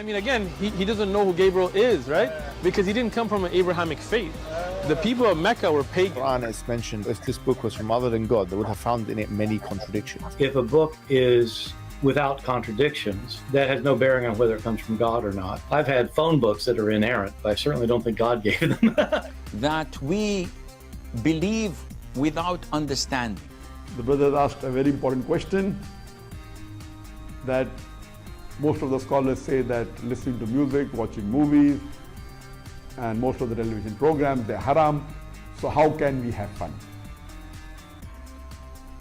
I mean, again, he doesn't know who Gabriel is, right? Because he didn't come from an Abrahamic faith. The people of Mecca were pagan. Quran is mentioned, if this book was from other than God, they would have found in it many contradictions. If a book is without contradictions, that has no bearing on whether it comes from God or not. I've had phone books that are inerrant, but I certainly don't think God gave them. That we believe without understanding. The brother asked a very important question, that most of the scholars say that listening to music, watching movies, and most of the television programs, they're haram. So how can we have fun?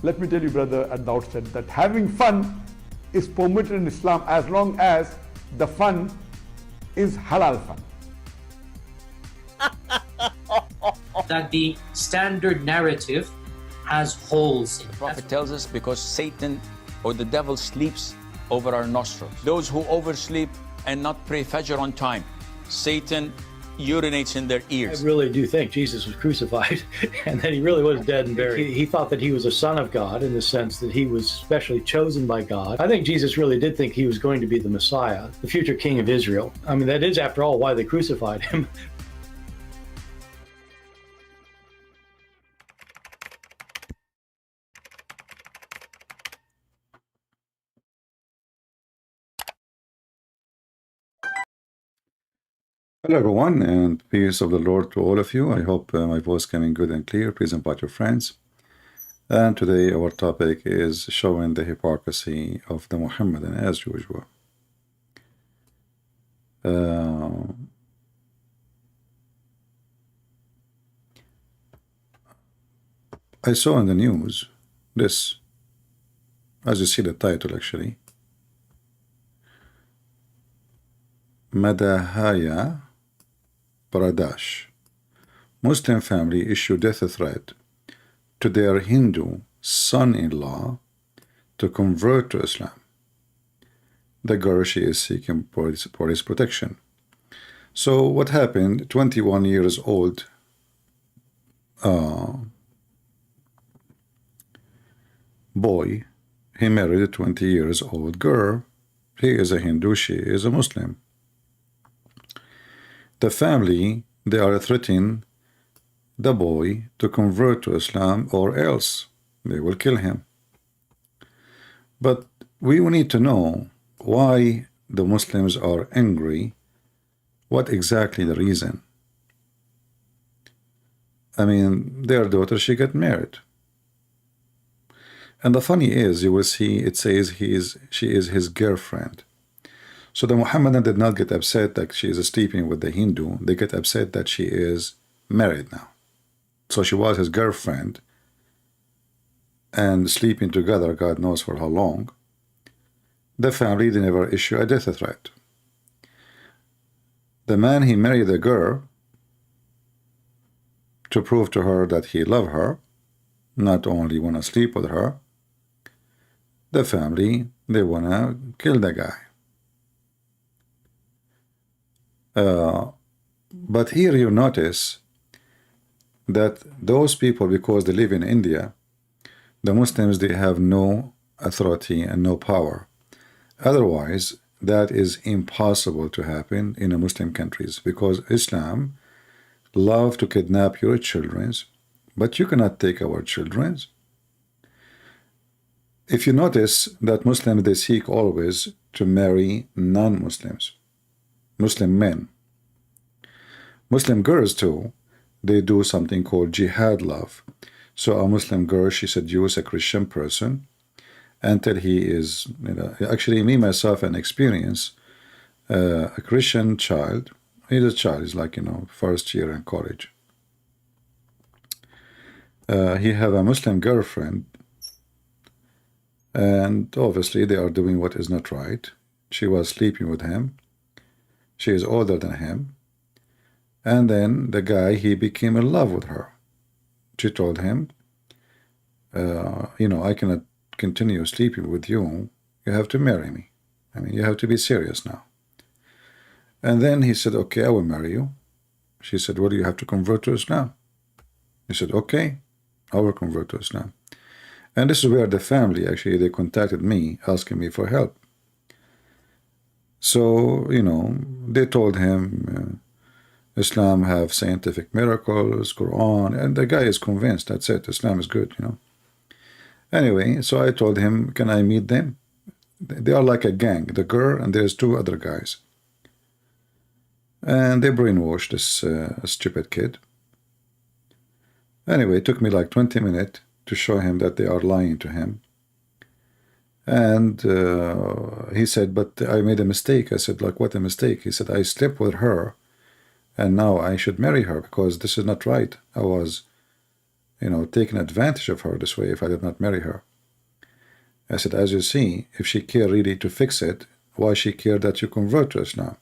Let me tell you, brother, at the outset that having fun is permitted in Islam as long as the fun is halal fun. That the standard narrative has holes in it. The Prophet tells us because Satan or the devil sleeps over our nostrils. Those who oversleep and not pray Fajr on time, Satan urinates in their ears. I really do think Jesus was crucified and that he really was dead and buried. He thought that he was a son of God in the sense that he was specially chosen by God. I think Jesus really did think he was going to be the Messiah, the future king of Israel. I mean, that is, after all, why they crucified him. Hello everyone, and peace of the Lord to all of you. I hope my voice coming good and clear. Please invite your friends. And today our topic is showing the hypocrisy of the Muhammadan as usual. I saw in the news this, as you see the title actually, Madhya Pradesh. Muslim family issue death threat to their Hindu son-in-law to convert to Islam. The girl, she is seeking police protection. So what happened? 21 years old boy, he married a 20 years old girl. He is a Hindu, she is a Muslim. The family, they are threatening the boy to convert to Islam or else they will kill him. But we need to know why the Muslims are angry. What exactly the reason? I mean, their daughter, she got married. And the funny is, you will see it says she is his girlfriend. So the Muhammadan did not get upset that she is sleeping with the Hindu. They get upset that she is married now. So she was his girlfriend and sleeping together, God knows for how long. The family, they never issue a death threat. The man, he married the girl to prove to her that he loved her, not only want to sleep with her. The family, they want to kill the guy. But here you notice that those people, because they live in India, the Muslims, they have no authority and no power. Otherwise, that is impossible to happen in the Muslim countries, because Islam love to kidnap your children, but you cannot take our children. If you notice that Muslims, they seek always to marry non-Muslims, Muslim men. Muslim girls too, they do something called jihad love. So a Muslim girl, she seduces a Christian person until he is, actually me, myself, an experience, a Christian child, he's a child, he's like, first year in college. He have a Muslim girlfriend, and obviously they are doing what is not right. She was sleeping with him. She is older than him. And then the guy, he became in love with her. She told him, I cannot continue sleeping with you. You have to marry me. I mean, you have to be serious now. And then he said, okay, I will marry you. She said, well, you have to convert to Islam. He said, okay, I will convert to Islam. And this is where the family, actually, they contacted me, asking me for help. So, you know, they told him Islam have scientific miracles, Quran, and the guy is convinced. That's it. Islam is good, you know. Anyway, so I told him, can I meet them? They are like a gang, the girl and there's two other guys. And they brainwashed this stupid kid. Anyway, it took me like 20 minutes to show him that they are lying to him. And he said, but I made a mistake. I said, like, what a mistake? He said, I slept with her and now I should marry her because this is not right. I was, you know, taking advantage of her this way if I did not marry her. I said, as you see, if she cared really to fix it, why she cared that you convert to Islam?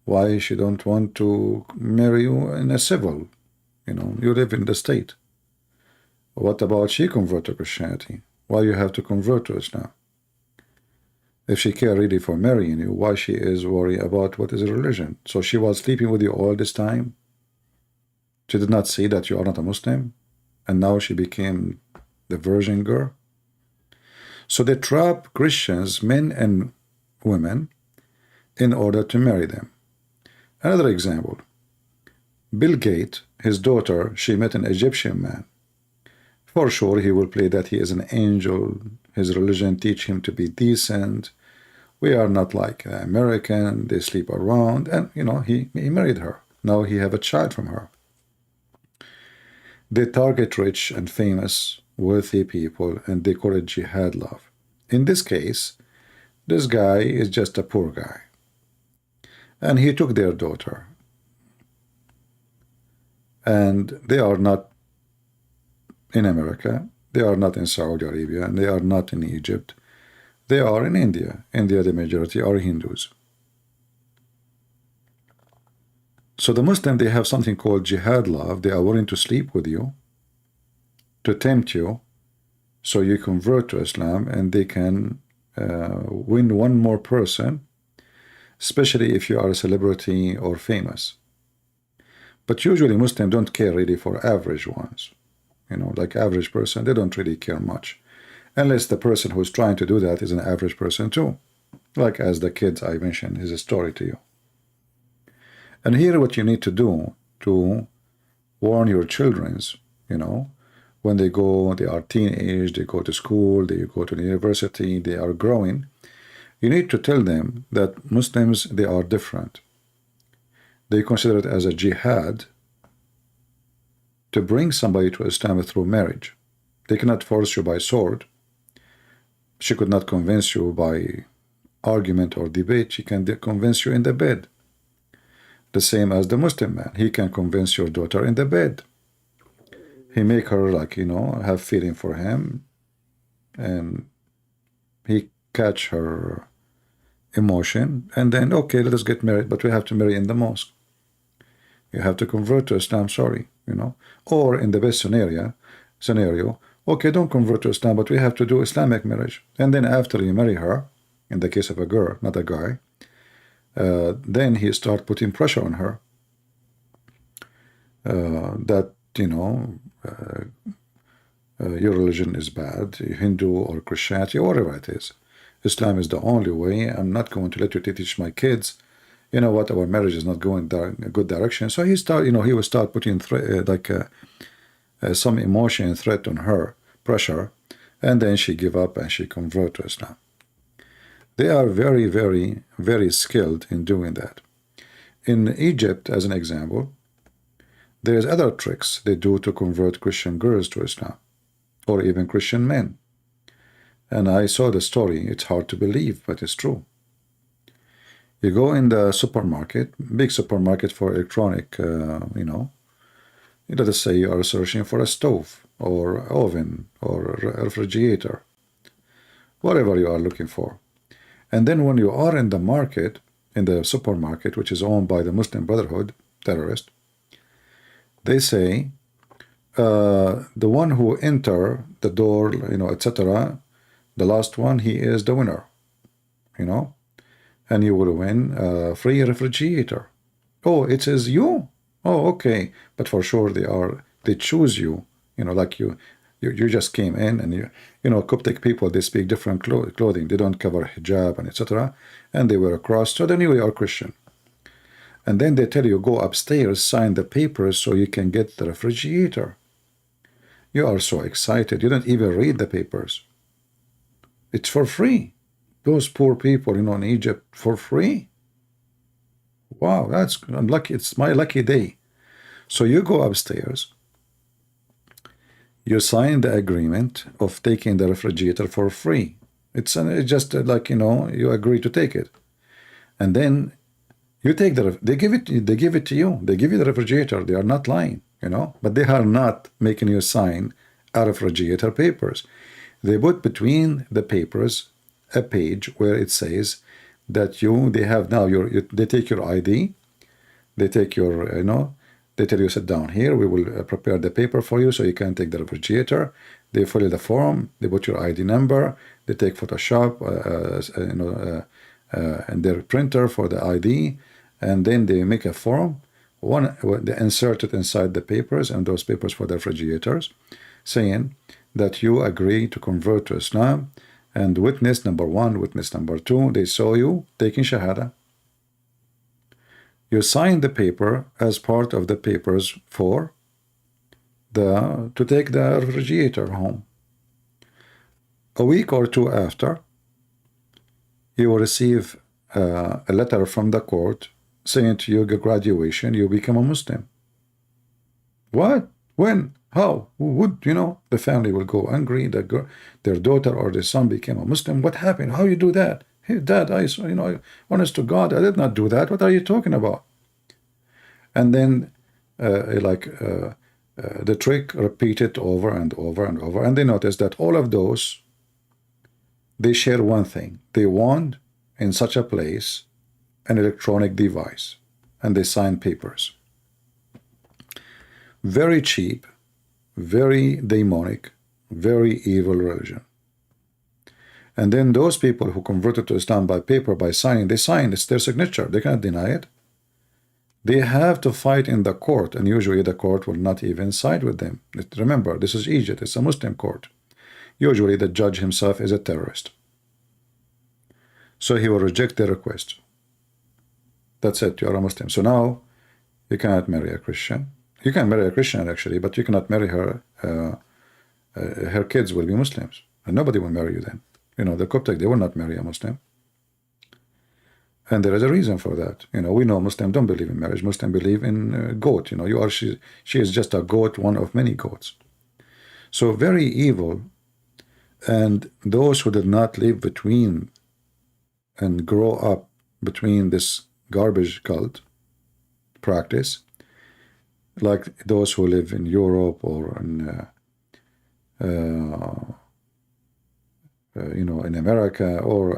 Why she don't want to marry you in a civil? You know, you live in the state. What about she convert to Christianity? Why you have to convert to Islam? If she care really for marrying you, why she is worried about what is religion? So she was sleeping with you all this time? She did not see that you are not a Muslim? And now she became the virgin girl? So they trap Christians, men and women, in order to marry them. Another example. Bill Gates, his daughter, she met an Egyptian man. For sure, he will play that he is an angel. His religion teach him to be decent. We are not like American. They sleep around. And, you know, he married her. Now he have a child from her. They target rich and famous, wealthy people, and they call it jihad love. In this case, this guy is just a poor guy. And he took their daughter. And they are not in America, they are not in Saudi Arabia, and they are not in Egypt. They are in India. India, the majority are Hindus. So the Muslim, they have something called jihad love. They are willing to sleep with you, to tempt you, so you convert to Islam, and they can win one more person, especially if you are a celebrity or famous. But usually Muslims don't care really for average ones. You know, like average person, they don't really care much. Unless the person who's trying to do that is an average person too. Like as the kids I mentioned, is a story to you. And here what you need to do to warn your children's, you know, when they are teenage, they go to school, they go to the university, they are growing, you need to tell them that Muslims, they are different. They consider it as a jihad to bring somebody to Islam through marriage. They cannot force you by sword. She could not convince you by argument or debate. She can convince you in the bed. The same as the Muslim man. He can convince your daughter in the bed. He make her, like, you know, have feeling for him, and he catch her emotion, and then, okay, let us get married, but we have to marry in the mosque. You have to convert to Islam, sorry, you know. Or in the best scenario, okay, don't convert to Islam, but we have to do Islamic marriage. And then after you marry her, in the case of a girl, not a guy, then he start putting pressure on her that, you know, your religion is bad, Hindu or Christianity, or whatever it is. Islam is the only way. I'm not going to let you teach my kids. You know what, our marriage is not going in a good direction. So he will start putting some emotion and threat on her, pressure, and then she give up and she convert to Islam. They are very, very, very skilled in doing that. In Egypt, as an example, there's other tricks they do to convert Christian girls to Islam, or even Christian men. And I saw the story. It's hard to believe, but it's true. You go in the supermarket, big supermarket for electronic, you know, let us say you are searching for a stove or oven or a refrigerator, whatever you are looking for. And then when you are in the market, in the supermarket, which is owned by the Muslim Brotherhood, terrorist, they say, the one who enter the door, you know, etc., the last one, he is the winner, you know, and you will win a free refrigerator. Oh, it is you? Oh, okay. But for sure they choose you, you know, like You just came in, and you know, Coptic people, they speak different clothing. They don't cover hijab and etc. And they wear a cross. So then you are Christian. And then they tell you, go upstairs, sign the papers so you can get the refrigerator. You are so excited. You don't even read the papers. It's for free. Those poor people, you know, in Egypt, for free. Wow, that's unlucky. It's my lucky day. So you go upstairs. You sign the agreement of taking the refrigerator for free. It's just like, you know, you agree to take it. And then you take they give it to you. They give you the refrigerator. They are not lying, you know, but they are not making you sign a refrigerator papers. They put between the papers a page where it says that they have now they take your ID, they take your, you know, they tell you, sit down here, we will prepare the paper for you so you can take the refrigerator. They fill in the form, they put your ID number, they take Photoshop, you know, and their printer for the ID, and then they make a form. They insert it inside the papers, and those papers for the refrigerators, saying that you agree to convert to Islam, and witness number 1, witness number 2, they saw you taking Shahada. You sign the paper as part of the papers for to take the refrigerator home. A week or 2 after, you will receive a letter from the court saying to you, your graduation, you become a Muslim. What? When? How? Who would, you know, the family will go angry, their daughter or their son became a Muslim. What happened? How you do that? Hey, Dad, you know, honest to God, I did not do that. What are you talking about? And then, the trick repeated over and over and over. And they notice that all of those, they share one thing. They want, in such a place, an electronic device. And they sign papers. Very cheap, very demonic, very evil religion. And then those people who converted to Islam by paper, by signing, they sign, it's their signature, they cannot deny it. They have to fight in the court, and usually the court will not even side with them. Remember, this is Egypt, it's a Muslim court. Usually the judge himself is a terrorist. So he will reject their request. That's it, you are a Muslim. So now, you cannot marry a Christian. You can marry a Christian actually, but you cannot marry her. Her kids will be Muslims, and nobody will marry you then. You know, the Coptic, they will not marry a Muslim. And there is a reason for that. You know, we know Muslims don't believe in marriage. Muslims believe in goat. You know, she is just a goat, one of many goats. So very evil. And those who did not live between and grow up between this garbage cult practice, like those who live in Europe or in you know, in America or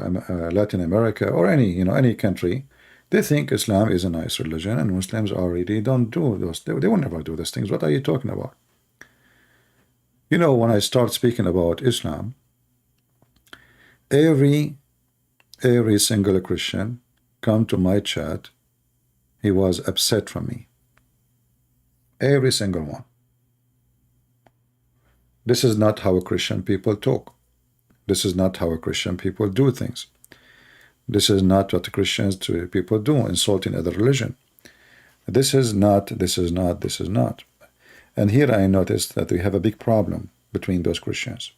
Latin America or any country, they think Islam is a nice religion and Muslims already don't do those. They will never do those things. What are you talking about? You know, when I start speaking about Islam, every single Christian come to my chat, he was upset from me. Every single one. This is not how Christian people talk. This is not how Christian people do things. This is not what Christians people do, insulting other religion. This is not. And here I noticed that we have a big problem between those Christians.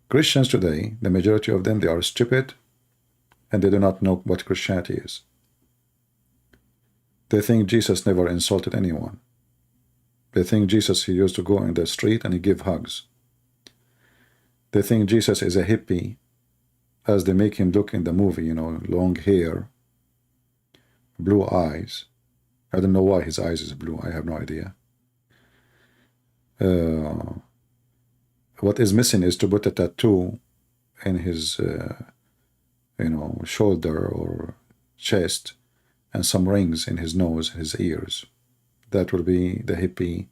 Christians today, the majority of them, they are stupid and they do not know what Christianity is. They think Jesus never insulted anyone. They think Jesus, he used to go in the street and he give hugs. They think Jesus is a hippie, as they make him look in the movie, you know, long hair, blue eyes. I don't know why his eyes is blue. I have no idea. What is missing is to put a tattoo in his, you know, shoulder or chest, and some rings in his nose and his ears. That will be the hippie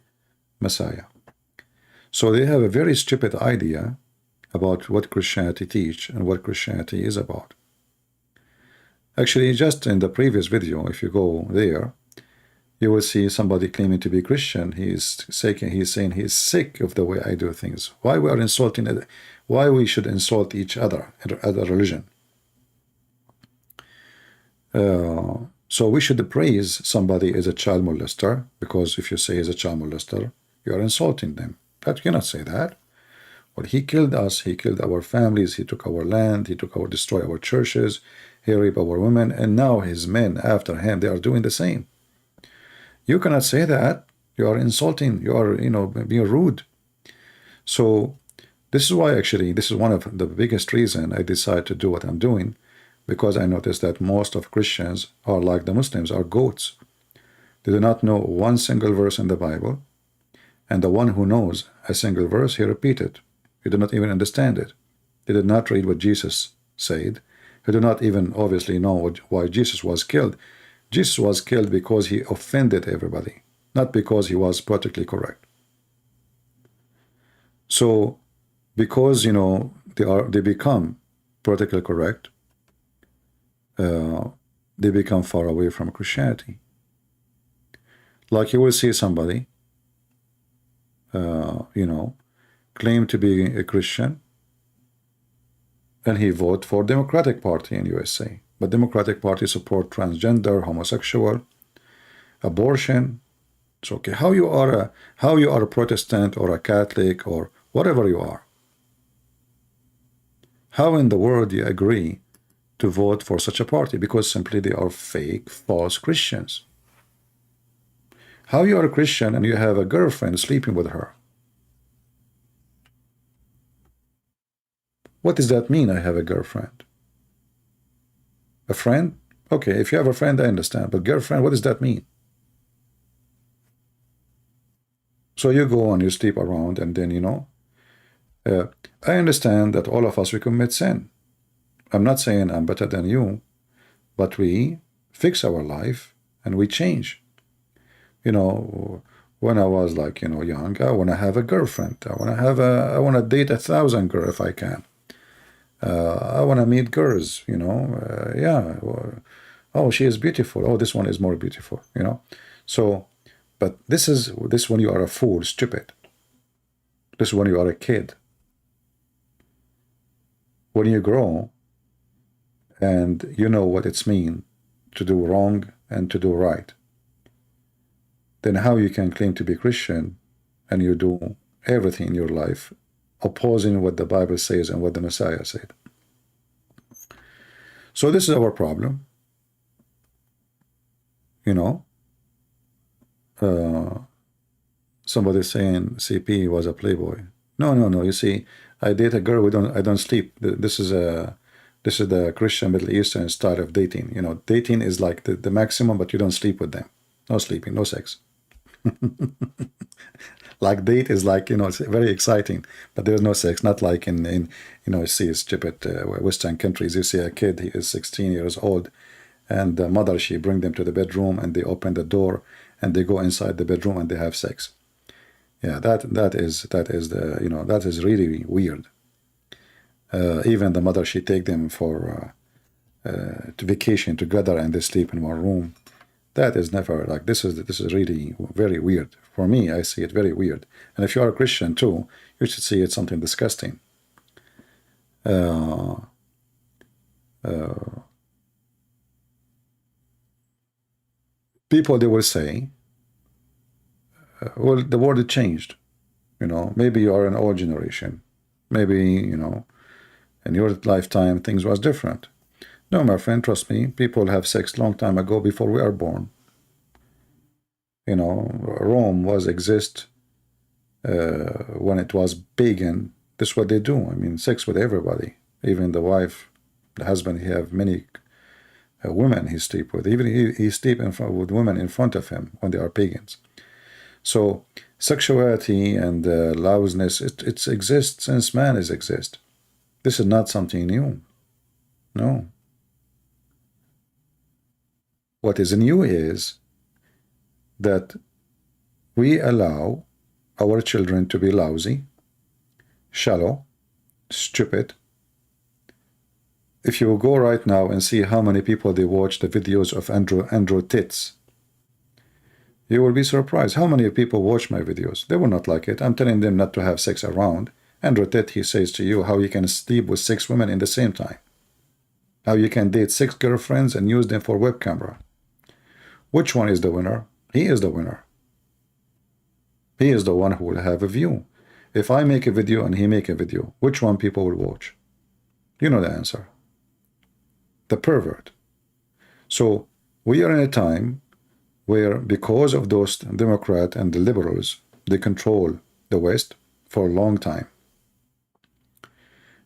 Messiah. So they have a very stupid idea about what Christianity teach and what Christianity is about. Actually, just in the previous video, if you go there, you will see somebody claiming to be Christian. He's saying he's sick of the way I do things. Why we are insulting it? Why we should insult each other, other religion? So we should praise somebody as a child molester, because if you say he's a child molester, you are insulting them. But you cannot say that. Well, he killed us, he killed our families, he took our land, he destroyed our churches, he raped our women, and now his men after him, they are doing the same. You cannot say that. You are insulting, you are, being rude. So this is why, actually, this is one of the biggest reason I decided to do what I'm doing, because I noticed that most of Christians are like the Muslims, are goats. They do not know one single verse in the Bible, and the one who knows a single verse, he repeats it. He did not even understand it. They did not read what Jesus said. He did not even obviously know why Jesus was killed. Jesus was killed because he offended everybody, not because he was politically correct. So, because they become politically correct, they become far away from Christianity. Like you will see somebody, claim to be a Christian, and he vote for Democratic Party in USA. But Democratic Party support transgender, homosexual, abortion. It's okay. How you are a Protestant or a Catholic or whatever you are. How in the world do you agree to vote for such a party? Because simply they are fake, false Christians. How you are a Christian and you have a girlfriend sleeping with her? What does that mean, I have a girlfriend? A friend? Okay, if you have a friend, I understand. But girlfriend, what does that mean? So you go and you sleep around, and then, I understand that all of us, we commit sin. I'm not saying I'm better than you, but we fix our life and we change. When I was young, I want to have a girlfriend. I want to date 1,000 girls if I can. I want to meet girls, yeah. Oh, she is beautiful. Oh, this one is more beautiful, So, but this when you are a fool, stupid. This is when you are a kid. When you grow and you know what it's mean to do wrong and to do right, then how you can claim to be Christian and you do everything in your life opposing what the Bible says and what the Messiah said. So this is our problem. Somebody saying CP was a playboy. No. You see, I date a girl. I don't sleep. This is the Christian Middle Eastern style of dating. Dating is like the maximum, but you don't sleep with them. No sleeping, no sex. Like date is like, it's very exciting, but there's no sex. Not like in you see stupid Western countries. You see a kid, he is 16 years old, and the mother, she bring them to the bedroom, and they open the door, and they go inside the bedroom, and they have sex. Yeah, that is really weird. Even the mother, she take them for to vacation together, and they sleep in one room. That is never like this is really very weird. For me, I see it very weird. And if you are a Christian too, you should see it something disgusting. People, they will say, well, the world has changed. Maybe you are an old generation. Maybe, in your lifetime, things was different. No, my friend, trust me, people have sex long time ago before we are born. Rome was exist when it was pagan. This is what they do. I mean, sex with everybody. Even the wife, the husband, he have many women he sleep with. Even he sleep with women in front of him when they are pagans. So sexuality and lousiness, it exists since man is exist. This is not something new. No. What is new is that we allow our children to be lousy, shallow, stupid. If you go right now and see how many people they watch the videos of Andrew Tits, You will be surprised how many people watch my videos. They will not like it. I'm telling them not to have sex around. Andrew Tate, he says to you how you can sleep with 6 women in the same time. How you can date 6 girlfriends and use them for web camera. Which one is the winner? He is the winner. He is the one who will have a view. If I make a video and he make a video, which one people will watch? You know the answer. The pervert. So we are in a time where, because of those Democrats and the liberals, they control the West for a long time.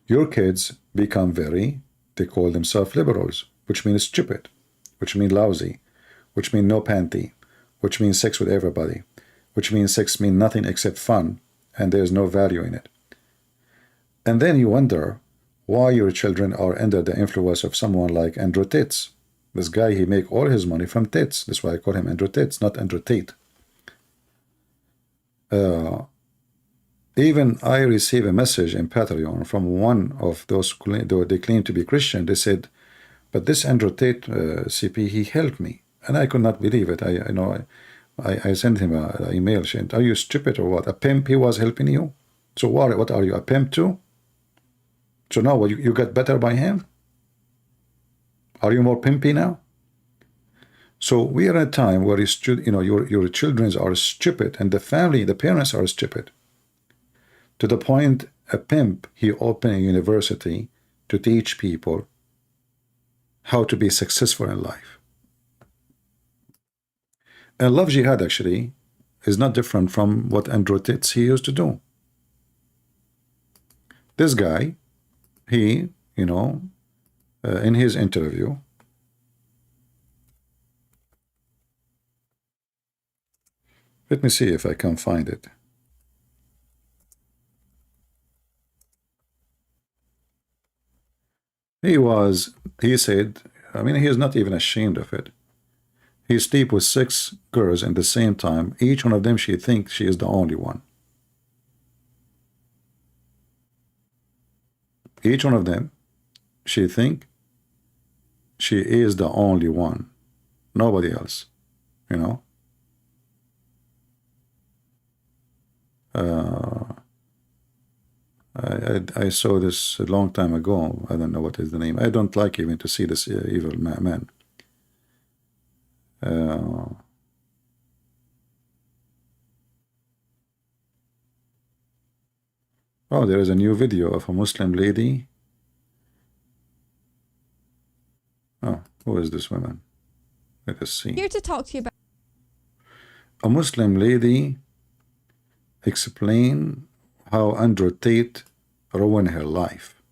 Your kids become they call themselves liberals, which means stupid, which means lousy, which means no panty, which means sex with everybody, which means sex means nothing except fun, and there's no value in it. And then you wonder why your children are under the influence of someone like Andrew Tate. This guy, he make all his money from tits. That's why I call him Andrew Tate, not Andrew Tate. Even I received a message in Patreon from one of those they claim to be Christian. They said, but this Andrew Tate CP, he helped me. And I could not believe it. I sent him an email saying, are you stupid or what? A pimp, he was helping you? So what are you, a pimp too? So now you got better by him? Are you more pimpy now? So we are in a time where your children are stupid, and the parents are stupid. To the point, a pimp, he opened a university to teach people how to be successful in life. And love jihad actually is not different from what Andrew Tate he used to do. This guy, he, in his interview, let me see if I can find it. He said, he is not even ashamed of it. He sleep with 6 girls at the same time. Each one of them, she thinks she is the only one. Each one of them, she think she is the only one. Nobody else, I saw this a long time ago. I don't know what is the name. I don't like even to see this evil man. Oh, there is a new video of a Muslim lady. Oh, who is this woman? Let us see. Here to talk to you about a Muslim lady explain how Andrew Tate ruined her life.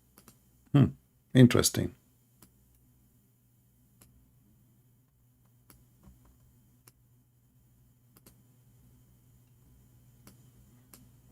Interesting.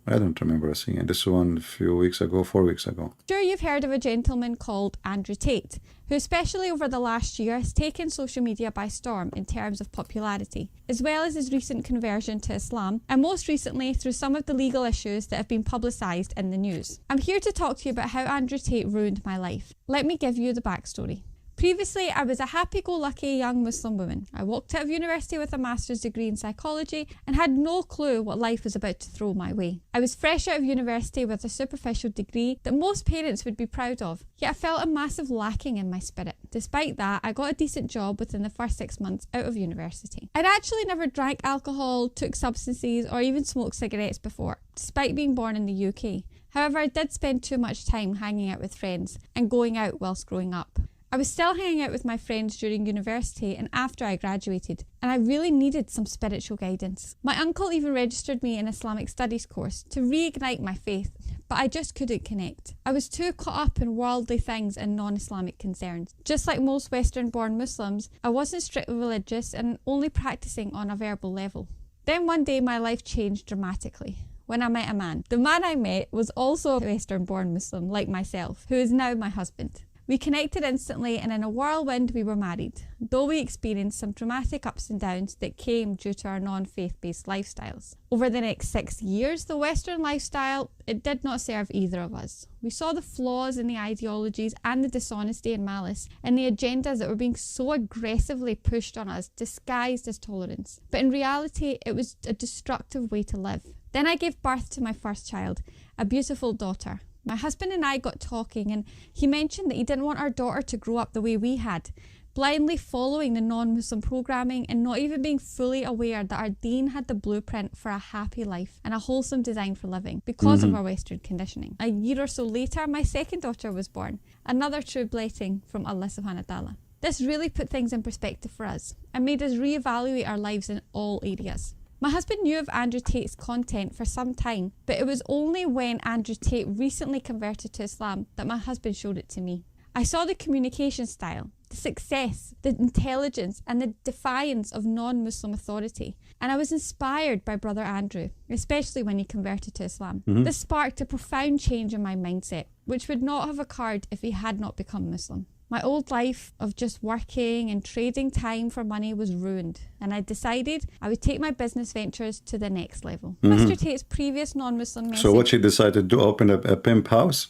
I don't remember seeing this one a few weeks ago, 4 weeks ago. Sure, you've heard of a gentleman called Andrew Tate, who especially over the last year has taken social media by storm in terms of popularity, as well as his recent conversion to Islam, and most recently through some of the legal issues that have been publicised in the news. I'm here to talk to you about how Andrew Tate ruined my life. Let me give you the backstory. Previously, I was a happy-go-lucky young Muslim woman. I walked out of university with a master's degree in psychology and had no clue what life was about to throw my way. I was fresh out of university with a superficial degree that most parents would be proud of, yet I felt a massive lacking in my spirit. Despite that, I got a decent job within the first 6 months out of university. I'd actually never drank alcohol, took substances, or even smoked cigarettes before, despite being born in the UK. However, I did spend too much time hanging out with friends and going out whilst growing up. I was still hanging out with my friends during university and after I graduated, and I really needed some spiritual guidance. My uncle even registered me in Islamic studies course to reignite my faith, but I just couldn't connect. I was too caught up in worldly things and non-Islamic concerns. Just like most Western-born Muslims, I wasn't strictly religious and only practicing on a verbal level. Then one day my life changed dramatically when I met a man. The man I met was also a Western-born Muslim like myself, who is now my husband. We connected instantly, and in a whirlwind we were married, though we experienced some dramatic ups and downs that came due to our non-faith-based lifestyles. Over the next 6 years, the Western lifestyle, it did not serve either of us. We saw the flaws in the ideologies and the dishonesty and malice and the agendas that were being so aggressively pushed on us, disguised as tolerance. But in reality, it was a destructive way to live. Then I gave birth to my first child, a beautiful daughter. My husband and I got talking, and he mentioned that he didn't want our daughter to grow up the way we had, blindly following the non-Muslim programming and not even being fully aware that our deen had the blueprint for a happy life and a wholesome design for living because of our Western conditioning. A year or so later, my second daughter was born, another true blessing from Allah subhanahu wa ta'ala. This really put things in perspective for us and made us reevaluate our lives in all areas. My husband knew of Andrew Tate's content for some time, but it was only when Andrew Tate recently converted to Islam that my husband showed it to me. I saw the communication style, the success, the intelligence and the defiance of non-Muslim authority, and I was inspired by Brother Andrew, especially when he converted to Islam. This sparked a profound change in my mindset, which would not have occurred if he had not become Muslim. My old life of just working and trading time for money was ruined, and I decided I would take my business ventures to the next level. Mr. Tate's previous non-Muslim message... So what she decided to open a pimp house?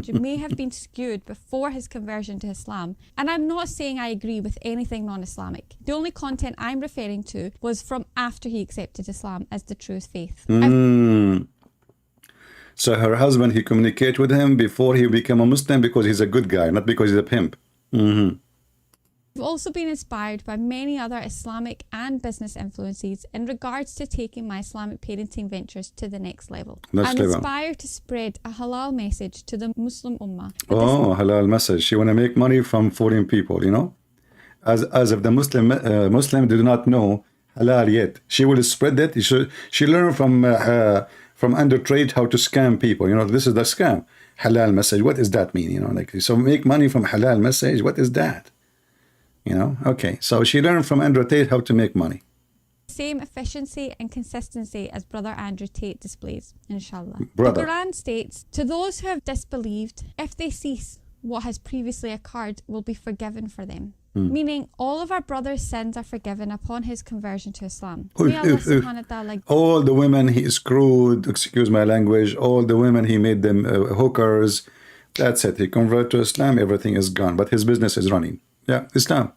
may have been skewed before his conversion to Islam, and I'm not saying I agree with anything non-Islamic. The only content I'm referring to was from after he accepted Islam as the true faith. So her husband, he communicated with him before he became a Muslim because he's a good guy, not because he's a pimp. I've also been inspired by many other Islamic and business influences in regards to taking my Islamic parenting ventures to the next level. I'm inspired to spread a halal message to the Muslim Ummah. Oh, halal message. She want to make money from foreign people, you know? As if the Muslim do not know halal yet. She will spread that. She learned from under trade how to scam people. You know, this is the scam. Halal message. What does that mean? You know, like, so make money from halal message. What is that? You know, okay. So she learned from Andrew Tate how to make money. Same efficiency and consistency as Brother Andrew Tate displays, inshallah. Brother. The Quran states, to those who have disbelieved, if they cease, what has previously occurred will be forgiven for them. Meaning all of our brother's sins are forgiven upon his conversion to Islam. May Allah subhanahu wa ta'ala... All the women he screwed, excuse my language, all the women he made them hookers. That's it. He converted to Islam, everything is gone. But his business is running. Yeah, Islam.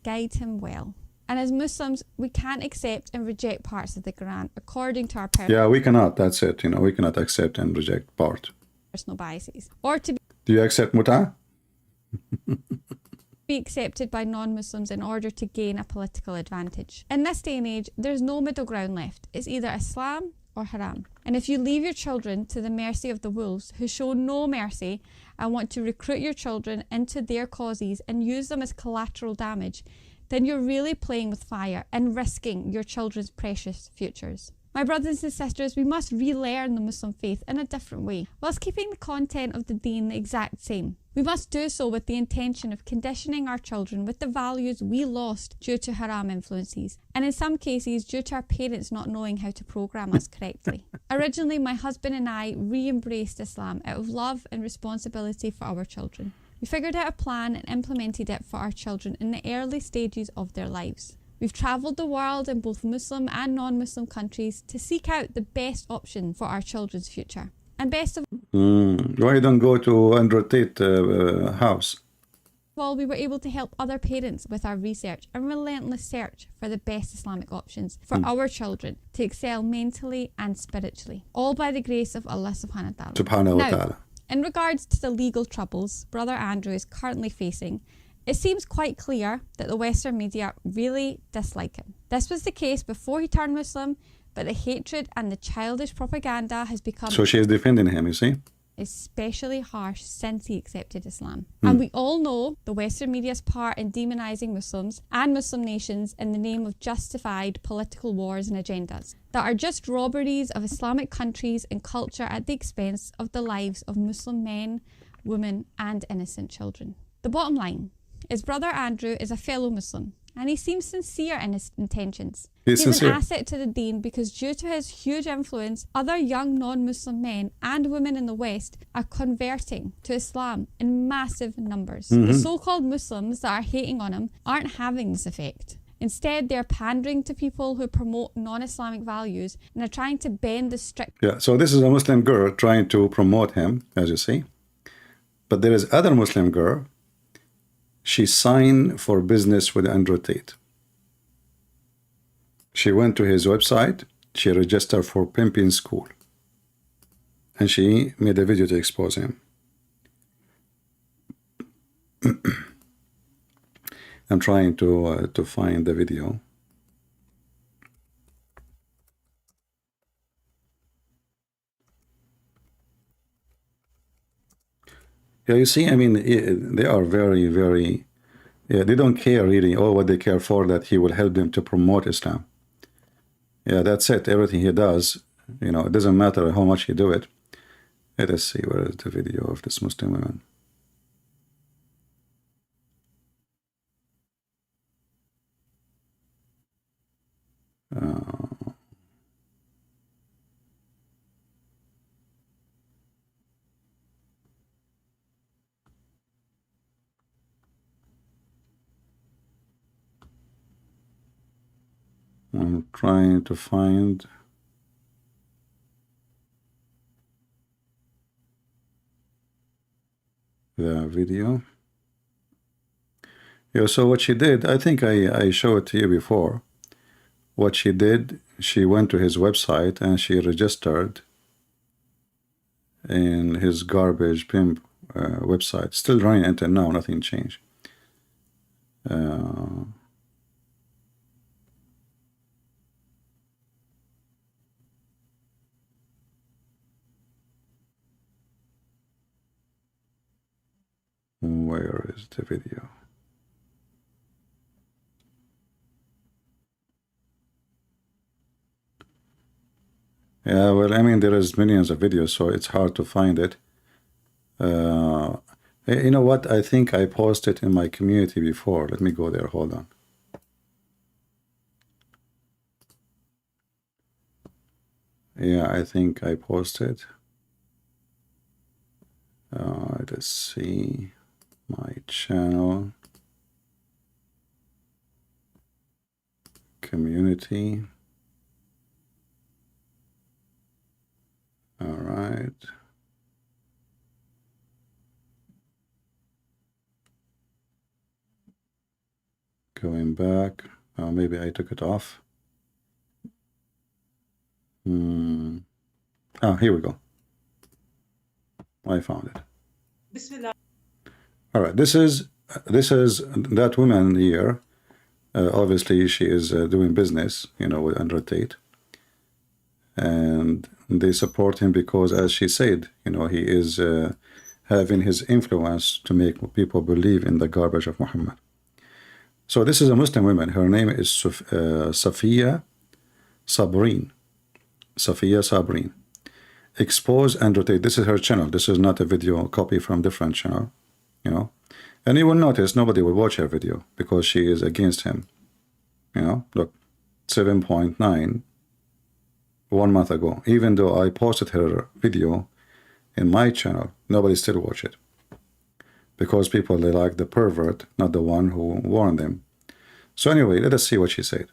Guide him well. And as Muslims, we can't accept and reject parts of the Quran according to our Yeah, we cannot. That's it. You know, we cannot accept and reject part. Personal biases. Or to Do you accept muta? be accepted by non-Muslims in order to gain a political advantage. In this day and age, there's no middle ground left. It's either Islam or haram. And if you leave your children to the mercy of the wolves who show no mercy and want to recruit your children into their causes and use them as collateral damage, then you're really playing with fire and risking your children's precious futures. My brothers and sisters, we must relearn the Muslim faith in a different way, whilst keeping the content of the deen the exact same. We must do so with the intention of conditioning our children with the values we lost due to haram influences, and in some cases due to our parents not knowing how to program us correctly. Originally, my husband and I re-embraced Islam out of love and responsibility for our children. We figured out a plan and implemented it for our children in the early stages of their lives. We've travelled the world in both Muslim and non-Muslim countries to seek out the best option for our children's future. And best of Why don't go to Andrew Tate house? all, we were able to help other parents with our research and relentless search for the best Islamic options for our children to excel mentally and spiritually, all by the grace of Allah subhanahu wa ta'ala. Subhanahu wa ta'ala. In regards to the legal troubles Brother Andrew is currently facing, it seems quite clear that the Western media really dislike him. This was the case before he turned Muslim, but the hatred and the childish propaganda has become... So she is defending him, you see? ...especially harsh since he accepted Islam. And we all know the Western media's part in demonizing Muslims and Muslim nations in the name of justified political wars and agendas that are just robberies of Islamic countries and culture at the expense of the lives of Muslim men, women and innocent children. The bottom line is Brother Andrew is a fellow Muslim and he seems sincere in his intentions. He's an sincere. asset to the deen because due to his huge influence, other young non-Muslim men and women in the West are converting to Islam in massive numbers. The so-called Muslims that are hating on him aren't having this effect. Instead, they're pandering to people who promote non-Islamic values and are trying to bend the strict. Yeah, so this is a Muslim girl trying to promote him, as you see. But there is other Muslim girl. She signed for business with Andrew Tate. She went to his website. She registered for pimping school. And she made a video to expose him. I'm trying to find the video. Yeah, you see, I mean, they are very, very, yeah, they don't care really. All what they care for that he will help them to promote Islam. Yeah, that's it. Everything he does, you know, it doesn't matter how much he do it. Let us see, where is the video of this Muslim woman? I'm trying to find the video. Yeah, so what she did, I think I showed it to you before. What she did, she went to his website and she registered in his garbage pimp website. Still running until now, nothing changed. Where is the video? Yeah, well, I mean, there is millions of videos, so it's hard to find it. You know what? I think I posted in my community before. Let me go there. Hold on. Yeah, I think I posted. Let's see. My channel. Community. All right. Going back. Maybe I took it off. Oh, here we go. I found it. Bismillah. All right. This is that woman here. Obviously, she is doing business, you know, with Andrew Tate. And they support him because, as she said, you know, he is having his influence to make people believe in the garbage of Muhammad. So this is a Muslim woman. Her name is Safiya Sabreen. Safiya Sabreen. Expose Andrew Tate. This is her channel. This is not a video copy from different channel, you know. And you will notice nobody will watch her video because she is against him. You know, look, 7.9 1 month ago. Even though I posted her video in my channel, nobody still watch it. Because people, they like the pervert, not the one who warned them. So anyway, let us see what she said.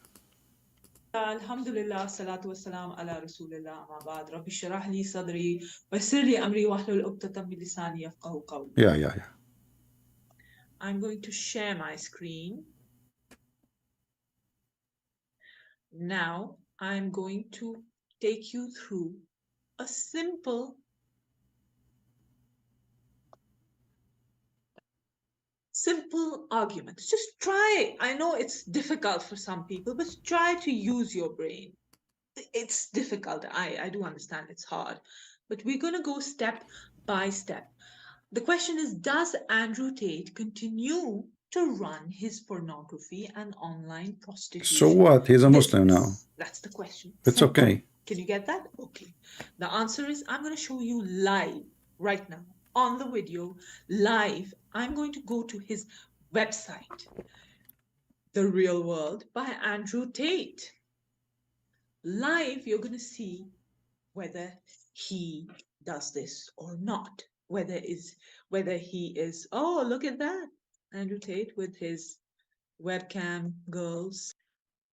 Alhamdulillah, salatu wassalam ala rasulillah, amma ba'd. Rabbi shrah li sadri, wayassir li amri, wahlul 'uqdatam min lisani yafqahu qawli. Yeah. I'm going to share my screen. Now, I'm going to take you through a simple argument. Just try. I know it's difficult for some people, but try to use your brain. It's difficult. I do understand it's hard, but we're going to go step by step. The question is, does Andrew Tate continue to run his pornography and online prostitution? So what? He's a Muslim now. That's the question. It's okay. Can you get that? Okay. The answer is, I'm going to show you live right now on the video, live. I'm going to go to his website. The Real World by Andrew Tate. Live, you're going to see whether he does this or not. Whether he is, oh, look at that, Andrew Tate with his webcam girls.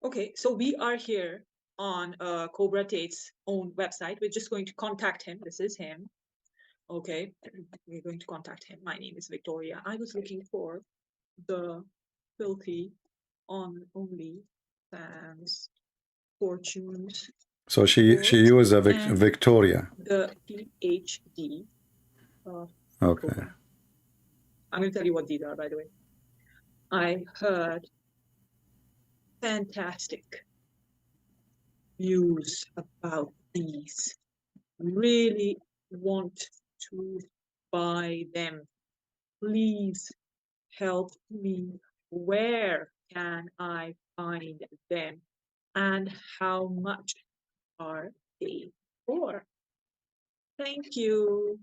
Okay, so we are here on Cobra Tate's own website. We're just going to contact him. This is him. Okay, we're going to contact him. My name is Victoria. I was looking for the filthy on only fans fortunes. So she used a Victoria. The PhD. Okay. I'm going to tell you what these are, by the way. I heard fantastic views about these. Really want to buy them. Please help me. Where can I find them? And how much are they for? Thank you.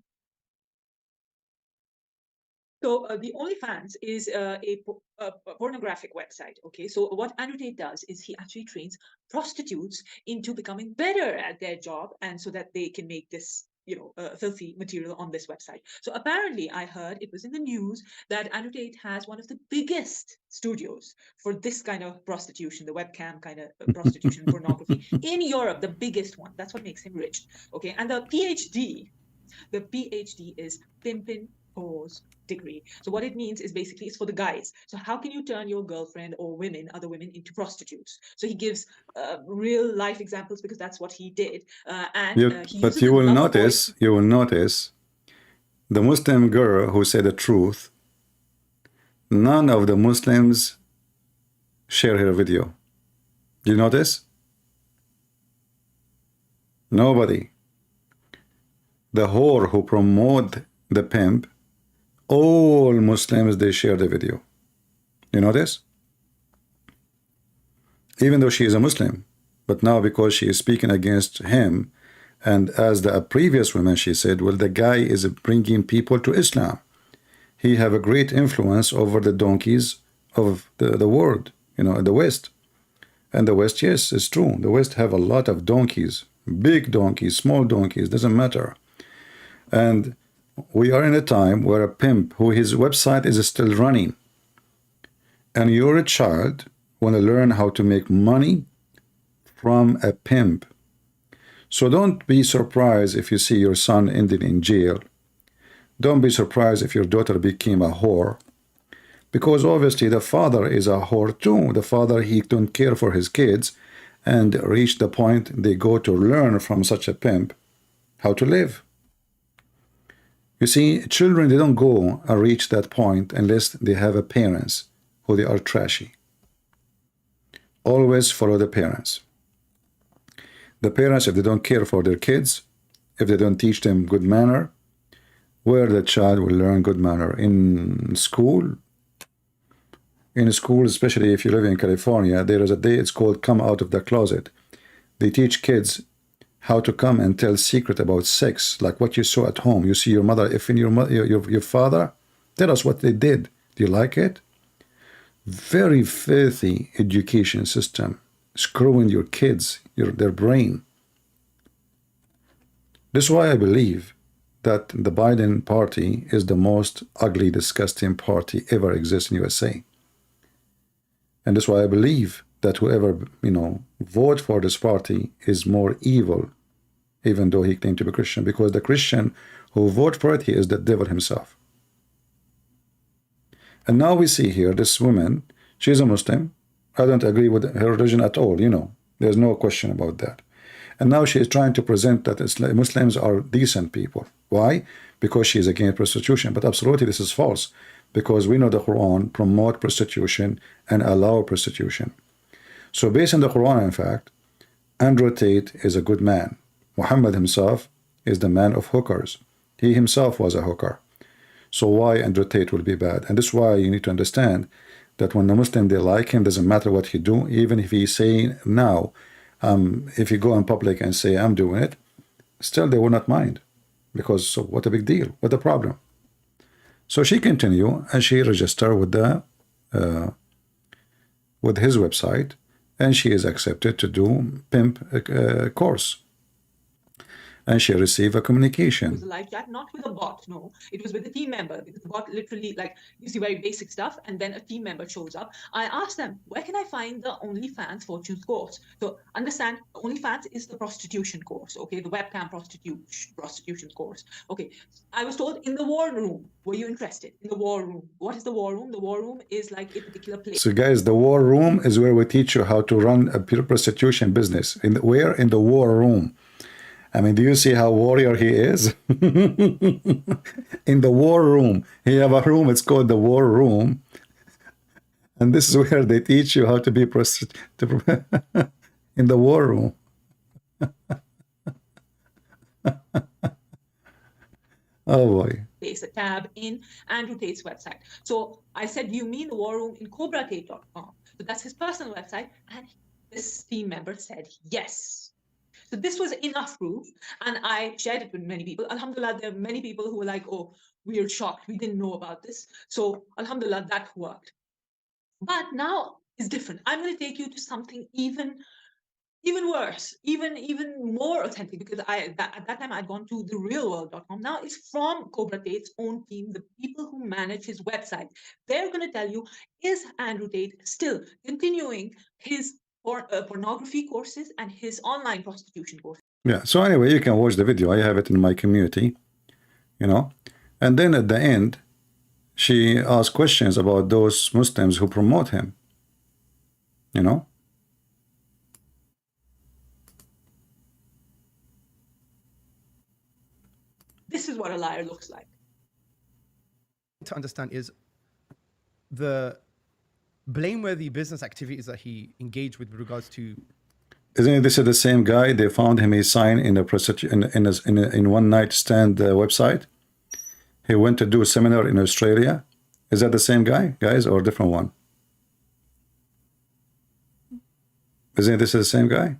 So the OnlyFans is a pornographic website. Okay, so what Andrew Tate does is he actually trains prostitutes into becoming better at their job, and so that they can make this, filthy material on this website. So apparently, I heard it was in the news that Andrew Tate has one of the biggest studios for this kind of prostitution, the webcam kind of prostitution, pornography in Europe, the biggest one. That's what makes him rich. Okay, and the PhD is Pimpin' Pose degree. So what it means is basically it's for the guys. So how can you turn your girlfriend or other women into prostitutes? So he gives real life examples because that's what he did. But you will notice the Muslim girl who said the truth, none of the Muslims share her video. Do you notice? Nobody. The whore who promote the pimp, all Muslims, they share the video. You notice? Even though she is a Muslim, but now because she is speaking against him, and as the previous woman, she said, well, the guy is bringing people to Islam. He have a great influence over the donkeys of the world, in the West. And the West, yes, it's true. The West have a lot of donkeys, big donkeys, small donkeys, doesn't matter. And we are in a time where a pimp who his website is still running, and you're a child, want to learn how to make money from a pimp. So don't be surprised if you see your son ended in jail. Don't be surprised if your daughter became a whore, because obviously the father is a whore too. The father, he don't care for his kids, and reach the point they go to learn from such a pimp how to live. You see, children, they don't go and reach that point unless they have a parents who they are trashy. Always follow the parents. The parents, if they don't care for their kids, if they don't teach them good manner, where the child will learn good manner? In school? In school, especially if you live in California, there is a day, it's called Come Out of the Closet. They teach kids how to come and tell secret about sex, like what you saw at home. You see your mother, if in your father, tell us what they did. Do you like it? Very filthy education system, screwing your kids, their brain. This is why I believe that the Biden party is the most ugly, disgusting party ever exists in USA. And that's why I believe that whoever, vote for this party is more evil, even though he claimed to be Christian, because the Christian who vote for it, he is the devil himself. And now we see here this woman, she's a Muslim. I don't agree with her religion at all, there's no question about that. And now she is trying to present that Muslims are decent people. Why? Because she is against prostitution. But absolutely this is false, because we know the Quran promote prostitution and allow prostitution. So based on the Quran, in fact, Andrew Tate is a good man. Muhammad himself is the man of hookers. He himself was a hooker. So why Andrew Tate will be bad? And this is why you need to understand that when the Muslim, they like him, doesn't matter what he do, even if he's saying now, if you go in public and say, I'm doing it, still they will not mind. Because so what a big deal, what the problem? So she continue and she register with the with his website, and she is accepted to do pimp course, and she received a It was communication. a live chat, not with a bot, no. It was with a team member. Because the bot literally like gives you very basic stuff, and then a team member shows up. I asked them, where can I find the OnlyFans Fortunes course? So understand, OnlyFans is the prostitution course, okay, the webcam prostitution course. Okay, I was told in the war room. Were you interested in the war room? What is the war room? The war room is like a particular place. So guys, the war room is where we teach you how to run a pure prostitution business. Where? In the war room. I mean, do you see how warrior he is? In the war room. He have a room, it's called the war room. And this is where they teach you how to be in the war room. Oh boy. Place a tab in Andrew Tate's website. So I said, you mean the war room in cobratate.com? So that's his personal website. And this team member said yes. So this was enough proof, and I shared it with many people. Alhamdulillah, there are many people who were like, oh, we are shocked. We didn't know about this. So Alhamdulillah, that worked. But now it's different. I'm going to take you to something even worse, even more authentic, because at that time I'd gone to therealworld.com. Now it's from Cobra Tate's own team, the people who manage his website. They're going to tell you, is Andrew Tate still continuing his pornography courses and his online prostitution courses? Yeah, so anyway, you can watch the video. I have it in my community, you know. And then at the end, she asked questions about those Muslims who promote him, you know. This is what a liar looks like. To understand is the blameworthy business activities that he engaged with regards to. Isn't it, this is the same guy? They found him, he signed in a in one night stand website. He went to do a seminar in Australia. Is that the same guy, guys, or a different one? Isn't this the same guy?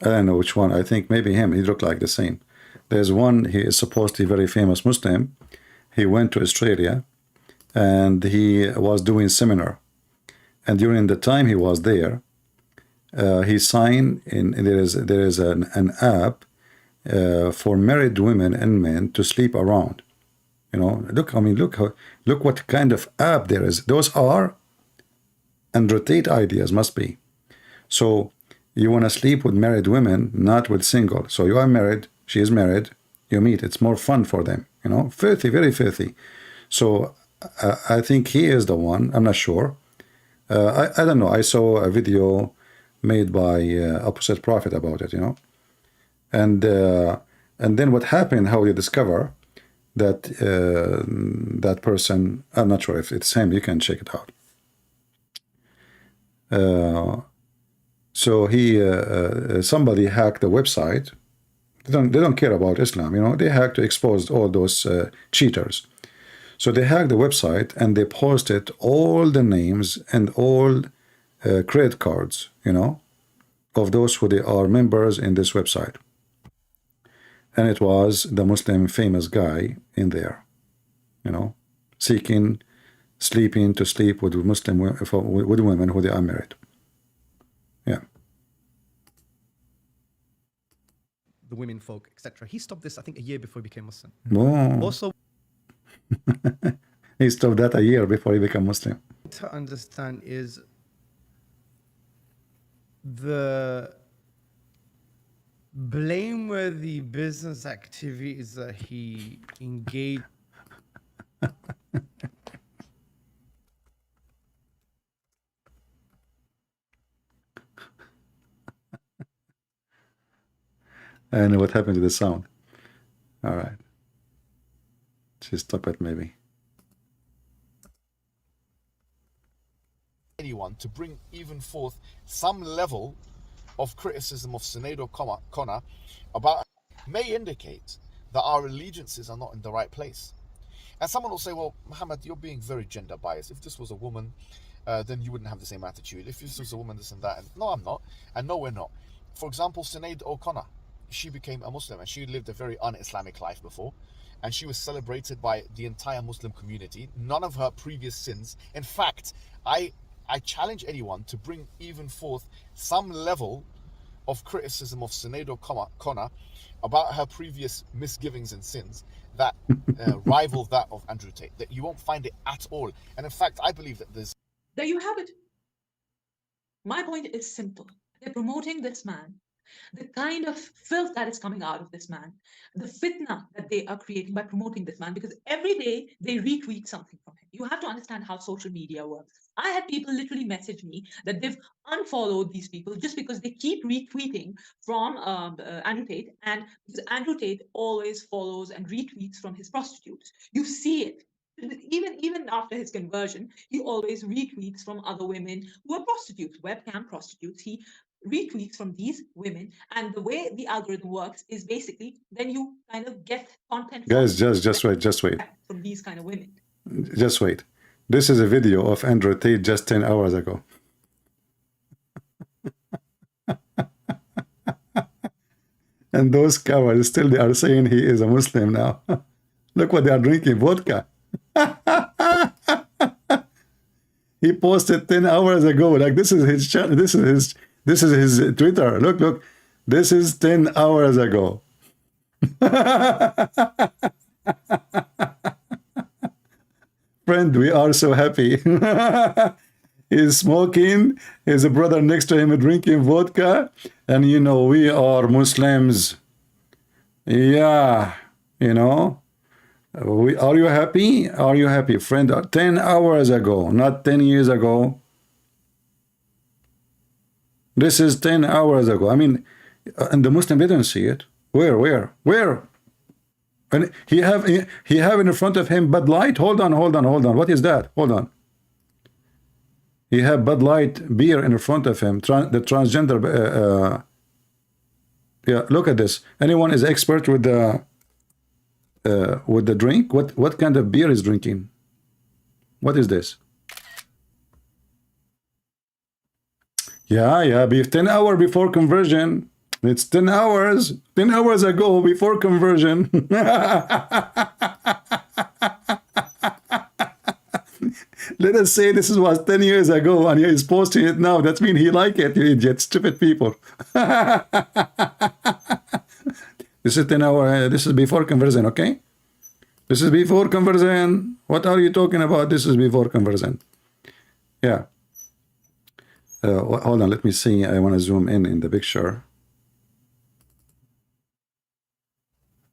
I don't know which one. I think maybe him. He looked like the same. There's one, he is supposedly very famous Muslim. He went to Australia and he was doing seminar. And during the time he was there, he signed in, there is an app for married women and men to sleep around. You know, look, I mean, look what kind of app there is. Those are Andrew Tate ideas, must be. So you want to sleep with married women, not with single. So you are married, she is married, you meet. It's more fun for them, you know, filthy, very filthy. So I think he is the one. I'm not sure. I don't know. I saw a video made by Opposite Prophet about it, you know. And then what happened, how you discover that that person, I'm not sure if it's him, you can check it out. So he somebody hacked the website. They don't care about Islam, you know. They hacked to expose all those cheaters. So they hacked the website and they posted all the names and all credit cards, you know, of those who they are members in this website. And it was the Muslim famous guy in there, you know, sleeping to sleep with Muslim with women who they are married. Yeah. The women folk, etc. He stopped this, I think, a year before he became Muslim. Oh. Also, he stopped that a year before he became Muslim. to understand is the blameworthy business activities that he engaged. And what happened to the sound? All right. Just stop it, maybe. Anyone to bring even forth some level of criticism of Sinead O'Connor about may indicate that our allegiances are not in the right place. And someone will say, well, Muhammad, you're being very gender biased. If this was a woman, then you wouldn't have the same attitude. If this was a woman, this and that. And no, I'm not. And no, we're not. For example, Sinead O'Connor. she became a Muslim, and she lived a very un-Islamic life before, and she was celebrated by the entire Muslim community. None of her previous sins. In fact, I challenge anyone to bring even forth some level of criticism of Sinead O'Connor about her previous misgivings and sins that rival that of Andrew Tate. That you won't find it at all. And in fact, I believe that there's... There you have it. My point is simple. They're promoting this man, the kind of filth that is coming out of this man, the fitna that they are creating by promoting this man, because every day they retweet something from him. You have to understand how social media works. I had people literally message me that they've unfollowed these people just because they keep retweeting from Andrew Tate, and because Andrew Tate always follows and retweets from his prostitutes. You see it. Even after his conversion, he always retweets from other women who are prostitutes, webcam prostitutes. He retweets from these women, and the way the algorithm works is basically then you kind of get content. Guys, just wait. From these kind of women. Just wait. This is a video of Andrew Tate just 10 hours ago. And those cowards still they are saying he is a Muslim now. Look what they are drinking, vodka. He posted 10 hours ago. Like, this is his channel. This is his Twitter. Look. This is 10 hours ago. Friend, we are so happy. He's smoking. His brother next to him drinking vodka. And you know, we are Muslims. Yeah, you know. Are you happy? Are you happy, friend? 10 hours ago, not 10 years ago. This is 10 hours ago. I mean, and the Muslim didn't see it. Where? And he have in front of him Bud Light. Hold on. What is that? Hold on. He have Bud Light beer in front of him. The transgender. Yeah, look at this. Anyone is expert with the drink? What kind of beer is drinking? What is this? Yeah, 10 hours before conversion. It's 10 hours ago before conversion. Let us say this was 10 years ago and he is posting it now. That means he like it, you idiot, stupid people. This is 10 hours, this is before conversion, okay? This is before conversion. What are you talking about? This is before conversion. Yeah. Hold on, let me see. I want to zoom in the picture.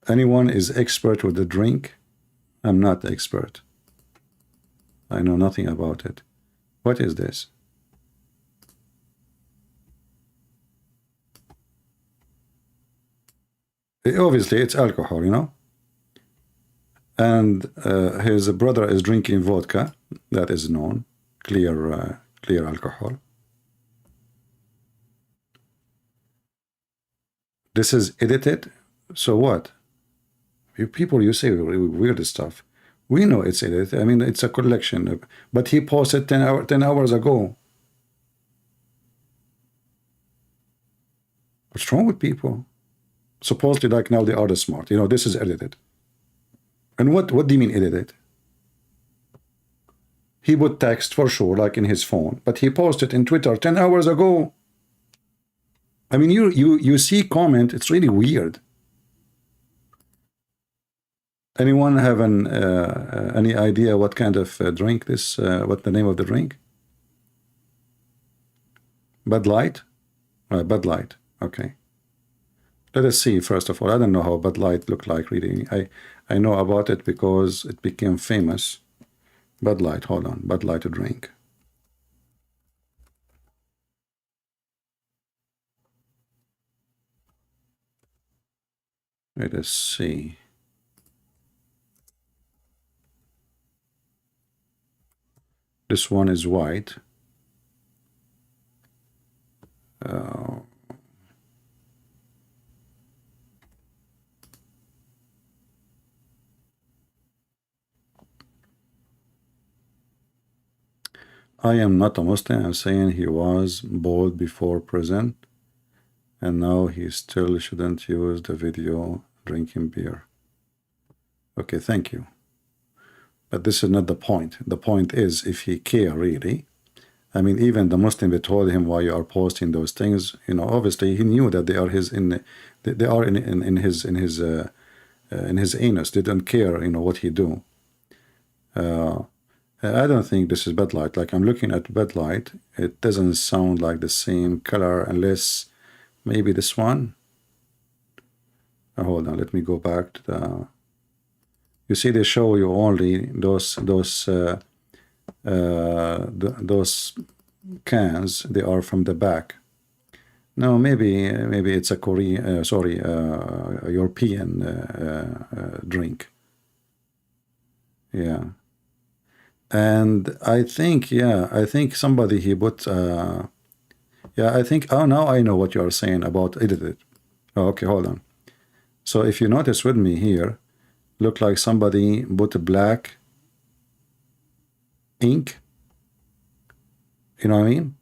Anyone is expert with the drink? I'm not expert. I know nothing about it. What is this? Obviously, it's alcohol, you know. And his brother is drinking vodka. That is known. Clear alcohol. This is edited. So what? You people, you say weird stuff. We know it's edited. I mean, it's a collection. But he posted 10 hours ago. What's wrong with people? Supposedly, like now they are the smart. You know, this is edited. And what do you mean edited? He put text for sure, like in his phone, but he posted in Twitter 10 hours ago. I mean, you see comment, it's really weird. Anyone have any idea what kind of drink this? What the name of the drink? Bud Light. Bud Light. Okay. Let us see. First of all, I don't know how Bud Light looked like. Really, I know about it because it became famous. Bud Light. Hold on. Bud Light to drink. Let us see. This one is white. I am not a Muslim. I'm saying he was bold before prison. And now he still shouldn't use the video drinking beer. Okay, thank you. But this is not the point. The point is, if he care really, I mean, even the Muslim, they told him, why you are posting those things. You know, obviously he knew that they are his in his anus. They don't care, you know, what he do. I don't think this is Bud Light. Like, I'm looking at Bud Light, it doesn't sound like the same color, unless maybe this one. Hold on, let me go back to the. You see, they show you only those cans. They are from the back. No, maybe it's a Korean, a European drink. Yeah, and I think somebody he put. Yeah, I think. Oh, now I know what you are saying about edited. Oh, okay, hold on. So if you notice with me here, look like somebody put a black ink. You know what I mean?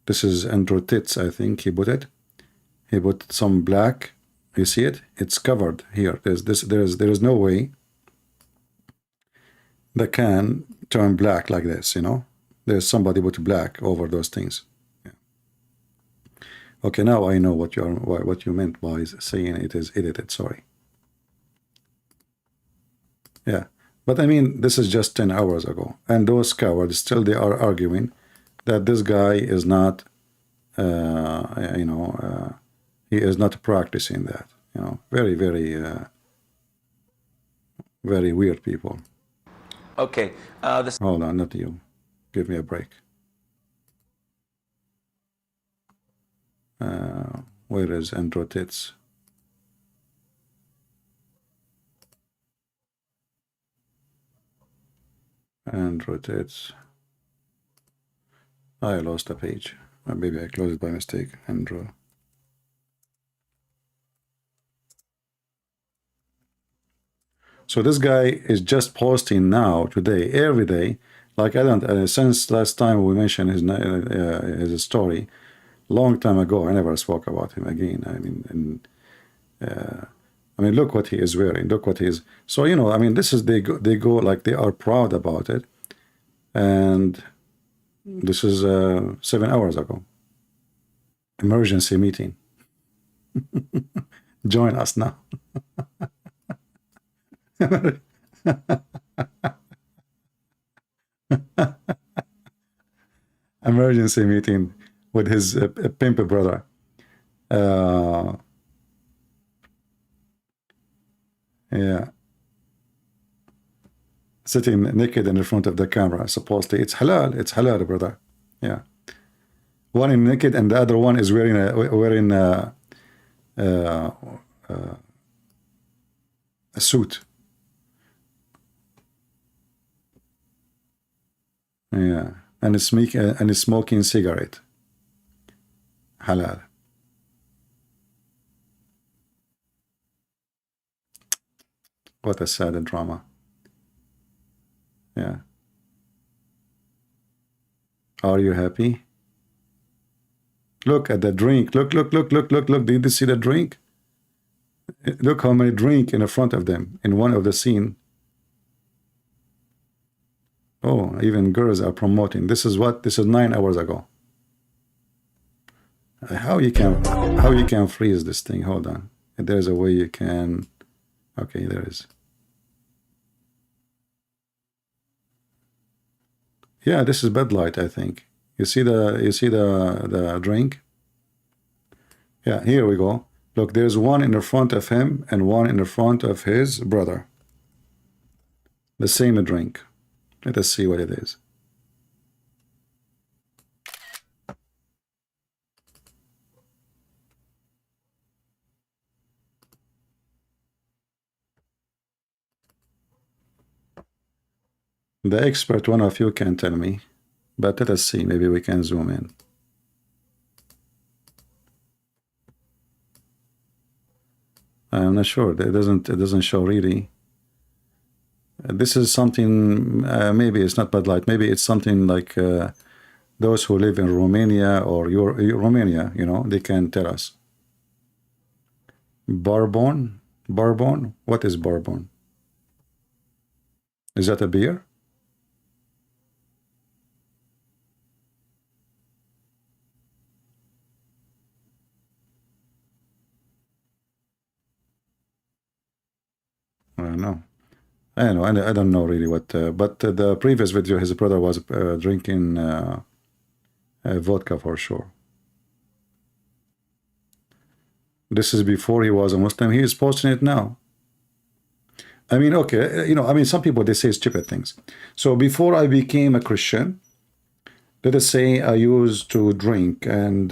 This is Andrew Titz, I think he put it. He put some black. You see it? It's covered here. There is no way the can turn black like this, you know? There's somebody put black over those things. Yeah. Okay, now I know what you meant by saying it is edited, sorry. Yeah, but I mean, this is just 10 hours ago, and those cowards still they are arguing that this guy is not, you know, he is not practicing that. You know, very, very, very weird people. Okay. Hold on, not you. Give me a break. Where is Andrew Titz? Andrew Titz. I lost a page. Maybe I closed it by mistake. Andrew. So this guy is just posting now, today, every day. Like, I don't, since last time we mentioned his story, long time ago, I never spoke about him again. I mean, look what he is wearing. Look what he is. So, you know, I mean, this is, they go like they are proud about it. And this is 7 hours ago. Emergency meeting. Join us now. Emergency meeting with his pimp brother. Yeah. Sitting naked in the front of the camera. Supposedly it's halal, brother. Yeah. One is naked and the other one is wearing a suit. Yeah, and is smoking cigarette. Halal. What a sad drama. Yeah. Are you happy? Look at the drink. Look. Did you see the drink? Look how many drink in the front of them in one of the scene. Oh, even girls are promoting. This is 9 hours ago. How you can freeze this thing? Hold on. There's a way you can. Okay, there is. Yeah, this is Bud Light, I think. You see the drink? Yeah, here we go. Look, there's one in the front of him and one in the front of his brother. The same drink. Let us see what it is. The expert, one of you can tell me, but let us see, maybe we can zoom in. I'm not sure. It doesn't show really. This is something. Maybe it's not Bud Light. Maybe it's something like Those who live in Romania or Romania, you know, they can tell us. Bourbon? Bourbon? What is Bourbon? Is that a beer? I don't know. I don't know really what, but the previous video, his brother was drinking vodka for sure. This is before he was a Muslim. He is posting it now. I mean, okay, you know, I mean, some people, they say stupid things. So before I became a Christian, let us say I used to drink and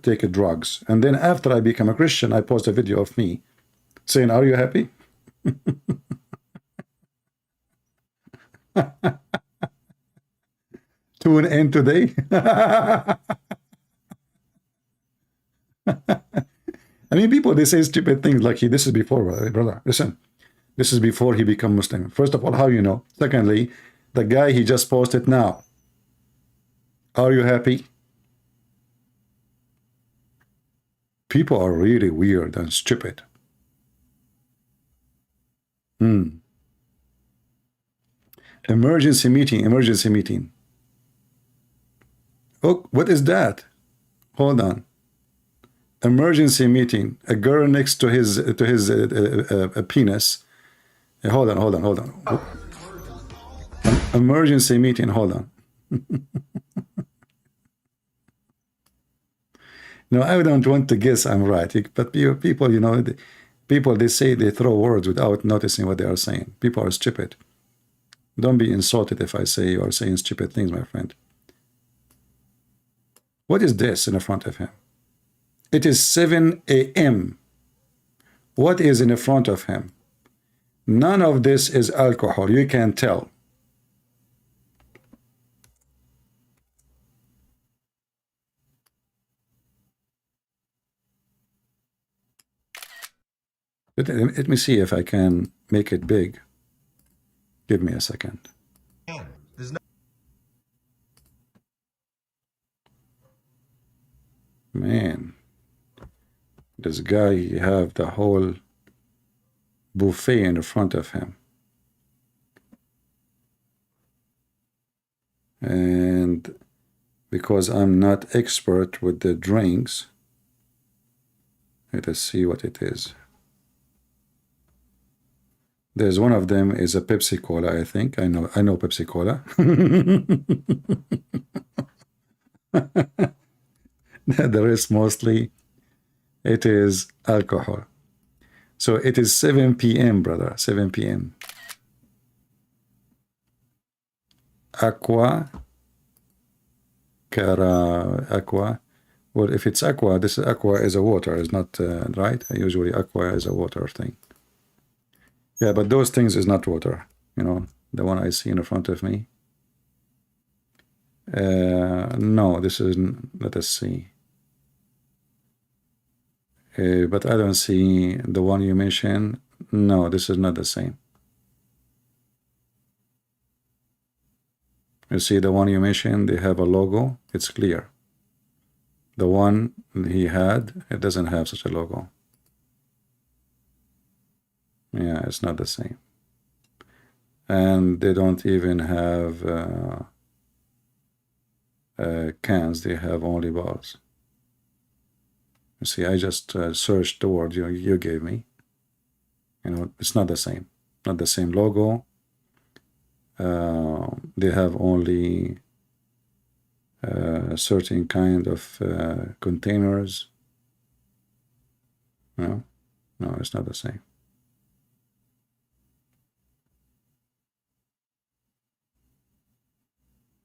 take drugs. And then after I became a Christian, I post a video of me saying, are you happy? Tune in today. I mean, people, they say stupid things like, this is before, brother, listen, this is before he become Muslim. First of all, how you know? Secondly, the guy, he just posted now. Are you happy? People are really weird and stupid. Emergency meeting, emergency meeting. Oh, what is that? Hold on. Emergency meeting. A girl next to his penis. Hold on. Emergency meeting. Hold on. No, I don't want to guess I'm right, but people, you know, people, they say, they throw words without noticing what they are saying. People are stupid. Don't be insulted if I say you are saying stupid things, my friend. What is this in the front of him? It is 7 a.m. What is in the front of him? None of this is alcohol. You can tell. Let me see if I can make it big. Give me a second. Man, this guy, he have the whole buffet in the front of him. And because I'm not expert with the drinks, let us see what it is. There's one of them is a Pepsi Cola, I think. I know Pepsi Cola. The rest mostly it is alcohol. So it is 7 p.m. brother, 7 p.m. Aqua. Well, if it's aqua, this is aqua is a water, is not right? Usually aqua is a water thing. Yeah, but those things is not water. You know, the one I see in front of me. No, this is, let us see. But I don't see the one you mentioned. No, this is not the same. You see the one you mentioned, they have a logo. It's clear. The one he had, it doesn't have such a logo. Yeah, it's not the same. And they don't even have cans. They have only bottles. You see, I just searched the word you gave me. You know, it's not the same. Not the same logo. They have only a certain kind of containers. No, it's not the same.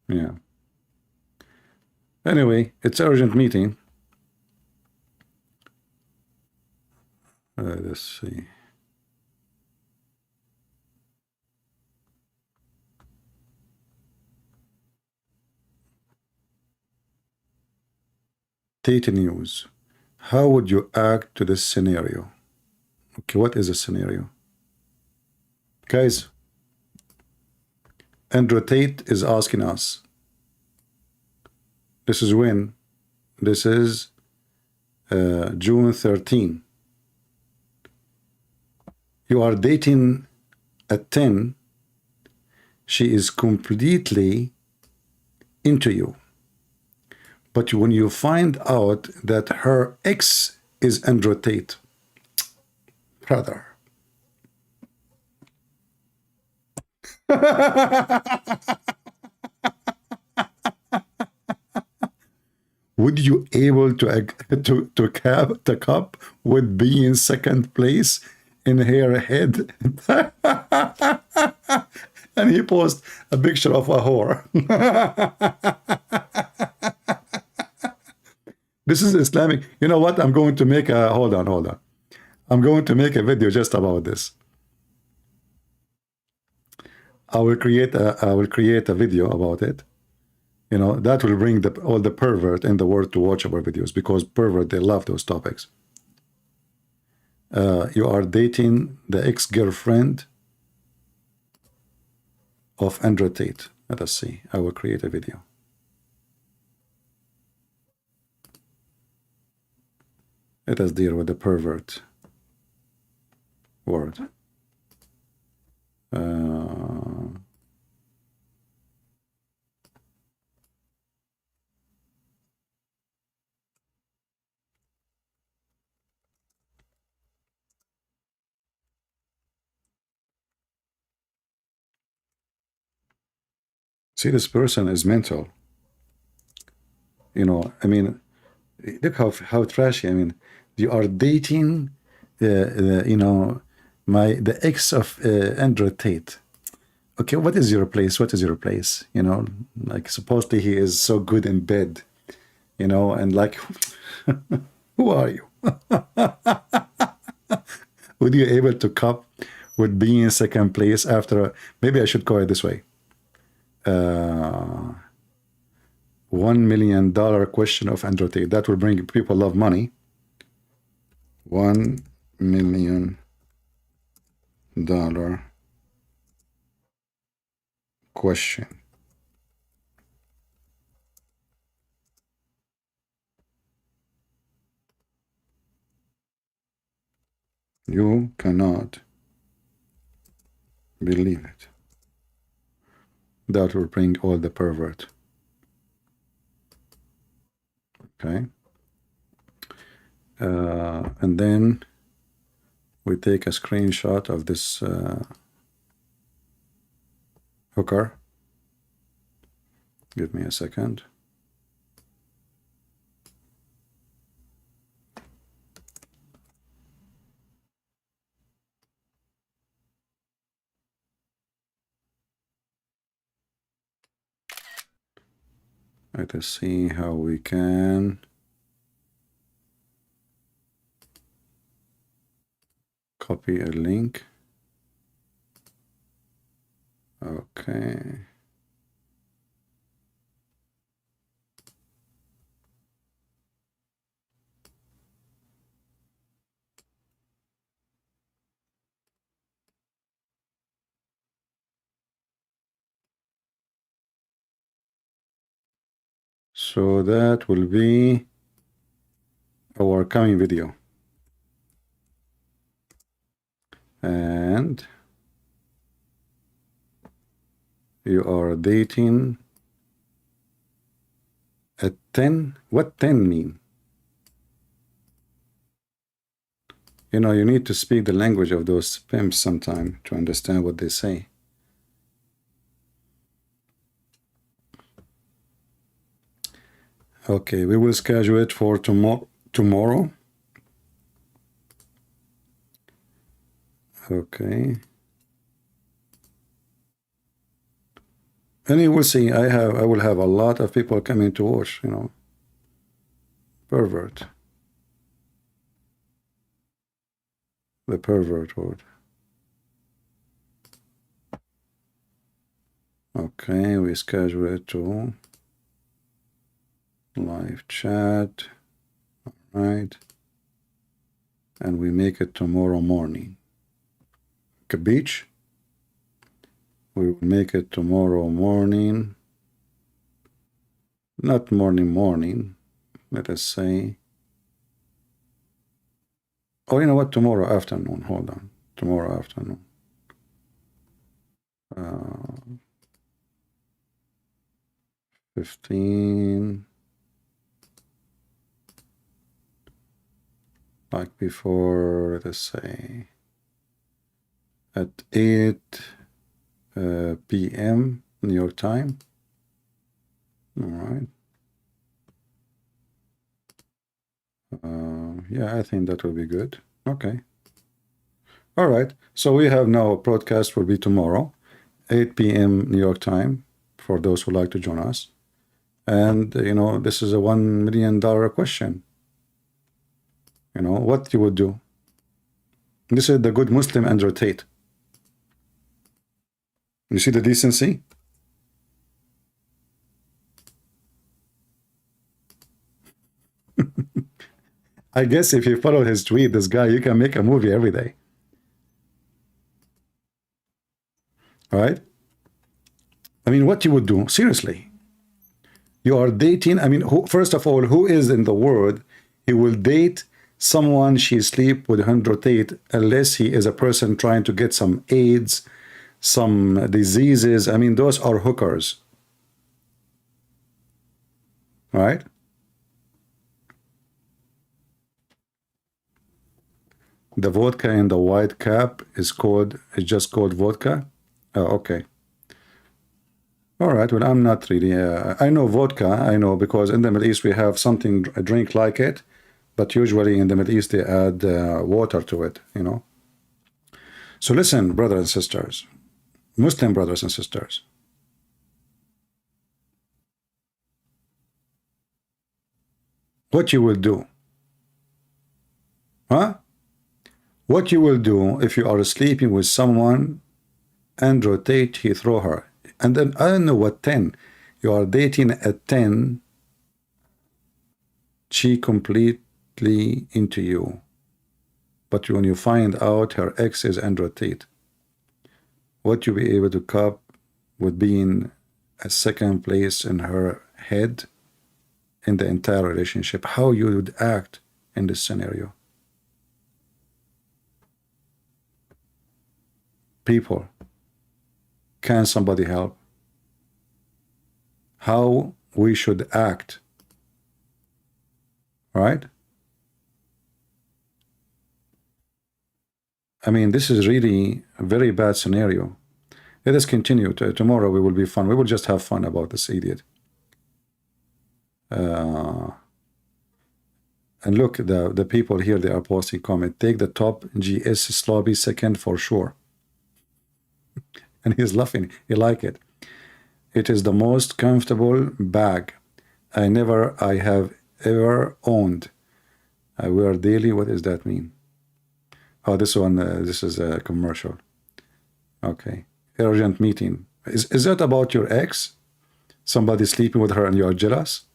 Yeah. Anyway, it's urgent meeting. Let's see. Tate News. How would you act to this scenario? Okay, what is the scenario? Guys, Andrew Tate is asking us, This is when? This is June 13. You are dating at 10. She is completely into you. But when you find out that her ex is Andrew Tate, brother. Would you able to cap with being second place in her head? And he posts a picture of a whore. This is Islamic. You know what? I'm going to make a hold on. I'm going to make a video just about this. I will create a video about it. You know, that will bring all the pervert in the world to watch our videos, because pervert, they love those topics. You are dating the ex-girlfriend of Andrew Tate. Let us see. I will create a video. Let us deal with the pervert word. See, this person is mental. You know, I mean, look how trashy. I mean, you are dating, you know, the ex of Andrew Tate. Okay, what is your place? What is your place? You know, like supposedly he is so good in bed, you know, and like, who are you? Would you able to cope with being in second place after? Maybe I should call it this way. $1 million question of Andrew Tate. That will bring people love money. $1 million question. You cannot believe it. That will bring all the pervert. Okay. And then we take a screenshot of this hooker. Give me a second. Let us see how we can copy a link. Okay. So that will be our coming video. And you are dating at 10. What 10 mean? You know, you need to speak the language of those pimps sometime to understand what they say. Okay, we will schedule it for tomorrow. Okay. And you will see, I will have a lot of people coming to watch, you know. Pervert. The pervert word. Okay, we schedule it to live chat. All right. And we make it tomorrow morning. Beach. We will make it tomorrow morning not morning, let us say. Oh, you know what? Tomorrow afternoon. Hold on. Tomorrow afternoon. 15. Like before, let us say, at 8 p.m. New York time. All right. Yeah, I think that will be good. Okay. All right. So we have now a broadcast will be tomorrow, 8 p.m. New York time, for those who like to join us. And, you know, this is a $1 million question. You know, what you would do. This is the good Muslim Andrew Tate. You see the decency? I guess if you follow his tweet, this guy, you can make a movie every day. All right? I mean, what you would do, seriously. You are dating, I mean, first of all, who is in the world he will date someone she sleep with Andrew Tate unless he is a person trying to get some AIDS, some diseases. I mean, those are hookers. Right? The vodka in the white cap is just called vodka? Oh, okay. All right, well, I'm not really, I know vodka, I know, because in the Middle East we have something, a drink like it, but usually in the Middle East they add water to it, you know. So listen, brothers and sisters, Muslim brothers and sisters. What you will do? Huh? What you will do if you are sleeping with someone, Andrew Tate, he throw her. And then, I don't know what 10. You are dating at 10. She completely into you. But when you find out her ex is Andrew Tate, what you be able to cope with being a second place in her head in the entire relationship? How you would act in this scenario? People, can somebody help? How we should act, right? I mean, this is really a very bad scenario. Let us continue. Tomorrow we will be fun. We will just have fun about this idiot. And look, the people here, they are posting comment. Take the top GS Slobby second for sure. And he's laughing. He like it. It is the most comfortable bag I have ever owned. I wear daily. What does that mean? Oh, this one, this is a commercial. Okay. Urgent meeting. Is that about your ex? Somebody sleeping with her and you are jealous?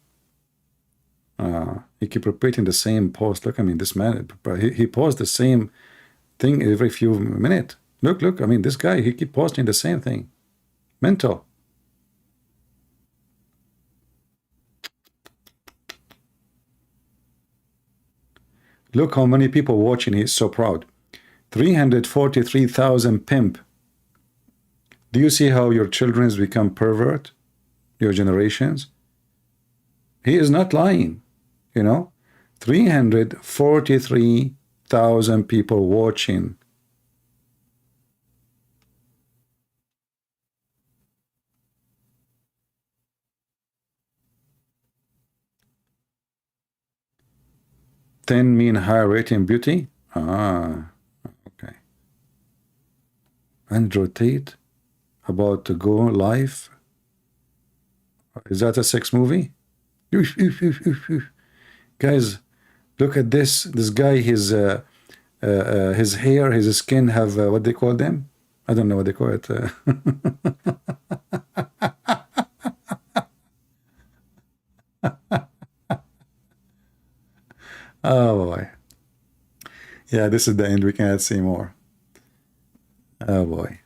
You keep repeating the same post. Look, I mean, this man, he posts the same thing every few minutes. Look, I mean, this guy, he keep posting the same thing. Mental. Look how many people watching. He's so proud. 343,000 pimp. Do you see how your children become pervert? Your generations? He is not lying, you know. 343,000 people watching. Ten mean higher rating beauty? Ah, okay. Andrew Tate about to go live. Is that a sex movie? Guys, look at this. This guy, his hair, his skin have what they call them? I don't know what they call it. Oh boy. Yeah, this is the end. We cannot see more. Oh boy.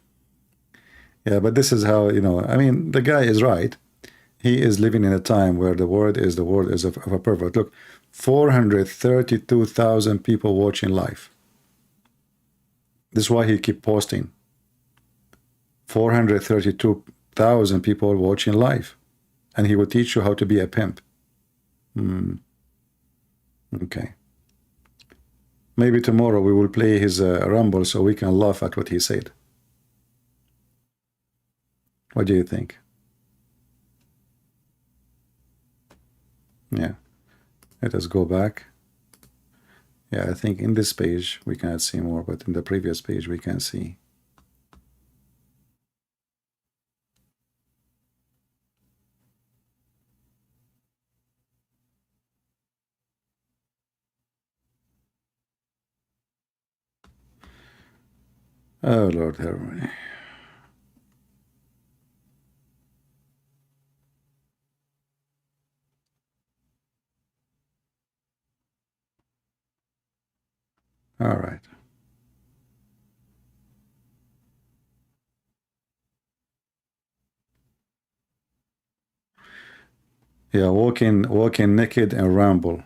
Yeah, but this is how, you know, I mean, the guy is right. he is living in a time where the word is of a pervert. Look, 432,000 people watching live. This is why he keep posting. 432,000 people watching live, and he will teach you how to be a pimp. Okay. Maybe tomorrow we will play his rumble so we can laugh at what he said. What do you think? Yeah. Let us go back. Yeah, I think in this page we cannot see more, but in the previous page we can see. Oh, Lord help me. All right. Yeah, walking naked and ramble.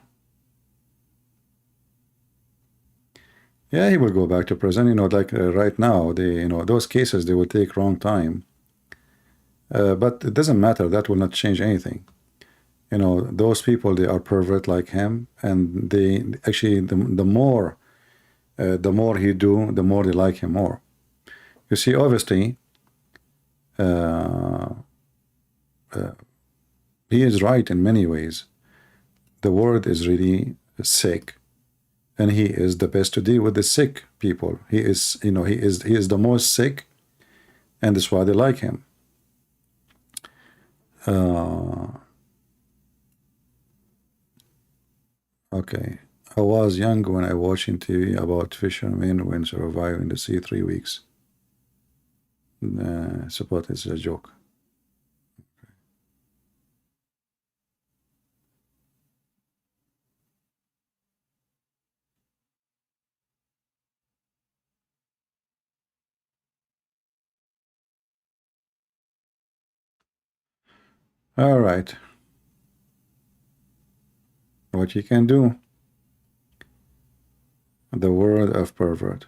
Yeah, he will go back to prison. You know, like right now, those cases, they will take long time. But it doesn't matter. That will not change anything. You know, those people, they are pervert like him, and they actually the more he do, the more they like him more. You see, obviously, he is right in many ways. The world is really sick, and he is the best to deal with the sick people. He is, he is the most sick, and that's why they like him. Okay. I was young when I watched in TV about fishermen when surviving the sea 3 weeks. Suppose it's a joke. All right. What you can do. The word of pervert.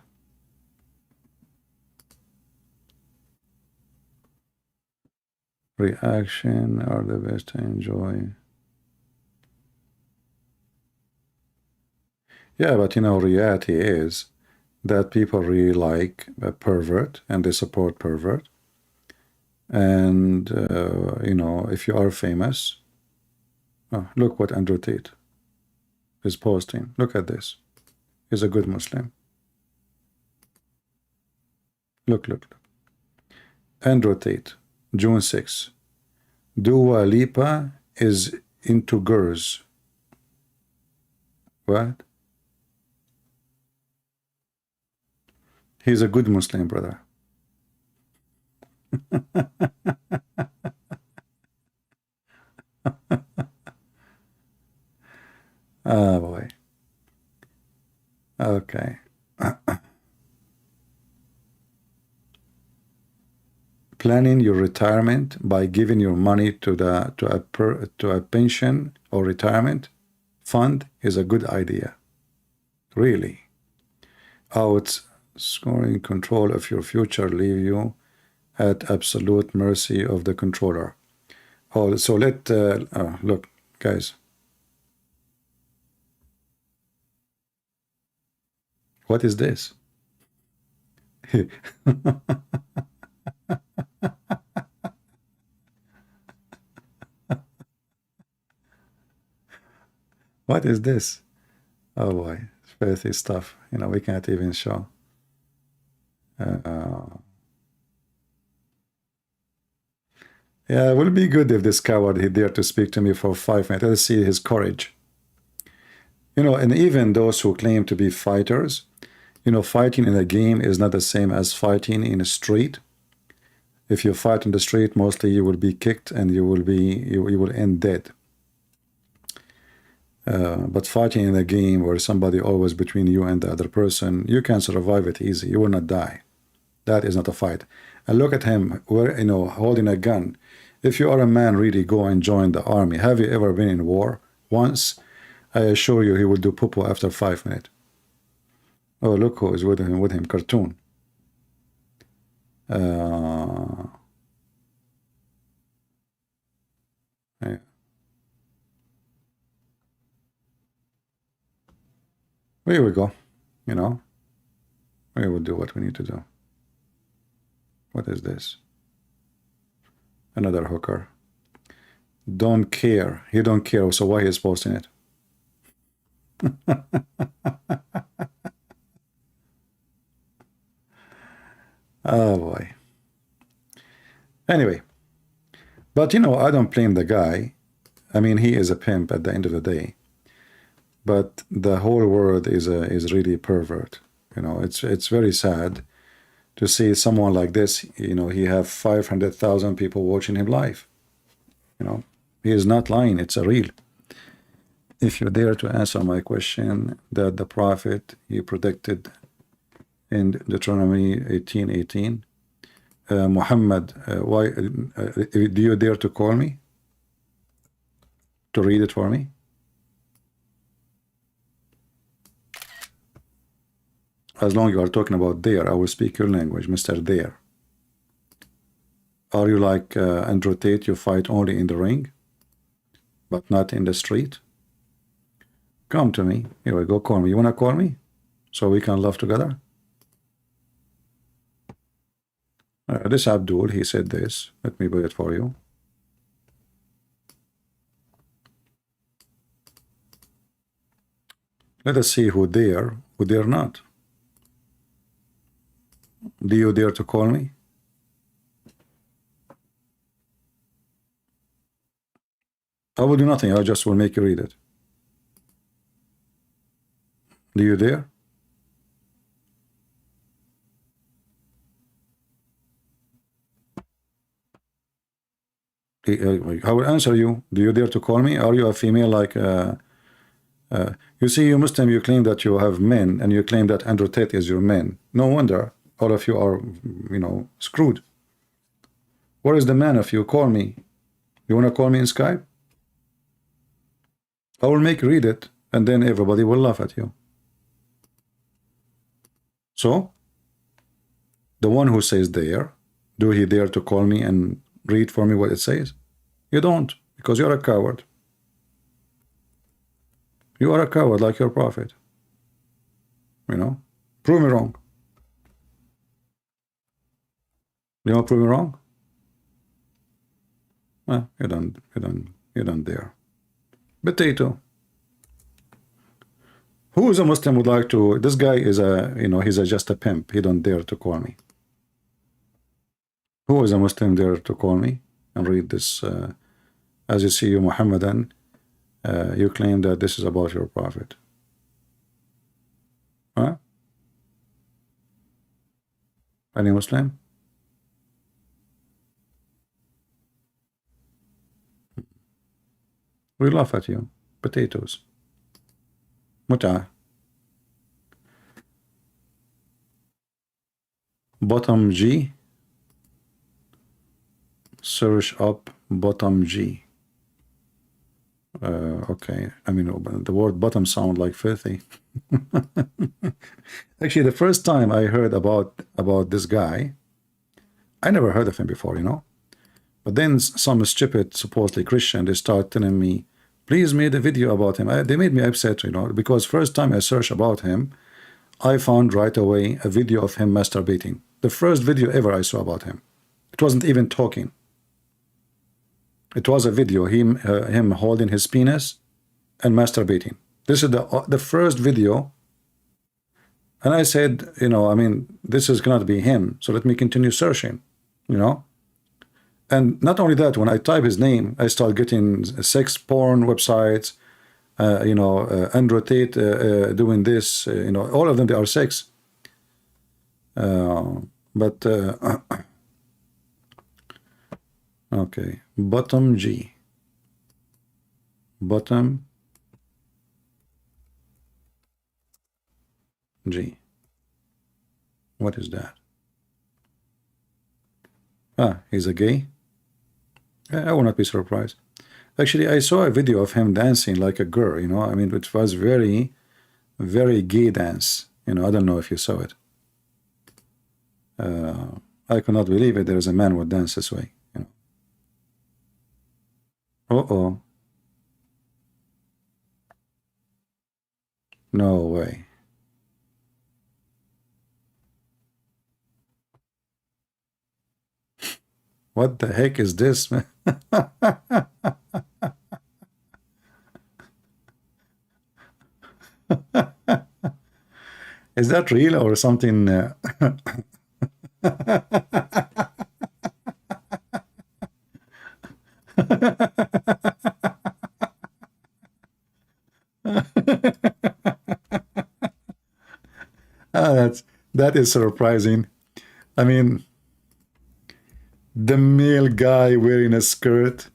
Reaction are the best to enjoy. Yeah, but reality is that people really like a pervert and they support pervert. And, if you are famous, look what Andrew Tate is posting. Look at this. He's a good Muslim. Look. Andrew Tate, June 6. Dua Lipa is into girls. What? He's a good Muslim, brother. Oh boy. Okay. Planning your retirement by giving your money to a pension or retirement fund is a good idea. Really. Outscoring control of your future leave you at absolute mercy of the controller. Oh, so look, guys. What is this? What is this? Oh boy, it's filthy stuff. We can't even show. Yeah, it would be good if this coward he dared to speak to me for 5 minutes. Let's see his courage. And even those who claim to be fighters, fighting in a game is not the same as fighting in a street. If you fight in the street, mostly you will be kicked and you will end dead. But fighting in a game where somebody always between you and the other person, you can survive it easy. You will not die. That is not a fight. And look at him, holding a gun, If you are a man, really go and join the army. Have you ever been in war? Once? I assure you he will do poo-poo after 5 minutes. Oh, look who is with him, cartoon. Yeah. Here we go. You know, we will do what we need to do. What is this? Another hooker. Don't care. He don't care, so why he's posting it? Oh boy. Anyway, but you know, I don't blame the guy. I mean, he is a pimp at the end of the day. But the whole world is really pervert. You know, it's very sad to see someone like this. You know, he have 500,000 people watching him live. You know, he is not lying. It's a real. If you dare to answer my question, that the prophet he predicted in Deuteronomy 18:18, Muhammad, why do you dare to call me to read it for me? As long as you are talking about there, I will speak your language, Mr. There. Are you like Andrew Tate? You fight only in the ring, but not in the street? Come to me. Here we go. Call me. You want to call me so we can laugh together? This Abdul, he said this. Let me put it for you. Let us see who dare not. Do you dare to call me? I will do nothing. I just will make you read it. Do you dare? I will answer you. Do you dare to call me? Are you a female like... you see, you Muslim, you claim that you have men, and you claim that Andrew Tate is your man. No wonder all of you are, you know, screwed. Where is the man of you? Call me. You want to call me in Skype? I will make you read it, and then everybody will laugh at you. So, the one who says dare, do he dare to call me and read for me what it says? You don't, because you're a coward. You are a coward like your prophet. You know? Prove me wrong. You want to prove me wrong? Well, you don't dare. Potato. Who is a Muslim would like to? This guy is a, you know, he's just a pimp. He don't dare to call me. Who is a Muslim dare to call me and read this? As you see, you Muhammadan, you claim that this is about your prophet. Huh? Any Muslim? We laugh at you. Potatoes. Muta. Bottom G. Search up bottom G. Okay. I mean, the word bottom sound like filthy. Actually, the first time I heard about this guy, I never heard of him before, you know. But then some stupid, supposedly Christian, they start telling me, please make a video about him. They made me upset, you know, because first time I searched about him, I found right away a video of him masturbating. The first video ever I saw about him. It wasn't even talking. It was a video, him holding his penis and masturbating. This is the first video. And I said, you know, I mean, this is cannot be him. So let me continue searching, you know. And not only that, when I type his name, I start getting sex porn websites, you know, Andrew Tate doing this, you know, all of them, they are sex. Okay, bottom G. Bottom G. What is that? Ah, he's a gay. I will not be surprised. Actually, I saw a video of him dancing like a girl, you know. I mean, it was very, very gay dance. You know, I don't know if you saw it. I could not believe it. There is a man would dance this way, you know. Uh-oh. No way. What the heck is this, man? Is that real or something? That is surprising. I mean, the male guy wearing a skirt.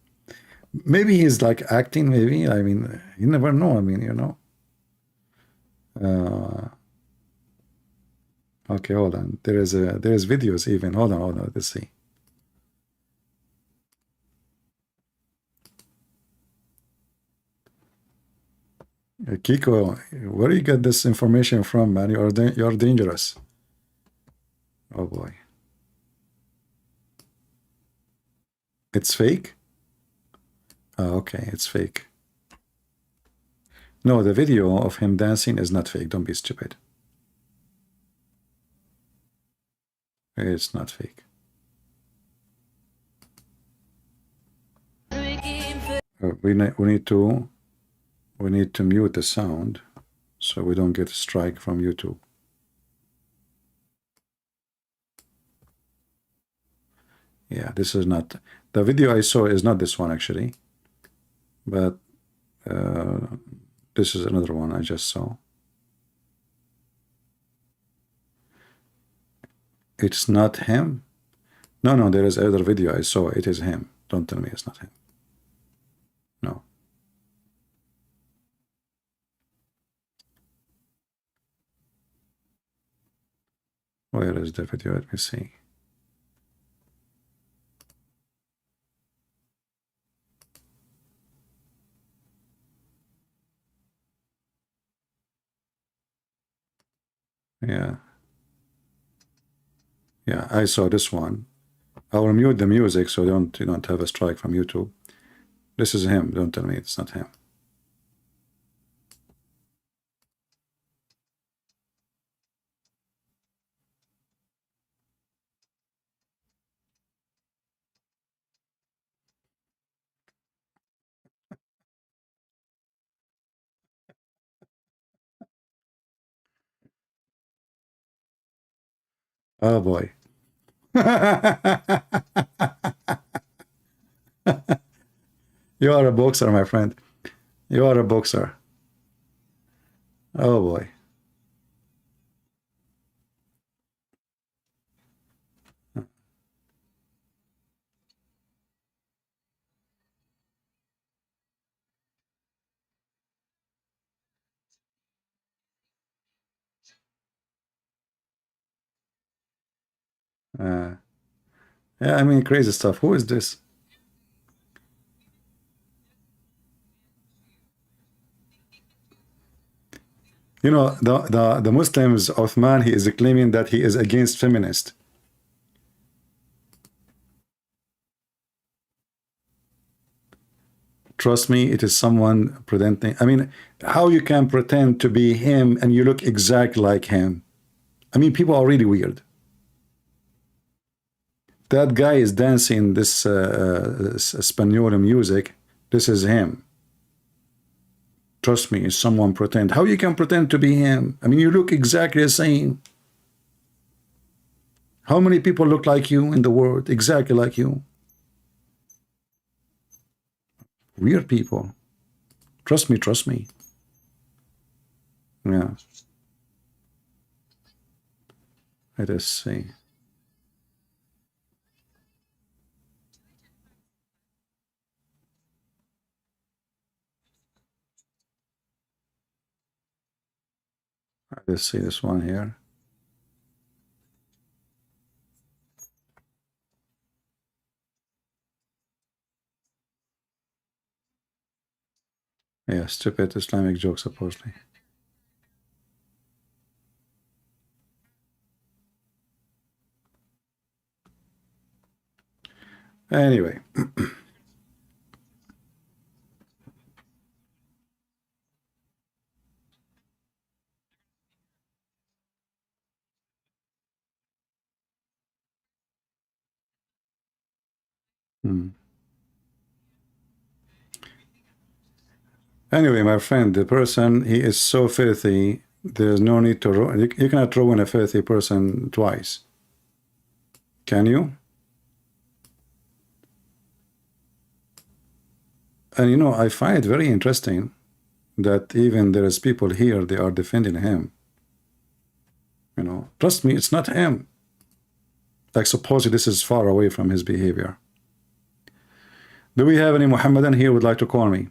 Maybe he's like acting, maybe. I mean, you never know. I mean, you know. Okay, hold on. There is videos even. Hold on. Let's see. Kiko, where do you get this information from, man? You're dangerous. Oh boy. It's fake? Oh, okay, it's fake. No, the video of him dancing is not fake. Don't be stupid. It's not fake. We need to mute the sound so we don't get a strike from YouTube. Yeah, this is not the video I saw is not this one actually, but this is another one I just saw. It's not him. No, there is other video I saw. It is him. Don't tell me it's not him. No. Where is the video? Let me see. Yeah, I saw this one. I will mute the music so you don't have a strike from YouTube. This is him. Don't tell me it's not him. Oh boy. You are a boxer, my friend. You are a boxer. Oh boy. Yeah, I mean, crazy stuff. Who is this? You know, the Muslims, Uthman, he is claiming that he is against feminist. Trust me, it is someone pretending. I mean, how you can pretend to be him and you look exactly like him? I mean, people are really weird. That guy is dancing this Spanish music. This is him. Trust me, someone pretend. How you can pretend to be him? I mean, you look exactly the same. How many people look like you in the world? Exactly like you. Weird people. Trust me, trust me. Yeah. Let us see. Let's see this one here. Yeah, stupid Islamic joke, supposedly. Anyway. Anyway, my friend, the person, he is so filthy, there's no need to you cannot ruin a filthy person twice. Can you? And you know, I find it very interesting that even there is people here, they are defending him. You know, trust me, it's not him. Like, suppose this is far away from his behavior. Do we have any Muhammadan here would like to call me?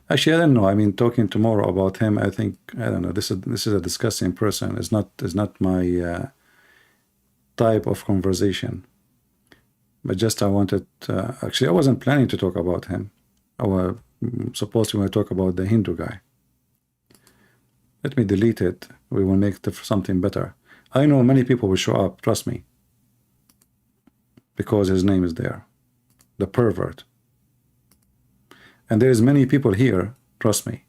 Actually, I don't know. I mean, talking tomorrow about him, I think, I don't know. This is a disgusting person. It's not my type of conversation. But just I wanted, actually, I wasn't planning to talk about him. I was supposed to talk about the Hindu guy. Let me delete it. We will make something better. I know many people will show up, trust me, because his name is there. The pervert. And there is many people here, trust me.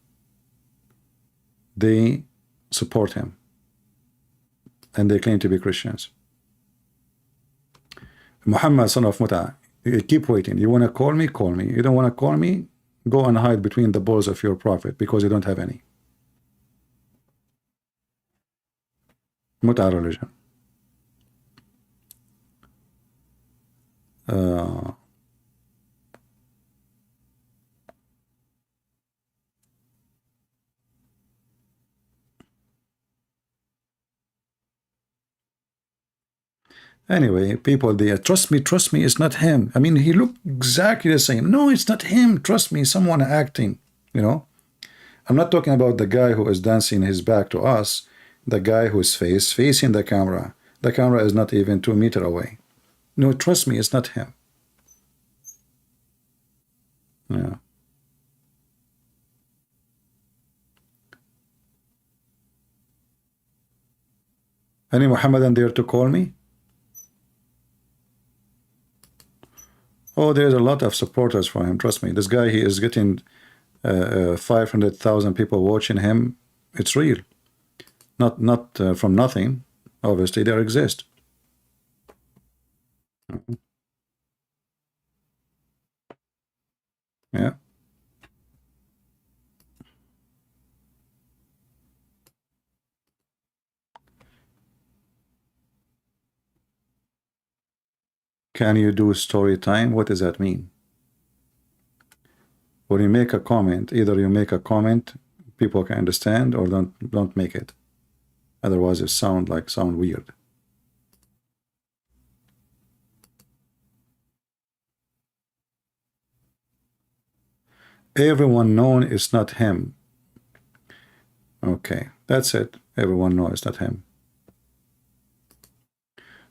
They support him. And they claim to be Christians. Muhammad, son of Muta, you keep waiting. You want to call me? Call me. You don't want to call me? Go and hide between the balls of your prophet, because you don't have any. Muta religion. Anyway, people, they trust me, it's not him. I mean, he looked exactly the same. No, it's not him. Trust me, someone acting, you know. I'm not talking about the guy who is dancing his back to us, the guy whose face facing the camera. The camera is not even 2 meters away. No, trust me, it's not him. Yeah. Any Muhammadan there to call me? Oh, there's a lot of supporters for him. Trust me. This guy, he is getting 500,000 people watching him. It's real. Not from nothing. Obviously, there exist. Yeah. Can you do story time? What does that mean? When you make a comment, either you make a comment people can understand, or don't make it. Otherwise, it sound weird. Everyone known is not him. Okay, that's it. Everyone knows it's not him.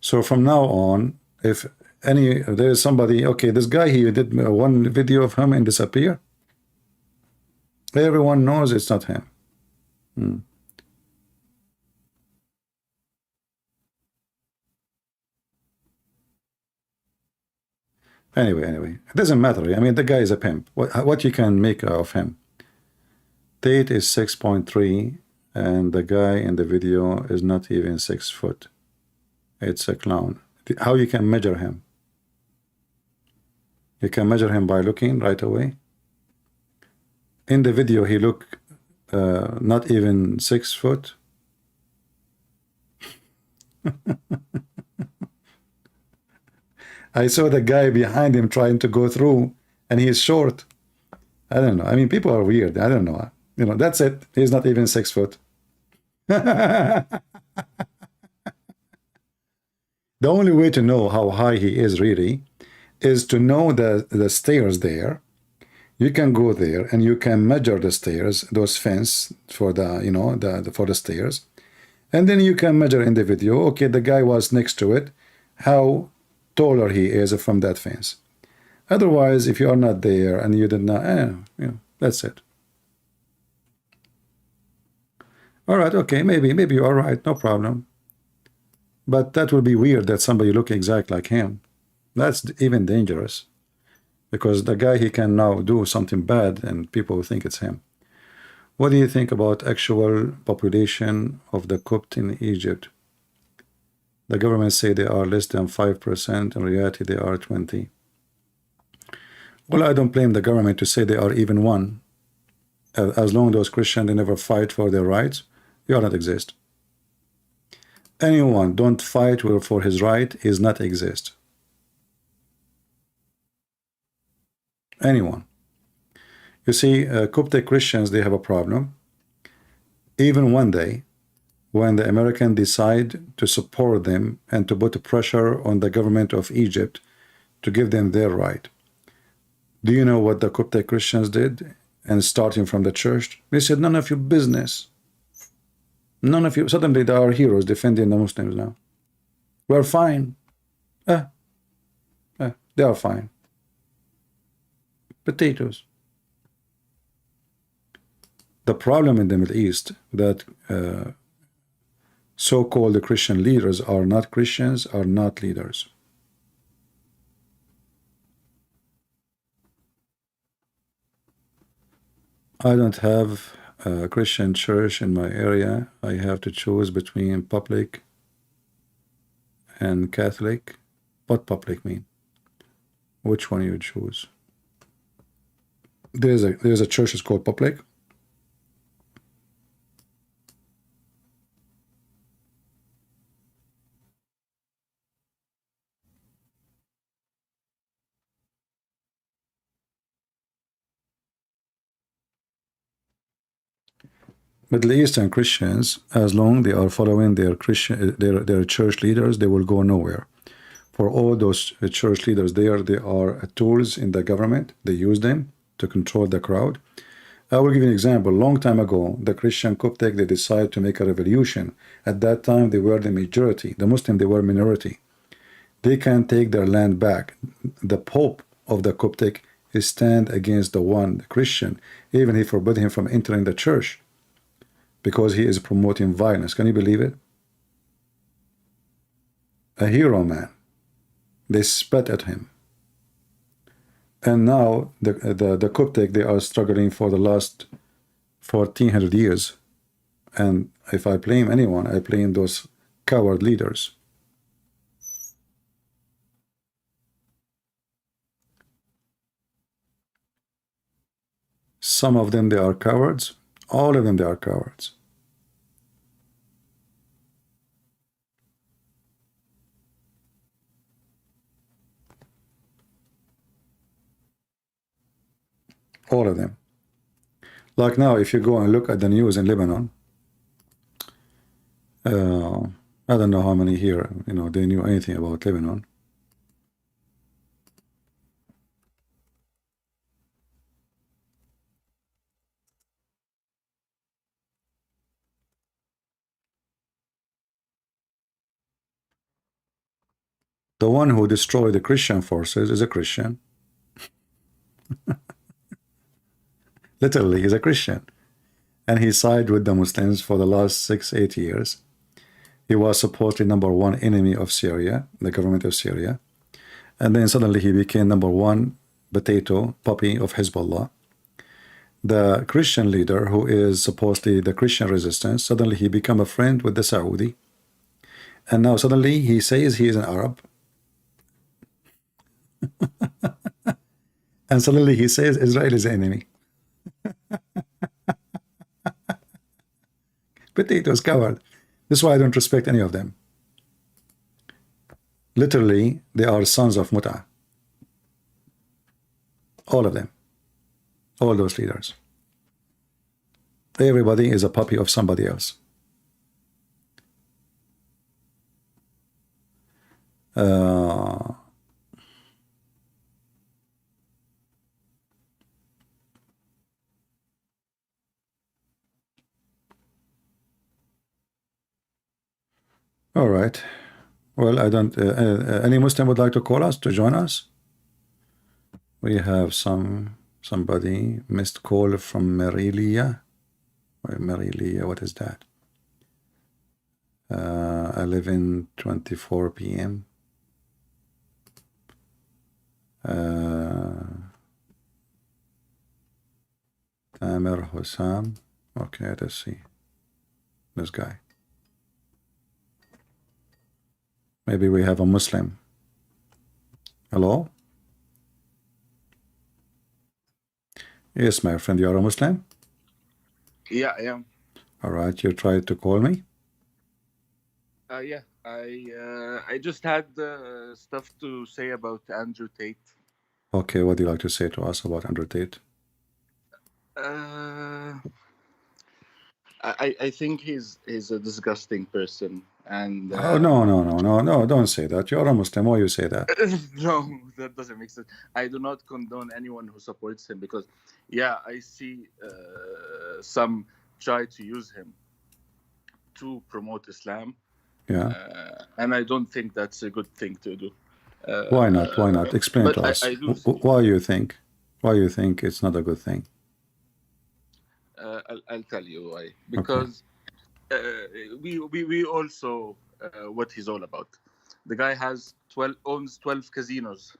So from now on, if there is somebody, okay, this guy here did one video of him and disappear. Everyone knows it's not him. Anyway, it doesn't matter. I mean, the guy is a pimp. What you can make of him? Tate is 6.3, and the guy in the video is not even 6 foot. It's a clown. How you can measure him? You can measure him by looking right away. In the video, he looked not even 6 foot. I saw the guy behind him trying to go through, and he's short. I don't know. I mean, people are weird. I don't know. You know, that's it. He's not even 6 foot. The only way to know how high he is really is to know the stairs there. You can go there and you can measure the stairs, those fence for the, you know, for the stairs. And then you can measure in the video, okay, the guy was next to it, how taller he is from that fence. Otherwise, if you are not there and you did not, you know, that's it. All right, okay, maybe you are right, no problem. But that would be weird that somebody look exactly like him. That's even dangerous, because the guy, he can now do something bad and people will think it's him. What do you think about actual population of the Copt in Egypt? The government say they are less than 5%. In reality, they are 20. Well, I don't blame the government to say they are even one. As long as those Christians, they never fight for their rights, you are not exist. Anyone don't fight for his right is not exist. Anyone. You see, Coptic Christians, they have a problem. Even one day, when the American decide to support them and to put pressure on the government of Egypt to give them their right. Do you know what the Coptic Christians did? And starting from the church, they said, none of your business. None of you. Suddenly they are heroes defending the Muslims now. We're fine. They are fine. Potatoes. The problem in the Middle East that so-called Christian leaders are not Christians, are not leaders. I don't have a Christian church in my area. I have to choose between public and Catholic. What public mean? Which one you choose? There's a church that's called public. Middle Eastern Christians, as long they are following their their church leaders, they will go nowhere. For all those church leaders there, they are tools in the government. They use them to control the crowd. I will give you an example. A long time ago, the Christian Coptic, they decided to make a revolution. At that time, they were the majority. The Muslim, they were minority. They can take their land back. The Pope of the Coptic is stand against the Christian. Even he forbid him from entering the church, because he is promoting violence. Can you believe it? A hero, man. They spat at him. And now the Coptic, they are struggling for the last 1400 years. And if I blame anyone, I blame those coward leaders. Some of them, they are cowards. All of them, they are cowards. All of them. Like now, if you go and look at the news in Lebanon, I don't know how many here, they knew anything about Lebanon. The one who destroyed the Christian forces is a Christian. Literally, he's a Christian. And he sided with the Muslims for the last 6-8 years. He was supposedly #1 enemy of Syria, the government of Syria. And then suddenly he became #1 puppy of Hezbollah. The Christian leader, who is supposedly the Christian resistance, suddenly he became a friend with the Saudi. And now suddenly he says he is an Arab. And suddenly he says Israel is the enemy. Potatoes, coward. This is why I don't respect any of them. Literally, they are sons of Mut'ah. All of them. All those leaders. Everybody is a puppy of somebody else. All right. Well, I don't. Any Muslim would like to call us to join us? We have somebody missed call from Marilia. Marilia, what is that? 11:24 p.m. Tamer Hussam. Okay, let's see. This guy. Maybe we have a Muslim. Hello? Yes, my friend, you are a Muslim? Yeah, I am. All right, you tried to call me? Yeah, I just had stuff to say about Andrew Tate. Okay, what do you like to say to us about Andrew Tate? I think he's a disgusting person, and Oh, no, don't say that. You're a Muslim. Why you say that? no, that doesn't make sense. I do not condone anyone who supports him because, yeah, I see some try to use him to promote Islam. Yeah. And I don't think that's a good thing to do. Why not? Why not? Explain to us. I do Why you think? Why you think it's not a good thing? I'll tell you why. Because we also what he's all about. The guy owns 12 casinos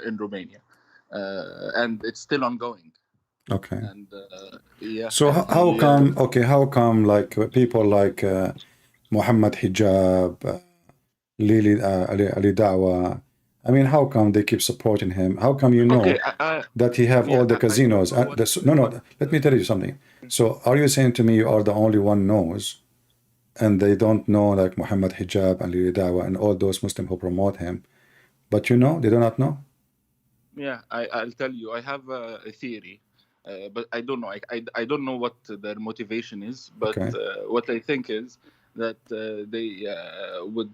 in Romania, and it's still ongoing. Okay. And yeah. So how come? Okay, how come like people like Muhammad Hijab, Ali Dawa? I mean, how come they keep supporting him? How come you know that he have all the casinos? No, let me tell you something. So are you saying to me you are the only one knows, and they don't know like Muhammad Hijab and Ali Dawa and all those Muslims who promote him, but you know they do not know? Yeah, I'll tell you. I have a theory, but I don't know. I don't know what their motivation is, but what I think is that they would,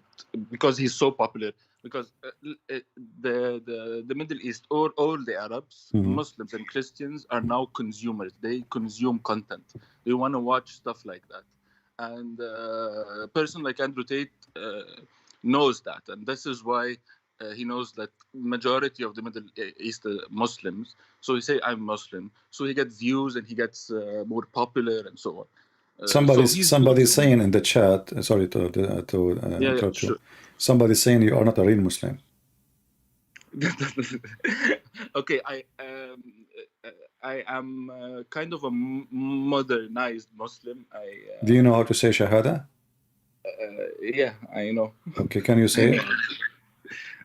because he's so popular, because the Middle East, all the Arabs, Muslims and Christians are now consumers. They consume content. They want to watch stuff like that. And a person like Andrew Tate knows that. And this is why he knows that majority of the Middle East Muslims. So he say, I'm Muslim. So he gets views and he gets more popular and so on. Somebody's saying in the chat, sorry to interrupt you. Somebody's saying you are not a real Muslim. Okay, I am kind of a modernized Muslim. Do you know how to say Shahada? Yeah, I know. Okay, can you say it?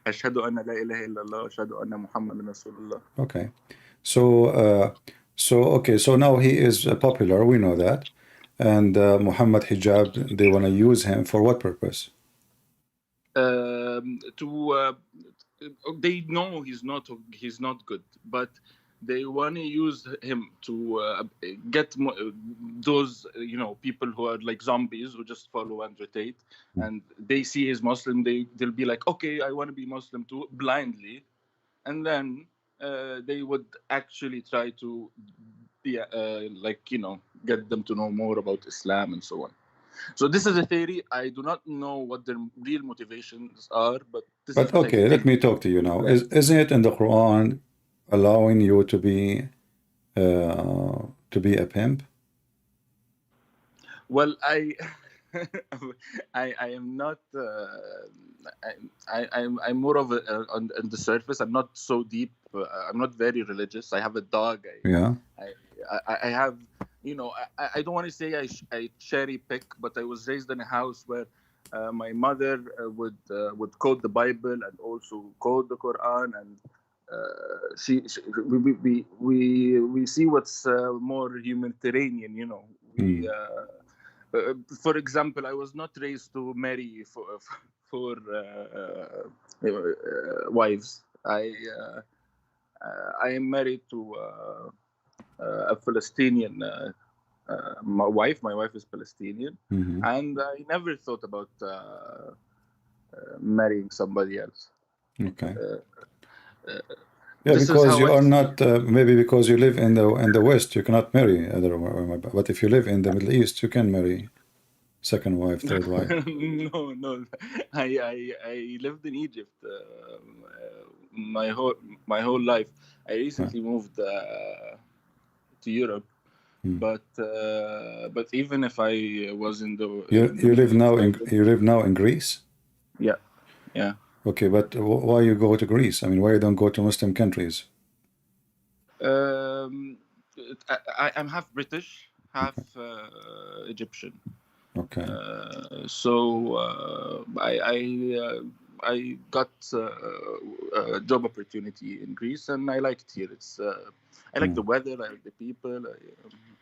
Ashhadu anna la ilaha illallah, ashhadu anna Muhammadan Rasulullah. Okay, so now he is popular. We know that. And Muhammad Hijab, they want to use him for what purpose? They know he's not good, but they want to use him to get those people who are like zombies who just follow Andrew Tate, and they see he's Muslim. They'll be like, okay, I want to be Muslim too, blindly, and then they would actually try to get them to know more about Islam and so on. So this is a theory. I do not know what their real motivations are, but okay, let me talk to you now. Isn't it in the Quran allowing you to be a pimp? Well, I am not. I'm more of on the surface. I'm not so deep. I'm not very religious. I have a dog. I have, I don't want to say I cherry pick, but I was raised in a house where my mother would quote the Bible and also quote the Quran, and we see what's more humanitarian. For example, I was not raised to marry for wives. I am married to a Palestinian my wife. My wife is Palestinian, and I never thought about marrying somebody else. Okay. Yeah, because you are not. Maybe because you live in the West, you cannot marry other. But if you live in the Middle East, you can marry second wife, third wife. No. I lived in Egypt my whole life. I recently moved to Europe, But even if I was in the you live now in Greece? Yeah. Okay, but why you go to Greece? I mean, why you don't go to Muslim countries? I'm half British, half Egyptian. Okay. I got a job opportunity in Greece, and I like it here. I like the weather, I like the people.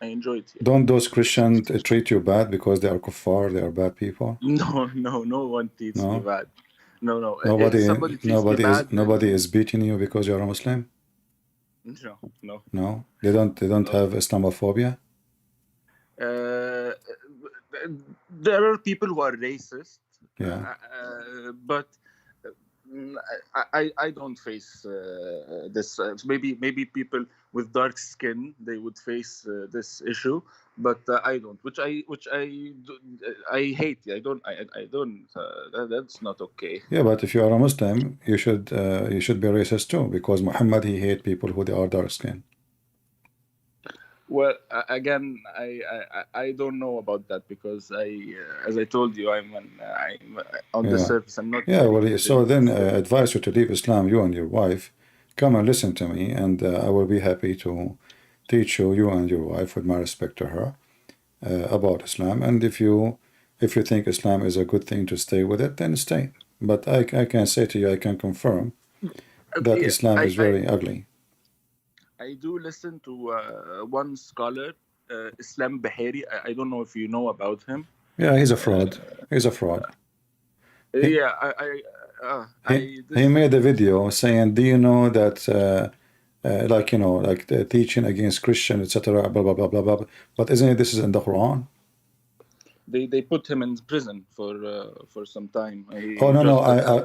I enjoy it here. Don't those Christians treat you bad because they are kuffar, they are bad people? No one treats me bad. No. Nobody is beating you because you are a Muslim? No. No? They don't have Islamophobia? There are people who are racist. Yeah. But I don't face this. Maybe people with dark skin, they would face this issue, but I don't. Which I hate. I don't. That's not okay. Yeah, but if you are a Muslim, you should be racist too, because Muhammad, he hate people who they are dark skin. Well, again, I don't know about that, because as I told you, I'm on the surface. I'm not. Yeah, well, so then advise you to leave Islam, you and your wife. Come and listen to me, and I will be happy to teach you and your wife, with my respect to her, about Islam. And if you think Islam is a good thing to stay with it, then stay. But I can say to you, I can confirm that Islam is very ugly. I do listen to one scholar, Islam Bahari. I don't know if you know about him. Yeah, he's a fraud. He's a fraud. He made a video saying, do you know that, like the teaching against Christian, etc., blah, blah, blah, blah, blah. But isn't it, this is in the Quran? They put him in prison for some time. No.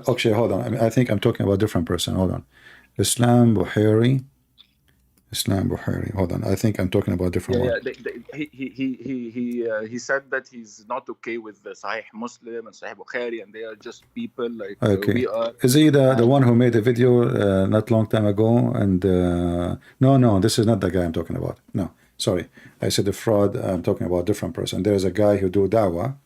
Actually, hold on. I think I'm talking about a different person. Hold on. Islam Bahari. Hold on. I think I'm talking about a different one. He said that he's not okay with the Sahih Muslim and Sahih Bukhari, and they are just people like we are. Is he the one who made a video not long time ago? And no, this is not the guy I'm talking about. No, sorry. I said the fraud. I'm talking about a different person. There is a guy who do dawah,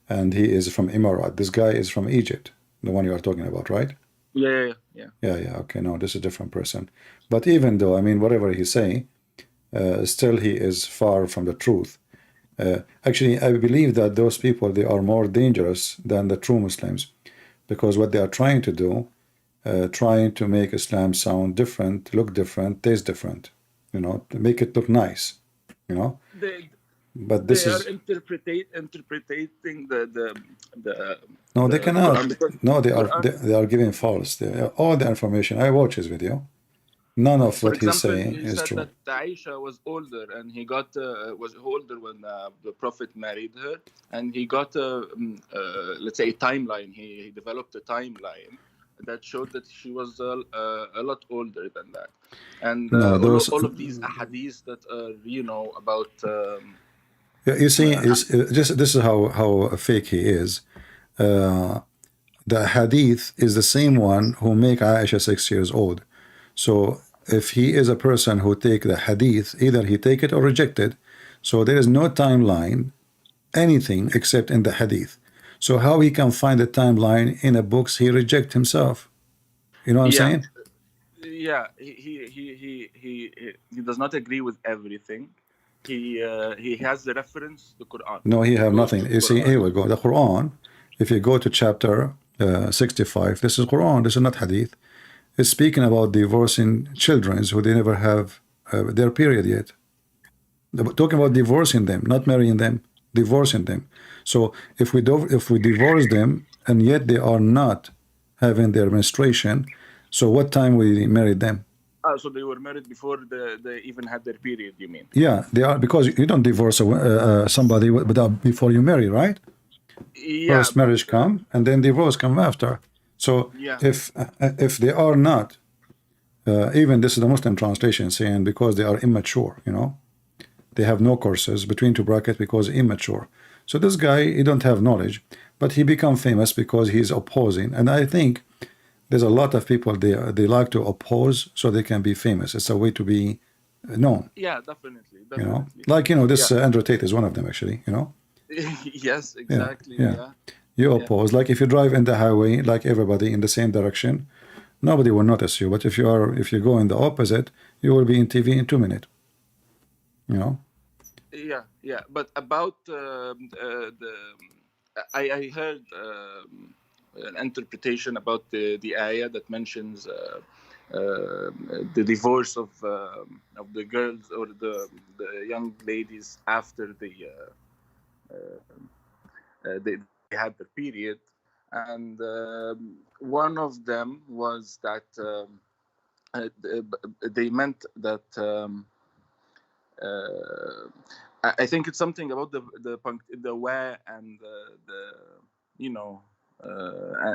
and he is from Emirat. This guy is from Egypt, the one you are talking about, right? Yeah. Okay, no, this is a different person. But even though, I mean, whatever he say, still he is far from the truth. Actually, I believe that those people, they are more dangerous than the true Muslims, because what they are trying to do, trying to make Islam sound different, look different, taste different, to make it look nice, But this they is are interpreting the no, they cannot. No, they are giving false. All the information. I watch his video. None of what he's saying is true. That Aisha was older, and he was older when the Prophet married her, and he got let's say a timeline. He developed a timeline that showed that she was a lot older than that, and all of these ahadiths that are about. You see, this is how fake he is. The hadith is the same one who make Aisha 6 years old. So if he is a person who take the hadith, either he take it or reject it. So there is no timeline, anything except in the hadith. So how he can find a timeline in a books he reject himself? You know what I'm saying? Yeah, he does not agree with everything. He has the reference, the Quran. No, he have nothing. You see, here we go. The Quran, if you go to chapter 65, this is Quran, this is not hadith. It's speaking about divorcing children who they never have their period yet. Talking about divorcing them, not marrying them, divorcing them. So if we divorce them and yet they are not having their menstruation, so what time we married them? So they were married before they even had their period, you mean? Yeah, they are, because you don't divorce somebody before you marry, right? Yeah. First marriage come, and then divorce come after. So if they are not, even this is the Muslim translation saying because they are immature, they have no courses between two brackets because immature. So this guy, he don't have knowledge, but he become famous because he's opposing. And I think there's a lot of people they like to oppose so they can be famous. It's a way to be known. Yeah, definitely. You know, Definitely. like this Yeah. Andrew Tate is one of them actually. You know. Yes, exactly. Yeah. Yeah. You Yeah. oppose. Like if you drive in the highway, like everybody in the same direction, nobody will notice you. But if you go in the opposite, you will be in TV in 2 minutes. You know. Yeah, yeah. But about I heard an interpretation about the ayah that mentions the divorce of the girls or the young ladies after they had their period, and one of them was that they meant that I think it's something about the where and the you know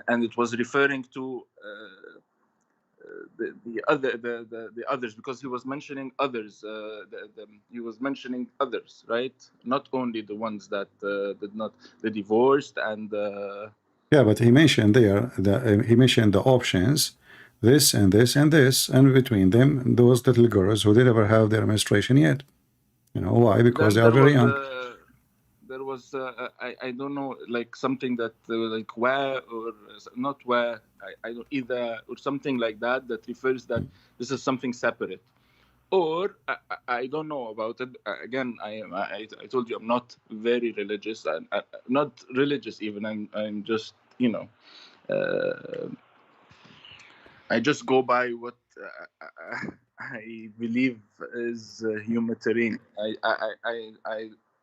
and it was referring to the others, because he was mentioning others. He was mentioning others, right? Not only the ones that did not the divorced and. Yeah, but he mentioned there he mentioned the options, this and this and this, and between them those little girls who did ever have their menstruation yet. You know why? Because they are very young. There was I don't know, like something that like where or not where, I don't either, or something like that refers that this is something separate, or I don't know about it. Again, I told you I'm not very religious. I'm not religious even. I'm just I just go by what I believe is humanitarian.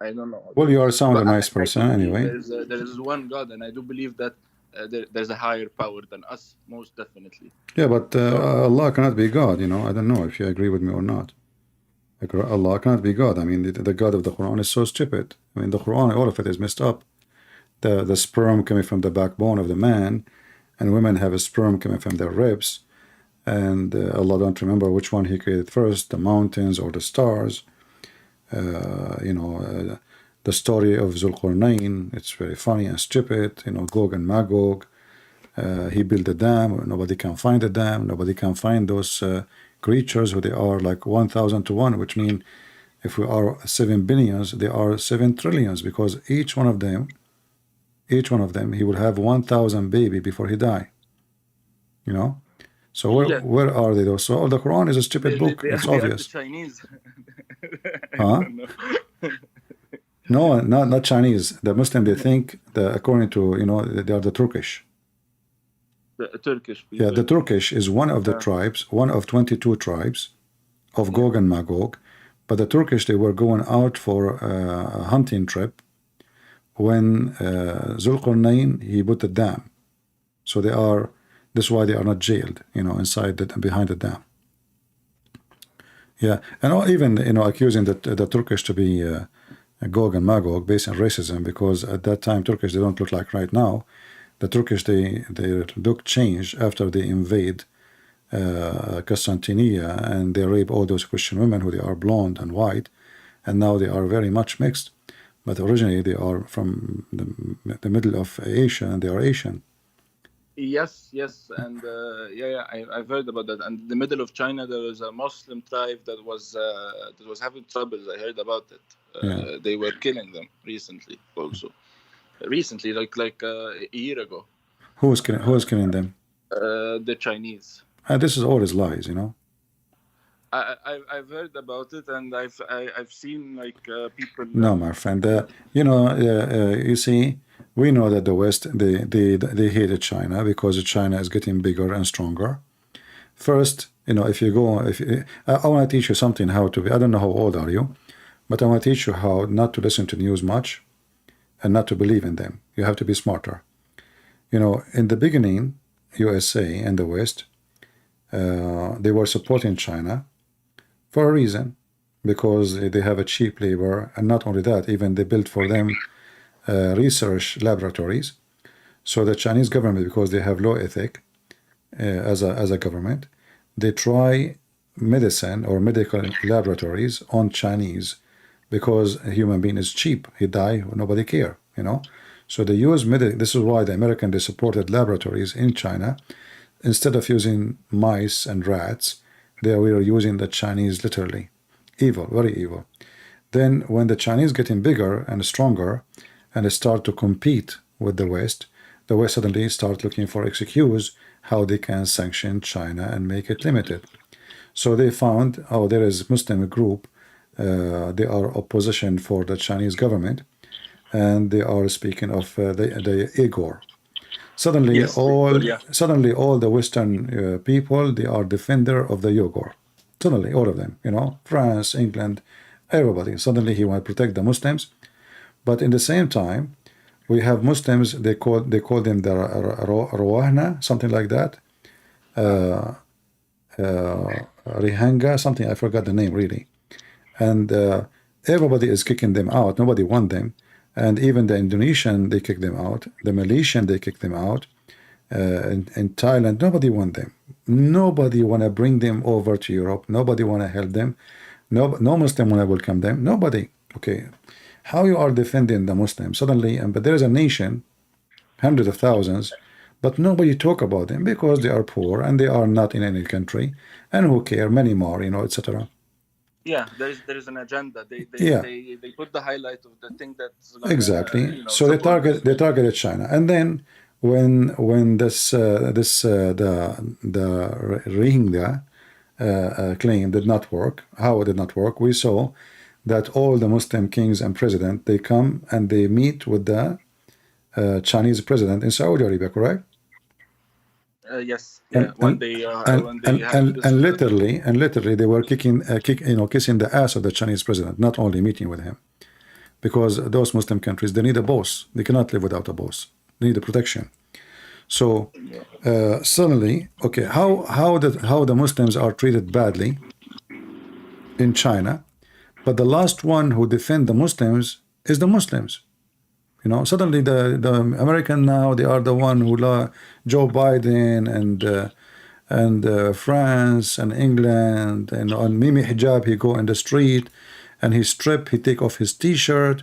I don't know. Well, you sound But a nice I person do believe anyway. there is one God, and I do believe that there's a higher power than us, most definitely. Yeah, but Allah cannot be God. You know, I don't know if you agree with me or not. Allah cannot be God. I mean, the God of the Quran is so stupid. I mean, the Quran, all of it is messed up. The sperm coming from the backbone of the man, and women have a sperm coming from their ribs, and Allah don't remember which one He created first, the mountains or the stars. The story of Zulqarnain, it's very funny and stupid. Gog and Magog. He built a dam. Nobody can find the dam. Nobody can find those creatures. Who they are like 1,000 to 1, which means if we are 7 billions, they are 7 trillions, because each one of them, he will have 1,000 baby before he die. So where are they though? So the Quran is a stupid book. It's obvious. The Chinese. Huh? No, not Chinese. The Muslim, they think that according to they are the Turkish. The Turkish people. Yeah, the Turkish is one of the tribes, one of 22 tribes of Gog and Magog. But the Turkish, they were going out for a hunting trip when Zulqarnain, he put the dam. So that's why they are not jailed, inside behind the dam. Yeah, and even accusing the Turkish to be Gog and Magog based on racism, because at that time Turkish, they don't look like right now. The Turkish, their look changed after they invade Constantinople, and they rape all those Christian women who they are blonde and white, and now they are very much mixed. But originally they are from the middle of Asia, and they are Asian. Yes, and I've heard about that. And in the middle of China, there was a Muslim tribe that was having troubles. I heard about it. They were killing them recently, also. Recently, like a year ago. Who was killing them? The Chinese. This is always lies, I've heard about it, and I've seen people. No, my friend. You see, we know that the West, they hated China because China is getting bigger and stronger. First, if you go, I want to teach you something how to be. I don't know how old are you, but I want to teach you how not to listen to news much, and not to believe in them. You have to be smarter. In the beginning, USA and the West, they were supporting China for a reason, because they have a cheap labor, and not only that, even they built for them research laboratories. So the Chinese government, because they have low ethic as a government, they try medicine or medical laboratories on Chinese, because a human being is cheap. He die, nobody care, So they use this is why the American, they supported laboratories in China. Instead of using mice and rats, they were using the Chinese literally. Evil, very evil. Then when the Chinese getting bigger and stronger and they start to compete with the West suddenly start looking for excuse how they can sanction China and make it limited. So they found, oh, there is Muslim group, they are opposition for the Chinese government, and they are speaking of the Uyghur. Suddenly, Yes, suddenly all the Western people, they are defender of the Uyghur. Suddenly, all of them, you know, France, England, everybody. Suddenly, he want to protect the Muslims, but in the same time, we have Muslims. They call them the Rawahna, something like that. Rihanga, something, I forgot the name really. And everybody is kicking them out. Nobody want them. And even the Indonesian, they kick them out. The Malaysian, they kick them out. In Thailand, nobody want them. Nobody want to bring them over to Europe. Nobody want to help them. No Muslim want to welcome them. Nobody. Okay. How you are defending the Muslims suddenly? But there is a nation, hundreds of thousands, but nobody talk about them because they are poor and they are not in any country, and who care? Many more, you know, etc. Yeah, there is an agenda. They put the highlight of the thing that's gonna, exactly. you know, So they targeted China, and then when this the Rohingya claim did not work, how it did not work, we saw that all the Muslim kings and president, they come and they meet with the Chinese president in Saudi Arabia, correct? Yes. Yeah. And literally they were kissing the ass of the Chinese president, not only meeting with him, because those Muslim countries, they need a boss. They cannot live without a boss. They need a protection. So suddenly, okay, how the Muslims are treated badly in China, but the last one who defend the Muslims is the Muslims. You know, suddenly the American now, they are the one who Joe Biden and France and England, and on Mimi Hijab, he go in the street and he strip, he take off his t-shirt,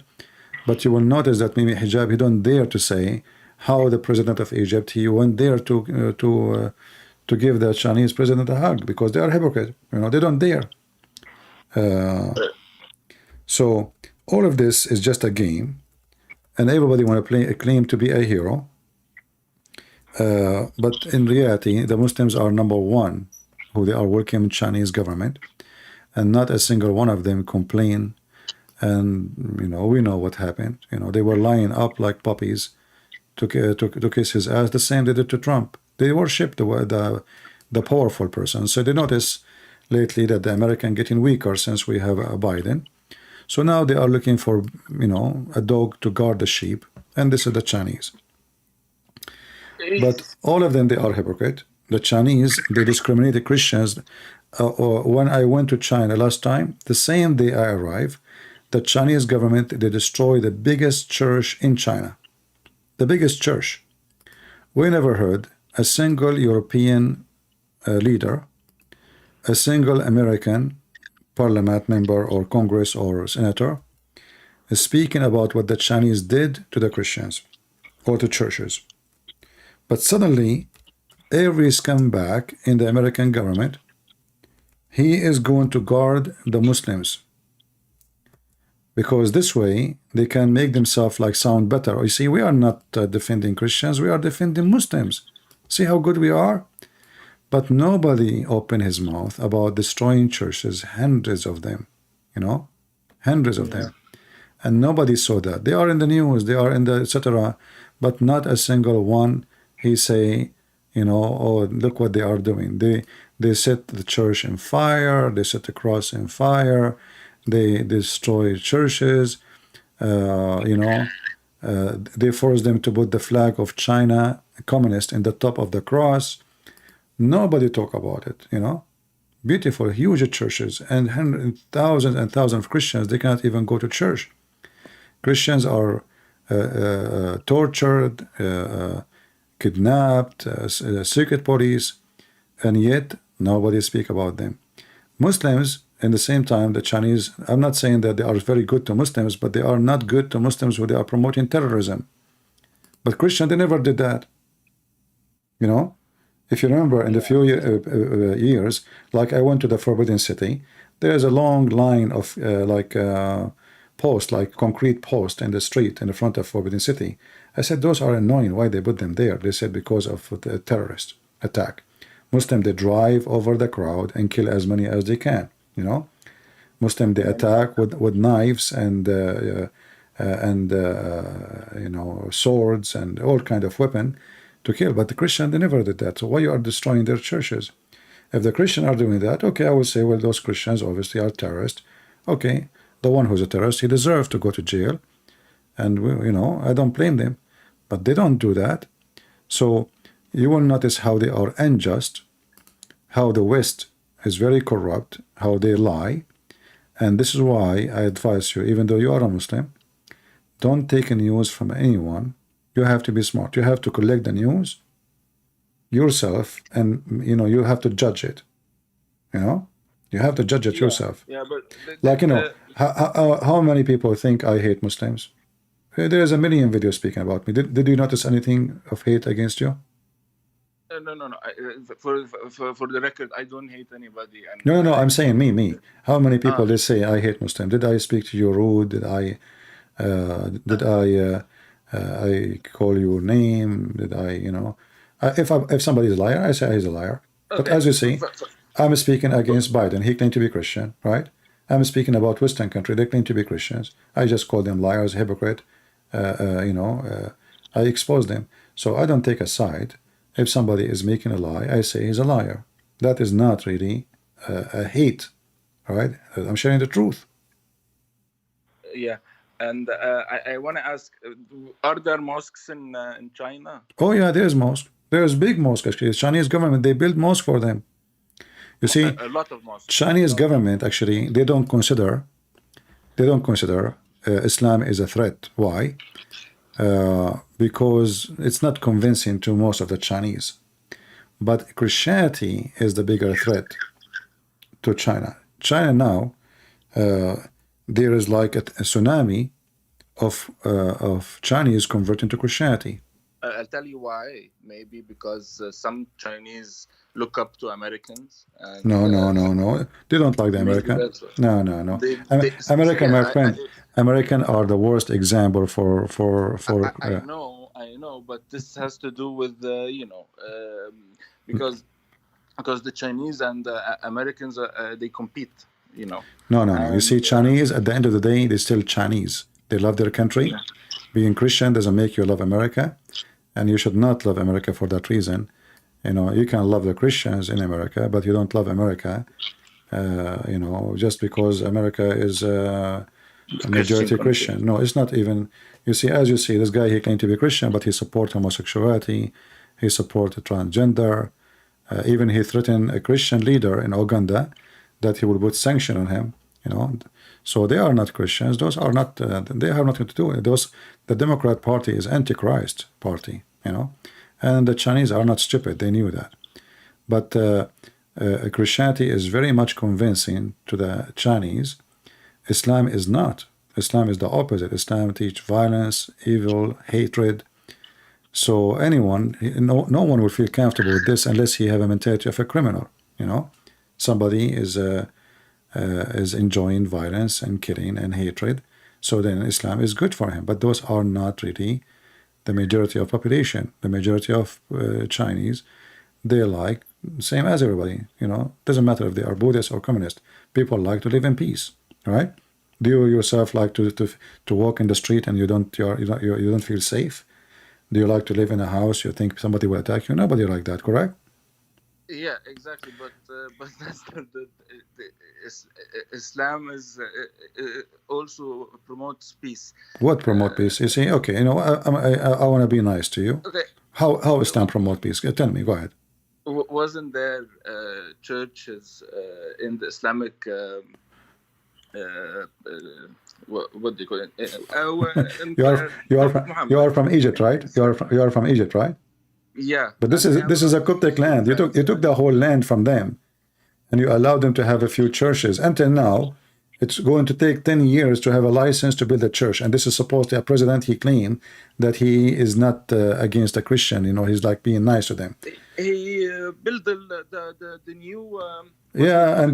but you will notice that Mimi Hijab, he don't dare to say how the president of Egypt, he went there to give the Chinese president a hug, because they are hypocrite. You know, they don't dare. So all of this is just a game, and everybody want to claim to be a hero. But in reality, the Muslims are number one who they are welcoming Chinese government, and not a single one of them complain. And you know, we know what happened. You know, they were lining up like puppies to kiss his ass. The same they did to Trump. They worship the powerful person. So they notice lately that the American getting weaker since we have a Biden. So now they are looking for, you know, a dog to guard the sheep, and this is the Chinese. But all of them, they are hypocrite. The Chinese, they discriminate the Christians. When I went to China last time, the same day I arrived, the Chinese government, they destroyed the biggest church in China. The biggest church. We never heard a single European leader, a single American parliament member or Congress or senator is speaking about what the Chinese did to the Christians or to churches. But suddenly, every scumbag in the American government, he is going to guard the Muslims, because this way they can make themselves like sound better. You see, we are not defending Christians, we are defending Muslims. See how good we are? But nobody opened his mouth about destroying churches, hundreds of them, you know, hundreds of them. And nobody saw that. They are in the news, they are in the etc. But not a single one, he say, you know, oh, look what they are doing. They set the church in fire, they set the cross in fire, they destroy churches, you know, they force them to put the flag of China, communist, in the top of the cross. Nobody talk about it, you know. Beautiful, huge churches, and thousands and thousands of Christians, they cannot even go to church. Christians are tortured, kidnapped, secret police, and yet nobody speak about them. Muslims, in the same time, the Chinese, I'm not saying that they are very good to Muslims, but they are not good to Muslims who they are promoting terrorism. But Christians, they never did that, you know. If you remember, in the few years, like I went to the Forbidden City, There is a long line of posts, like concrete posts in the street in the front of Forbidden City. I said, those are annoying. Why they put them there? They said, because of the terrorist attack. Muslim, they drive over the crowd and kill as many as they can, you know. Muslim, they attack with knives and you know, swords and all kind of weapon to kill. But the Christian, they never did that. So why you are destroying their churches? If the Christian are doing that, okay, I will say, well, those Christians obviously are terrorists. Okay, the one who's a terrorist, he deserves to go to jail. And, you know, I don't blame them. But they don't do that. So you will notice how they are unjust, how the West is very corrupt, how they lie. And this is why I advise you, even though you are a Muslim, don't take news from anyone. You have to be smart. You have to collect the news yourself, and you know, you have to judge it. You know, you have to judge it yourself. Yeah, but like, you know, how many people think I hate Muslims? There is a million videos speaking about me. Did you notice anything of hate against you? No. For the record, I don't hate anybody. And No. I'm saying me. How many people they say I hate Muslim? Did I speak to you rude? Did I call you name? Did I, you know? If somebody is a liar, I say he's a liar. But as you see, I'm speaking against Biden. He claimed to be Christian, right? I'm speaking about Western country. They claim to be Christians. I just call them liars, hypocrite. You know, I expose them. So I don't take a side. If somebody is making a lie, I say he's a liar. That is not really a hate, right? I'm sharing the truth. Yeah, and I want to ask: are there mosques in China? Oh yeah, there's mosque. There's big mosque actually. The Chinese government, they build mosque for them. You see, A lot of mosques. Chinese government actually, they don't consider Islam is a threat. Why? Because it's not convincing to most of the Chinese. But Christianity is the bigger threat to China. China now, there is like a tsunami of Chinese converting to Christianity. I'll tell you why. Maybe because some Chinese look up to Americans. And, No. They don't like the American. No. American, my friend. American are the worst example for. I know, but this has to do with you know, because the Chinese and Americans they compete. You know. No. You see, Chinese at the end of the day, they're still Chinese. They love their country. Yeah. Being Christian doesn't make you love America, and you should not love America for that reason. You know, you can love the Christians in America, but you don't love America. You know, just because America is a majority Christian. No, it's not even. You see, as you see, this guy, he claimed to be Christian, but he supports homosexuality. He supports transgender. Even he threatened a Christian leader in Uganda that he would put sanction on him. You know, so they are not Christians. Those are not. They have nothing to do with those. The Democrat Party is Antichrist party. You know, and the Chinese are not stupid. They knew that. But Christianity is very much convincing to the Chinese. Islam is not. Islam is the opposite. Islam teaches violence, evil, hatred. So anyone, no one will feel comfortable with this unless he have a mentality of a criminal. You know, somebody is enjoying violence and killing and hatred. So then Islam is good for him. But those are not really the majority of population. The majority of Chinese, they like same as everybody. You know, doesn't matter if they are Buddhist or communist. People like to live in peace, right? Do you yourself like to walk in the street and you don't feel safe? Do you like to live in a house you think somebody will attack you? Nobody like that, correct? Yeah, exactly. But that's Islam is also promotes peace. What promote peace? You see, okay, you know, I want to be nice to you. Okay. How Islam promote peace? Tell me. Go ahead. Wasn't there churches in the Islamic? What do you call it? You are from Egypt, right? You are from Egypt, right? Yeah. But this is a Coptic land. You took the whole land from them, and you allowed them to have a few churches. Until now, it's going to take 10 years to have a license to build a church. And this is supposed to a president. He claimed that he is not against a Christian. You know, he's like being nice to them. he built the new. Yeah, and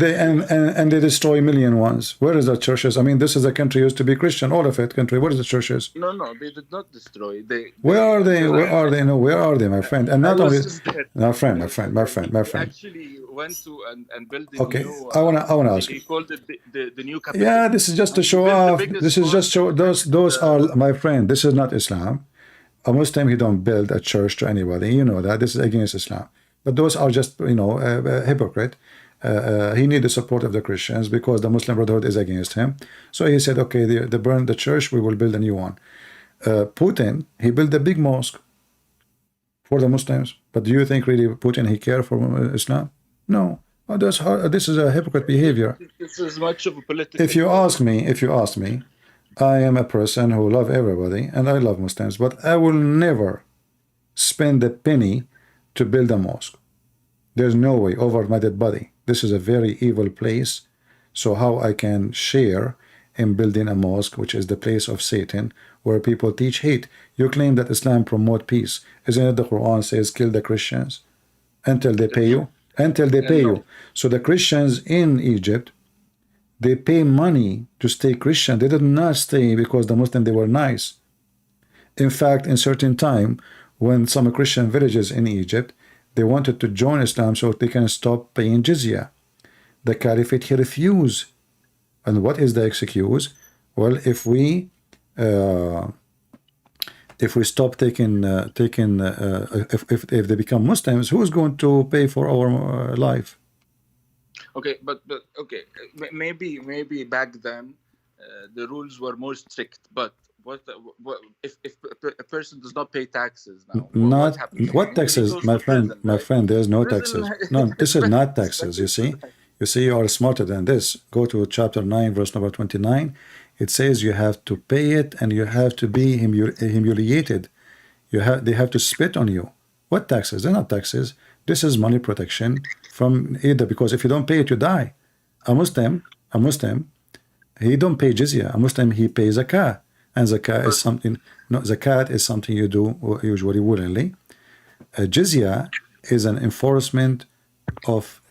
they destroy million ones. Where is the churches? I mean, this is a country used to be Christian, all of it country. Where is the churches? No, they did not destroy. Where are they? Where are they? No, where are they, my friend? And not only, my friend. Actually went to and built the okay, new. I wanna ask. He called it the new capital. Yeah, this is just to show off. This is just show those are, my friend. This is not Islam. A Muslim, he don't build a church to anybody. You know that. This is against Islam. But those are just, hypocrite. He need the support of the Christians because the Muslim Brotherhood is against him. So he said, okay, they burn the church, we will build a new one. Putin, he built a big mosque for the Muslims. But do you think really Putin, he care for Islam? No. Oh, that's hard. This is a hypocrite behavior. This is much of a political. If you ask me, I am a person who love everybody and I love Muslims, but I will never spend a penny to build a mosque. There's no way over my dead body. This is a very evil place. So how I can share in building a mosque, which is the place of Satan, where people teach hate? You claim that Islam promote peace. Isn't it the Quran says kill the Christians until they pay you? Until they pay you. So the Christians in Egypt, they pay money to stay Christian. They did not stay because the Muslims, they were nice. In fact, in certain time, when some Christian villages in Egypt, they wanted to join Islam so they can stop paying jizya. The Caliphate, he refused. And what is the excuse? Well, if we stop taking, if they become Muslims, who's going to pay for our life? Okay, but okay, maybe back then the rules were more strict. But what if a person does not pay taxes now? Not what taxes, my friend. My friend, there's no taxes. No, this is not taxes. You see, you are smarter than this. Go to chapter 9, verse number 29. It says you have to pay it, and you have to be humiliated. They have to spit on you. What taxes? They're not taxes. This is money protection from either, because if you don't pay it, you die. A Muslim, he don't pay jizya. A Muslim, he pays zakah. And zakah is something, no, zakat is something you do usually willingly. Jizya is an enforcement of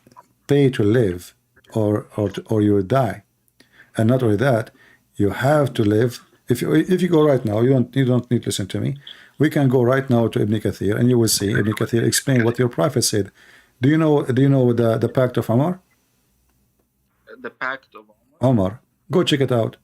pay to live or you die. And not only that, you have to live. If you go right now, you don't need to listen to me. We can go right now to Ibn Kathir, and you will see Ibn Kathir explain what your prophet said. Do you know the Pact of Omar? The Pact of Omar. Go check it out.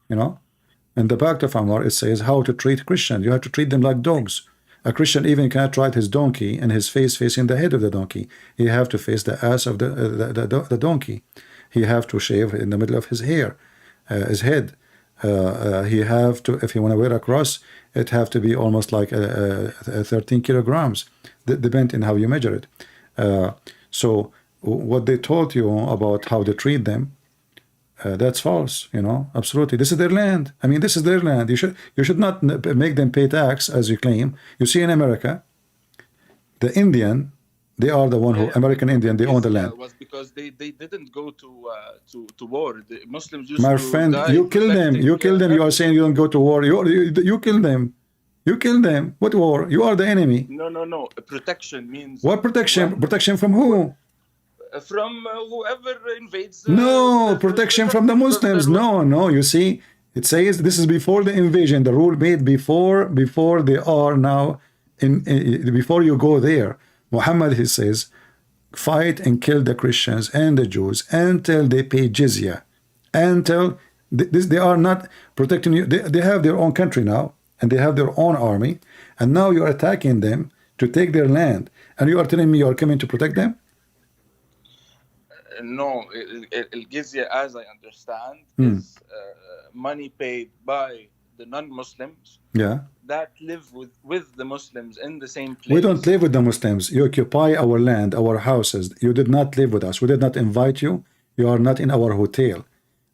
In the Pact of Omar, it says how to treat Christians. You have to treat them like dogs. A Christian even cannot ride his donkey and his face facing the head of the donkey. He have to face the ass of the donkey. He have to shave in the middle of his hair, his head. He have to, if you want to wear a cross, it have to be almost like 13 kilograms, depending on how you measure it. So what they told you about how to treat them, that's false. Absolutely. This is their land. I mean, this is their land. You should not make them pay tax, as you claim. You see, in America, the Indian, they are the one who American Indian, they own the land. Was because they didn't go to war. The Muslims used My to friend, die you kill them. You kill them. You are saying you don't go to war. You kill them. You kill them. What war? You are the enemy. No. Protection means what protection? Protection from who? From whoever invades. No, protection from the Muslims. No. You see, it says this is before the invasion. The rule made before they are now before you go there. Muhammad, he says, fight and kill the Christians and the Jews until they pay jizya. Until they are not protecting you. They have their own country now, and they have their own army, and now you're attacking them to take their land, and you are telling me you are coming to protect them? No, al-jizya, as I understand, is money paid by the non-Muslims that live with the Muslims in the same place. We don't live with the Muslims. You occupy our land, our houses. You did not live with us. We did not invite you. You are not in our hotel.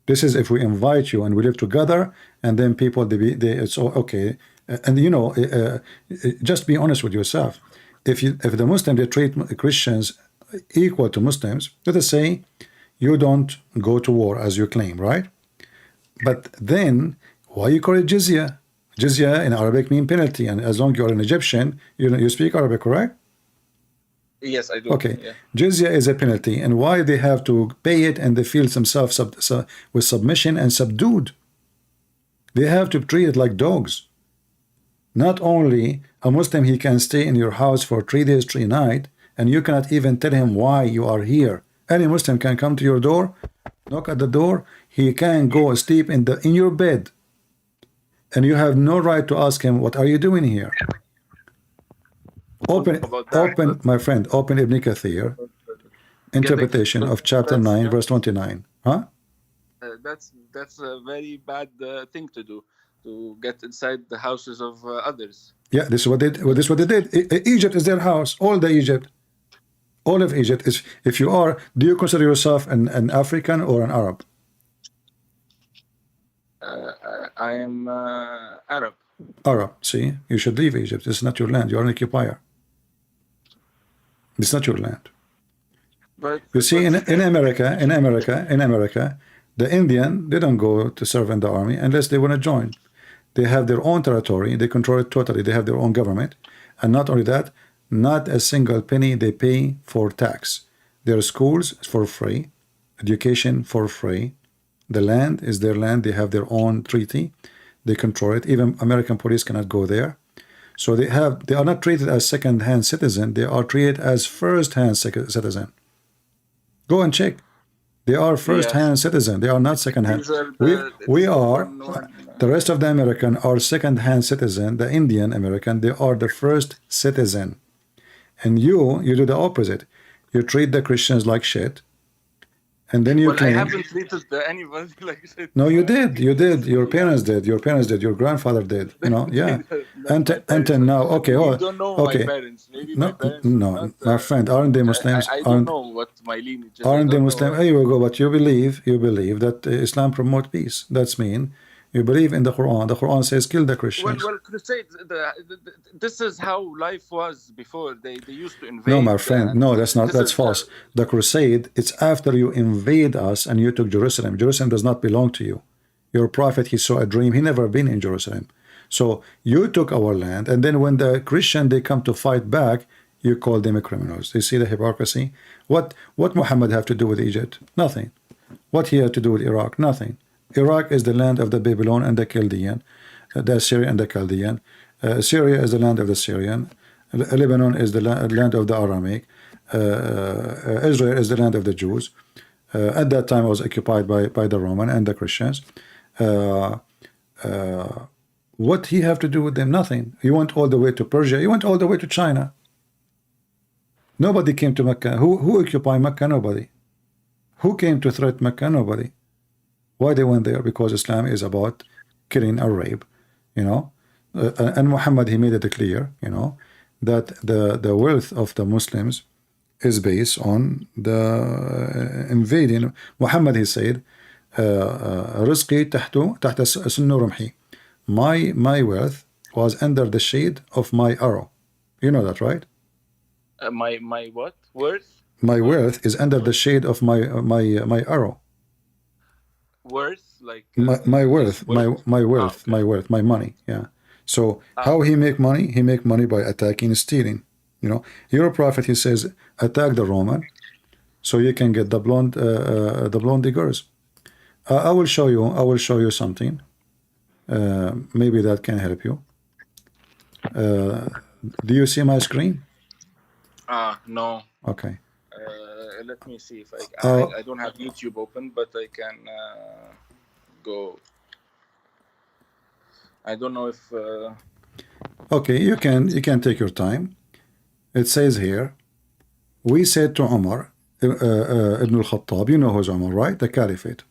This is if we invite you and we live together, and then people, it's okay. And just be honest with yourself. If the Muslims, they treat Christians equal to Muslims, let us say you don't go to war as you claim, right? But then why you call it jizya? Jizya in Arabic means penalty, and as long as you're an Egyptian, you speak Arabic, correct? Yes, I do. Okay, Yeah. jizya is a penalty, and why they have to pay it, and they feel themselves with submission and subdued. They have to treat it like dogs. Not only a Muslim, he can stay in your house for 3 days, 3 nights, and you cannot even tell him why you are here. Any Muslim can come to your door, knock at the door, he can go sleep in your bed, and you have no right to ask him, what are you doing here? Open, my friend, open Ibn Kathir, interpretation of chapter 9, verse 29. Huh? That's a very bad thing to do, to get inside the houses of others. Yeah, this is what they did. Egypt is their house. All of Egypt is. If you are, do you consider yourself an African or an Arab? I am Arab. Arab. See, you should leave Egypt. It's not your land. You are an occupier. It's not your land. But you see, in America, the Indian, they don't go to serve in the army unless they want to join. They have their own territory. They control it totally. They have their own government. And not only that, not a single penny they pay for tax. Their schools is for free. Education for free. The land is their land. They have their own treaty. They control it. Even American police cannot go there. So they are not treated as second-hand citizen. They are treated as first-hand citizen. Go and check. They are first-hand citizen. They are not second-hand. We are, the rest of the American are second-hand citizen. The Indian American, they are the first citizen. And you do the opposite. You treat the Christians like shit. And then you claim. I haven't treated anybody like shit. No, you did. You did. Your parents did. Your parents did. Your grandfather did. You know, yeah. Until now, okay. You don't know my parents. Maybe my parents. No, my friend, aren't they Muslims? I don't know what my lineage is. Aren't they Muslim? Here you go. But you believe that Islam promotes peace. That's mean. You believe in the Quran. The Quran says kill the Christians. Well, crusades. This is how life was before. They used to invade. No, my friend. No, that's not. That's false. The crusade. It's after you invade us and you took Jerusalem. Jerusalem does not belong to you. Your prophet, he saw a dream. He never been in Jerusalem. So you took our land, and then when the Christian they come to fight back, you call them criminals. You see the hypocrisy. What Muhammad have to do with Egypt? Nothing. What he had to do with Iraq? Nothing. Iraq is the land of the Babylon and the Chaldean, the Assyrian and the Chaldean. Syria is the land of the Syrian. Lebanon is the land of the Aramaic. Israel is the land of the Jews. At that time, it was occupied by the Roman and the Christians. What he have to do with them? Nothing. You went all the way to Persia. You went all the way to China. Nobody came to Mecca. Who occupied Mecca? Nobody. Who came to threat Mecca? Nobody. Why they went there? Because Islam is about killing or rape, you know. And Muhammad, he made it clear, you know, that the wealth of the Muslims is based on the invading. Muhammad, he said, "Rizqi tahta sunnu rumhi." My wealth was under the shade of my arrow. You know that, right? My what? Worth? My wealth is under the shade of my arrow. Worth, like my worth, my worth, my worth, my money. Yeah. So how he make money? He make money by attacking and stealing. You know, your prophet, he says, attack the Roman, so you can get the blonde diggers. I will show you something. Maybe that can help you. Do you see my screen? No. Okay. Let me see if I don't have YouTube open, but I can go. I don't know if. Okay, you can take your time. It says here, we said to Umar ibn al-Khattab, you know who's Umar, right? The Caliphate.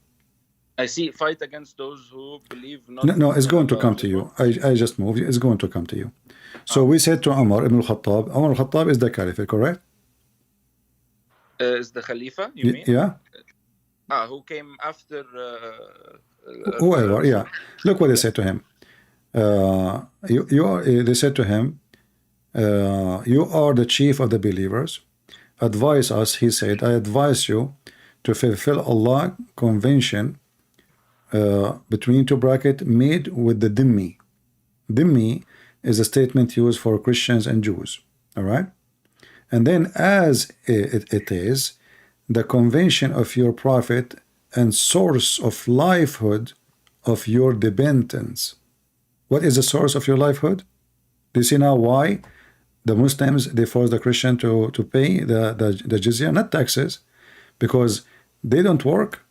I see fight against those who believe not. No, it's going to come to you. I just moved. It's going to come to you. So we said to Umar ibn al-Khattab. Umar al-Khattab is the Caliphate, correct? Is the Khalifa, you mean? Yeah. Who came after? Whoever, yeah. Look what they said to him. They said to him, you are the chief of the believers. Advise us, he said, I advise you to fulfill Allah convention between two brackets made with the dhimmi. Dhimmi is a statement used for Christians and Jews. All right? And then as it is the convention of your prophet and source of livelihood of your dependents. What is the source of your livelihood? Do you see now why the Muslims, they force the Christian to pay the jizya, not taxes, because they don't work.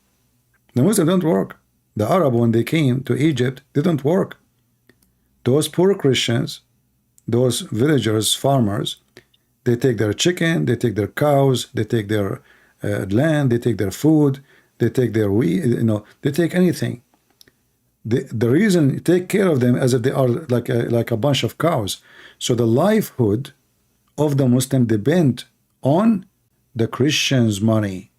The Muslims don't work. The Arab, when they came to Egypt, they don't work. Those poor Christians, those villagers, farmers, they take their chicken, they take their cows, they take their land, they take their food, they take their wheat, they take anything. The reason you take care of them as if they are like a bunch of cows. So the livelihood of the Muslim depend on the Christian's money.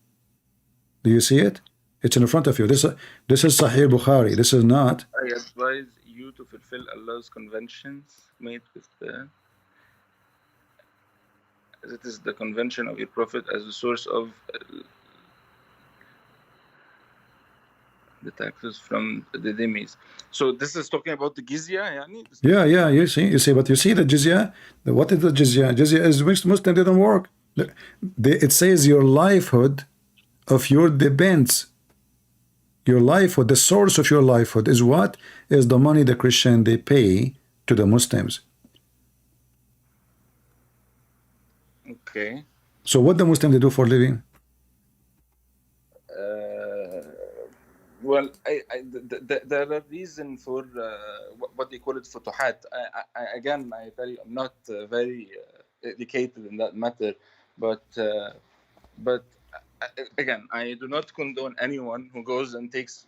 Do you see it? It's in front of you. This is Sahih Bukhari. This is not. I advise you to fulfill Allah's conventions made with it is the convention of your prophet as the source of the taxes from the dhimmis. So this is talking about the jizya, yani? Yeah, you see, but you see the jizya. What is the jizya? Jizya is which Muslim didn't work. It says your livelihood of your depends. Your livelihood, the source of your livelihood is what? Is the money the Christian they pay to the Muslims. Okay. So what the Muslim they do for living? Well, there are reasons for what they call it futuhat. Again, I tell you, I'm not very educated in that matter, but again, I do not condone anyone who goes and takes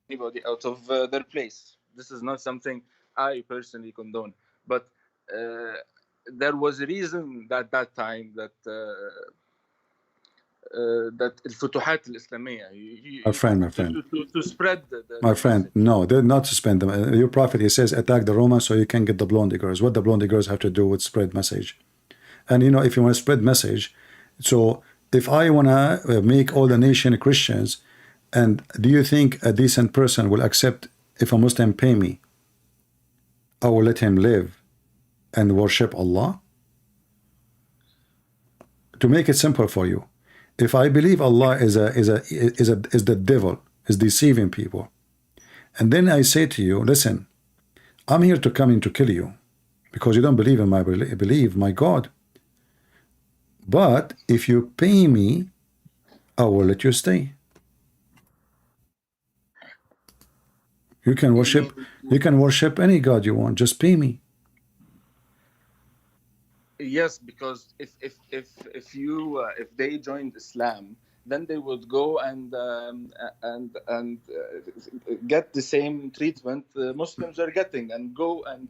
anybody out of their place. This is not something I personally condone, but there was a reason at that time that al-futuhat al-Islamiyya, my friend, to spread my friend, no, they're not to spend them. Your prophet, he says, attack the Romans so you can get the blonde girls. What the blonde girls have to do with spread message? And if you want to spread message, so if I want to make all the nation Christians, and do you think a decent person will accept if a Muslim pay me? I will let him live and worship Allah? To make it simple for you, if I believe Allah is the devil, is deceiving people, and then I say to you, listen, I'm here to come in to kill you because you don't believe in my God. But if you pay me, I will let you stay. You can worship any God you want. Just pay me. Yes, because if they joined Islam, then they would go and get the same treatment Muslims are getting, and go and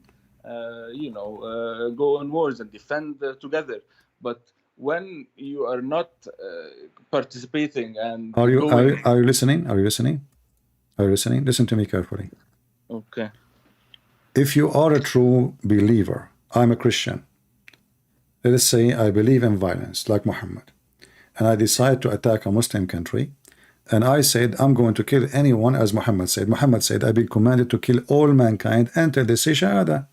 go on wars and defend together. But when you are not participating and are you listening? Are you listening? Listen to me carefully. Okay. If you are a true believer, I'm a Christian. Let us say I believe in violence like Muhammad, and I decide to attack a Muslim country, and I said I'm going to kill anyone as Muhammad said. Muhammad said I've been commanded to kill all mankind until they say shahada.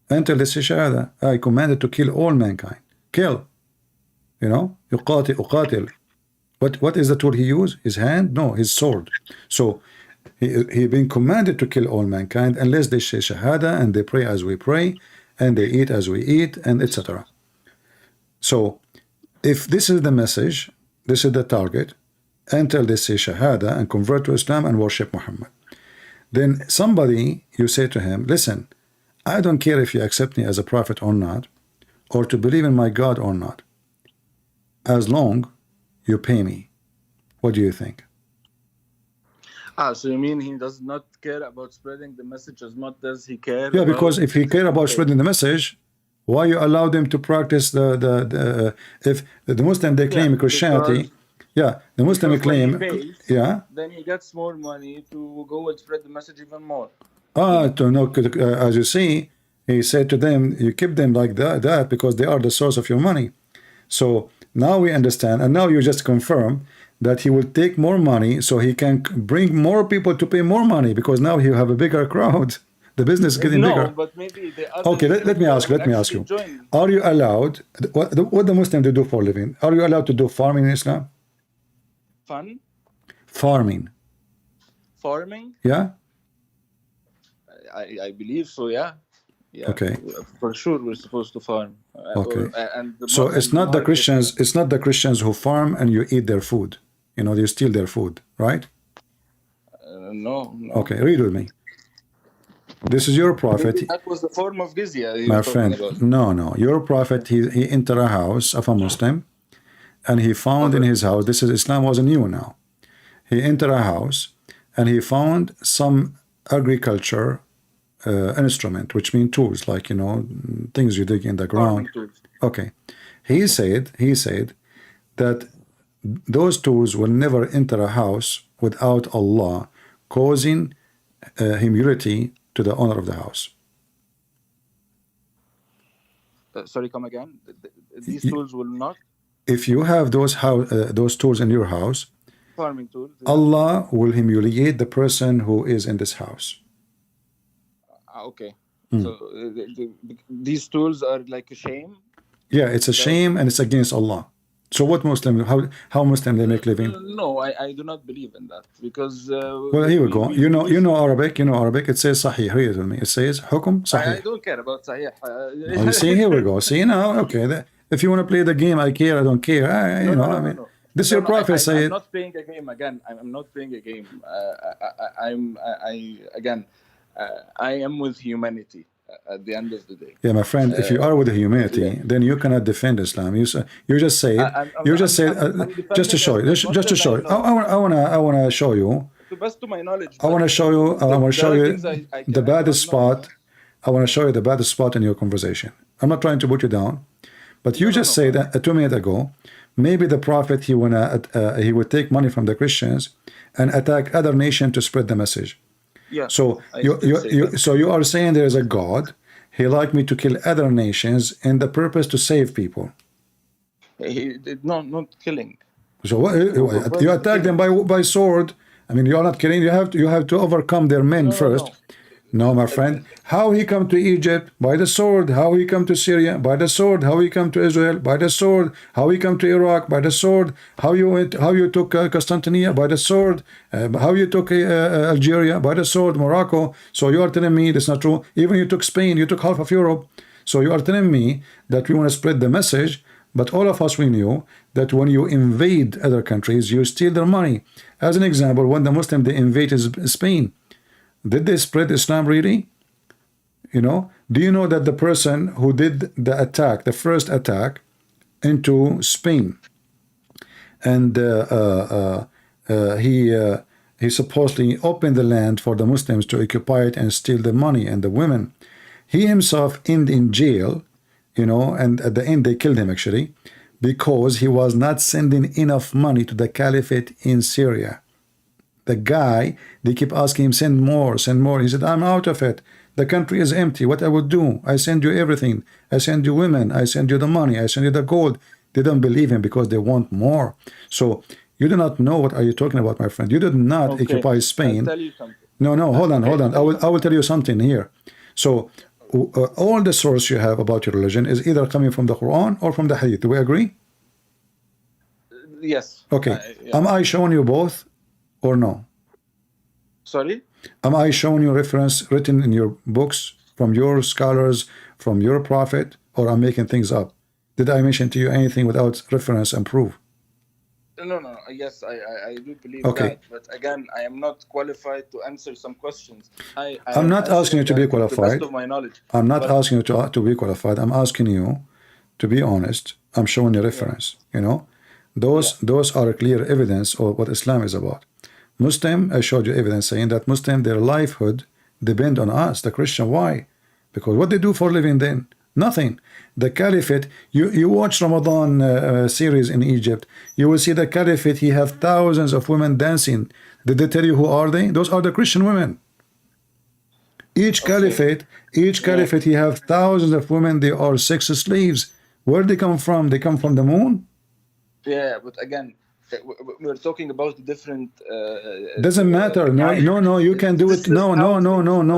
Until they say shahada, I commanded to kill all mankind. Kill. Uqatil. What is the tool he used? His hand? No, his sword. So he been commanded to kill all mankind unless they say shahada and they pray as we pray and they eat as we eat, and etc. So if this is the message, this is the target, until they say shahada and convert to Islam and worship Muhammad, then somebody, you say to him, listen, I don't care if you accept me as a prophet or not, or to believe in my God or not, as long you pay me. What do you think? So you mean he does not care about spreading the message as much as he cares? Yeah, because if he care about spreading the message, why you allow them to practice if the Muslim they claim Christianity? The Muslim claim, then he gets more money to go and spread the message even more. As you see, he said to them, you keep them like that because they are the source of your money. So now we understand, and now you just confirm that he will take more money so he can bring more people to pay more money, because now you have a bigger crowd. The business is getting no, bigger. but maybe the other. Okay, let me ask you. Are you allowed, what the Muslims do for a living? Are you allowed to do farming in Islam? Fun? Farming. Farming? Yeah? I believe so, yeah. Yeah. Okay. For sure we're supposed to farm. Okay. And So it's not the Christians who farm and you eat their food. You know, you steal their food, right? No. Okay, read with me. This is your prophet. Maybe that was the form of jizya you My were talking friend, about. no. Your prophet, he entered a house of a Muslim and he found in his house, this is Islam wasn't new now. He entered a house and he found some agriculture instrument, which mean tools, like, you know, things you dig in the ground. Okay. He said that those tools will never enter a house without Allah causing humility to the owner of the house. Sorry, come again. These tools will not. If you have those tools in your house, Farming tools. Yeah. Allah will humiliate the person who is in this house. Okay. So these tools are like a shame. Yeah, it's a shame and it's against Allah. So what Muslim? How Muslim they make living? No, I do not believe in that because. Well, here we go. You know Arabic. You know Arabic. It says Sahih. Read it with me. It says Hukum Sahih. I don't care about Sahih. Oh, you see, here we go. See now, okay. If you want to play the game, I care. I don't care. No. This is your prophet saying. I'm not playing a game again. I'm not playing a game. I am with humanity at the end of the day. Yeah, my friend. If you are with humanity, then you cannot defend Islam. You just say it. Just to show you. Just to show you. I wanna show you. To best to my knowledge. I want to show you the baddest spot. I want to show you the baddest spot in your conversation. I'm not trying to put you down, but you just said that 2 minutes ago. Maybe the prophet he would take money from the Christians and attack other nations to spread the message. Yeah. So you are saying there is a God. He like me to kill other nations in the purpose to save people. He did not killing. So what, you attack them by sword. I mean, you are not killing. You have to overcome their men first. No, my friend. How he come to Egypt? By the sword. How he come to Syria? By the sword. How he come to Israel? By the sword. How he come to Iraq? By the sword. How you took Constantinople? By the sword. How you took Algeria? By the sword. Morocco. So you are telling me that's not true. Even you took Spain. You took half of Europe. So you are telling me that we want to spread the message, but all of us we knew that when you invade other countries, you steal their money. As an example, when the Muslims they invaded Spain, did they spread Islam really? You know, do you know that the person who did the attack, the first attack into Spain, and he supposedly opened the land for the Muslims to occupy it and steal the money and the women. He himself ended in jail, you know, and at the end they killed him actually, because he was not sending enough money to the caliphate in Syria. The guy, they keep asking him, send more, send more. He said, I'm out of it. The country is empty. What I would do? I send you everything. I send you women. I send you the money. I send you the gold. They don't believe him because they want more. So you do not know what are you talking about, my friend. You did not occupy Spain. I'll tell you something. No, hold on. I will tell you something here. So all the source you have about your religion is either coming from the Quran or from the Hadith. Do we agree? Yes. Okay. Am I showing you both? Or no? Sorry? Am I showing you reference written in your books from your scholars, from your prophet, or I'm making things up? Did I mention to you anything without reference and proof? No. Yes, I do believe Okay. that. But again, I am not qualified to answer some questions. I'm not asking you to be qualified. To the best of my knowledge. I'm not asking you to be qualified. I'm asking you to be honest. I'm showing you reference. You know, those are clear evidence of what Islam is about. Muslim, I showed you evidence saying that Muslim, their livelihood depend on us, the Christian. Why? Because what they do for living then? Nothing. The Caliphate, you watch Ramadan series in Egypt, you will see the Caliphate, he have thousands of women dancing. Did they tell you who are they? Those are the Christian women. Each Caliphate, he have thousands of women, they are sex slaves. Where they come from? They come from the moon? Yeah, but again, we're talking about different. Doesn't matter. No. You can do it. No.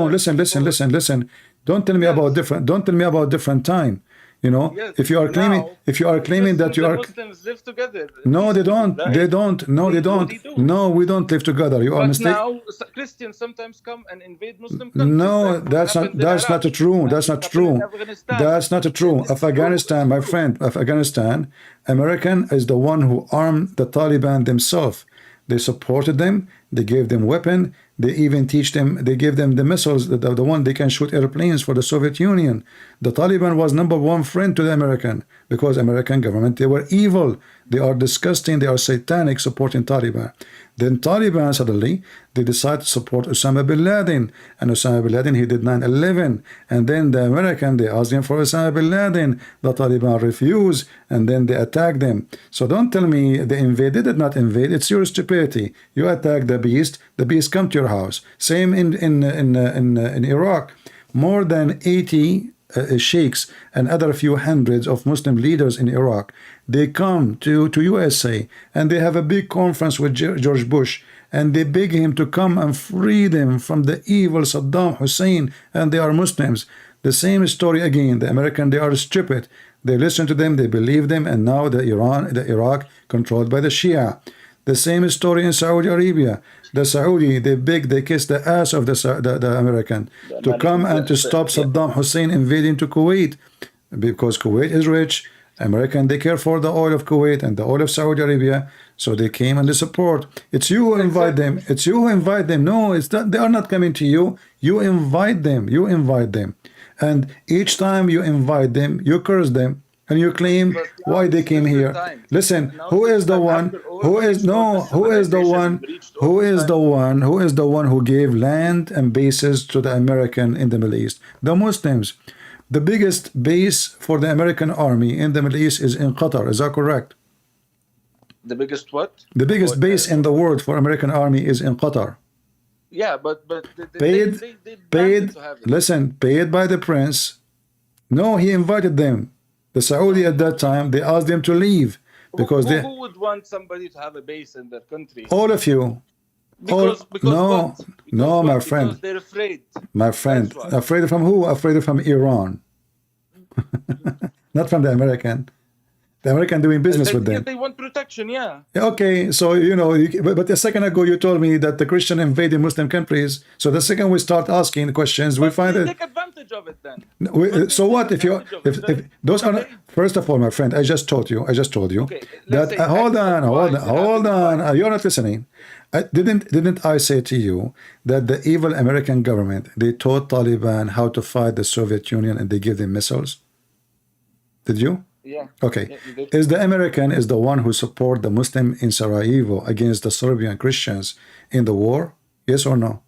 Listen. Don't tell me about different. Don't tell me about different time. You know, Yes, if you are claiming that you are. Muslims live together. No, they don't. Right? They don't. No, they don't. No, we don't live together. You are But mistaken. now Christians sometimes come and invade Muslim countries. No, Like what that's happened in not Iraq, true. That's not happened true. in Afghanistan. That's not true. Afghanistan, my friend, Afghanistan, American is the one who armed the Taliban themselves. They supported them. They gave them weapon. They even teach them. They gave them the missiles, the one they can shoot airplanes for the Soviet Union. The Taliban was #1 friend to the American because American government, they were evil. They are disgusting. They are satanic supporting Taliban. Then Taliban suddenly, they decided to support Osama bin Laden. And Osama bin Laden, he did 9/11. And then the American, they asked him for Osama bin Laden. The Taliban refused. And then they attacked them. So don't tell me they invaded. They did not invade. It's your stupidity. You attack the beast. The beast come to your house. Same in Iraq. More than 80 sheikhs and other few hundreds of Muslim leaders in Iraq, they come to USA and they have a big conference with George Bush and they beg him to come and free them from the evil Saddam Hussein, and they are Muslims. The same story again. The American, they are stupid. They listen to them, they believe them, and now the Iraq controlled by the Shia. The same story in Saudi Arabia. The Saudi, they beg, they kiss the ass of the American to come and to stop Saddam Hussein invading to Kuwait, because Kuwait is rich. American, they care for the oil of Kuwait and the oil of Saudi Arabia, so they came and they support. It's you who invite them. It's you who invite them. No, it's not, they are not coming to you. You invite them. You invite them, and each time you invite them, you curse them. And you claim why they came here. Listen, who is the one? Who is the one who gave land and bases to the American in the Middle East? The Muslims. The biggest base for the American army in the Middle East is in Qatar. Is that correct? The biggest what? The biggest base in the world for American army is in Qatar. Yeah, but Paid. to have it. Listen, paid by the prince. No, he invited them. The Saudi at that time, they asked them to leave because who would want somebody to have a base in their country? All of you. Because no, my friend. Because they're afraid. My friend, afraid from who? Afraid from Iran. Not from the American. The American doing business with them. They want protection, yeah. Okay, so you know, but a second ago you told me that the Christian invaded Muslim countries. So the second we start asking questions, we find it. Take advantage of it then. So what if those are not, first of all, my friend, I just told you Okay, that hold on, you're not listening. Didn't I say to you that the evil American government, they taught Taliban how to fight the Soviet Union and they give them missiles? Did you? Yeah. Okay. Is the American is the one who support the Muslim in Sarajevo against the Serbian Christians in the war? Yes or no?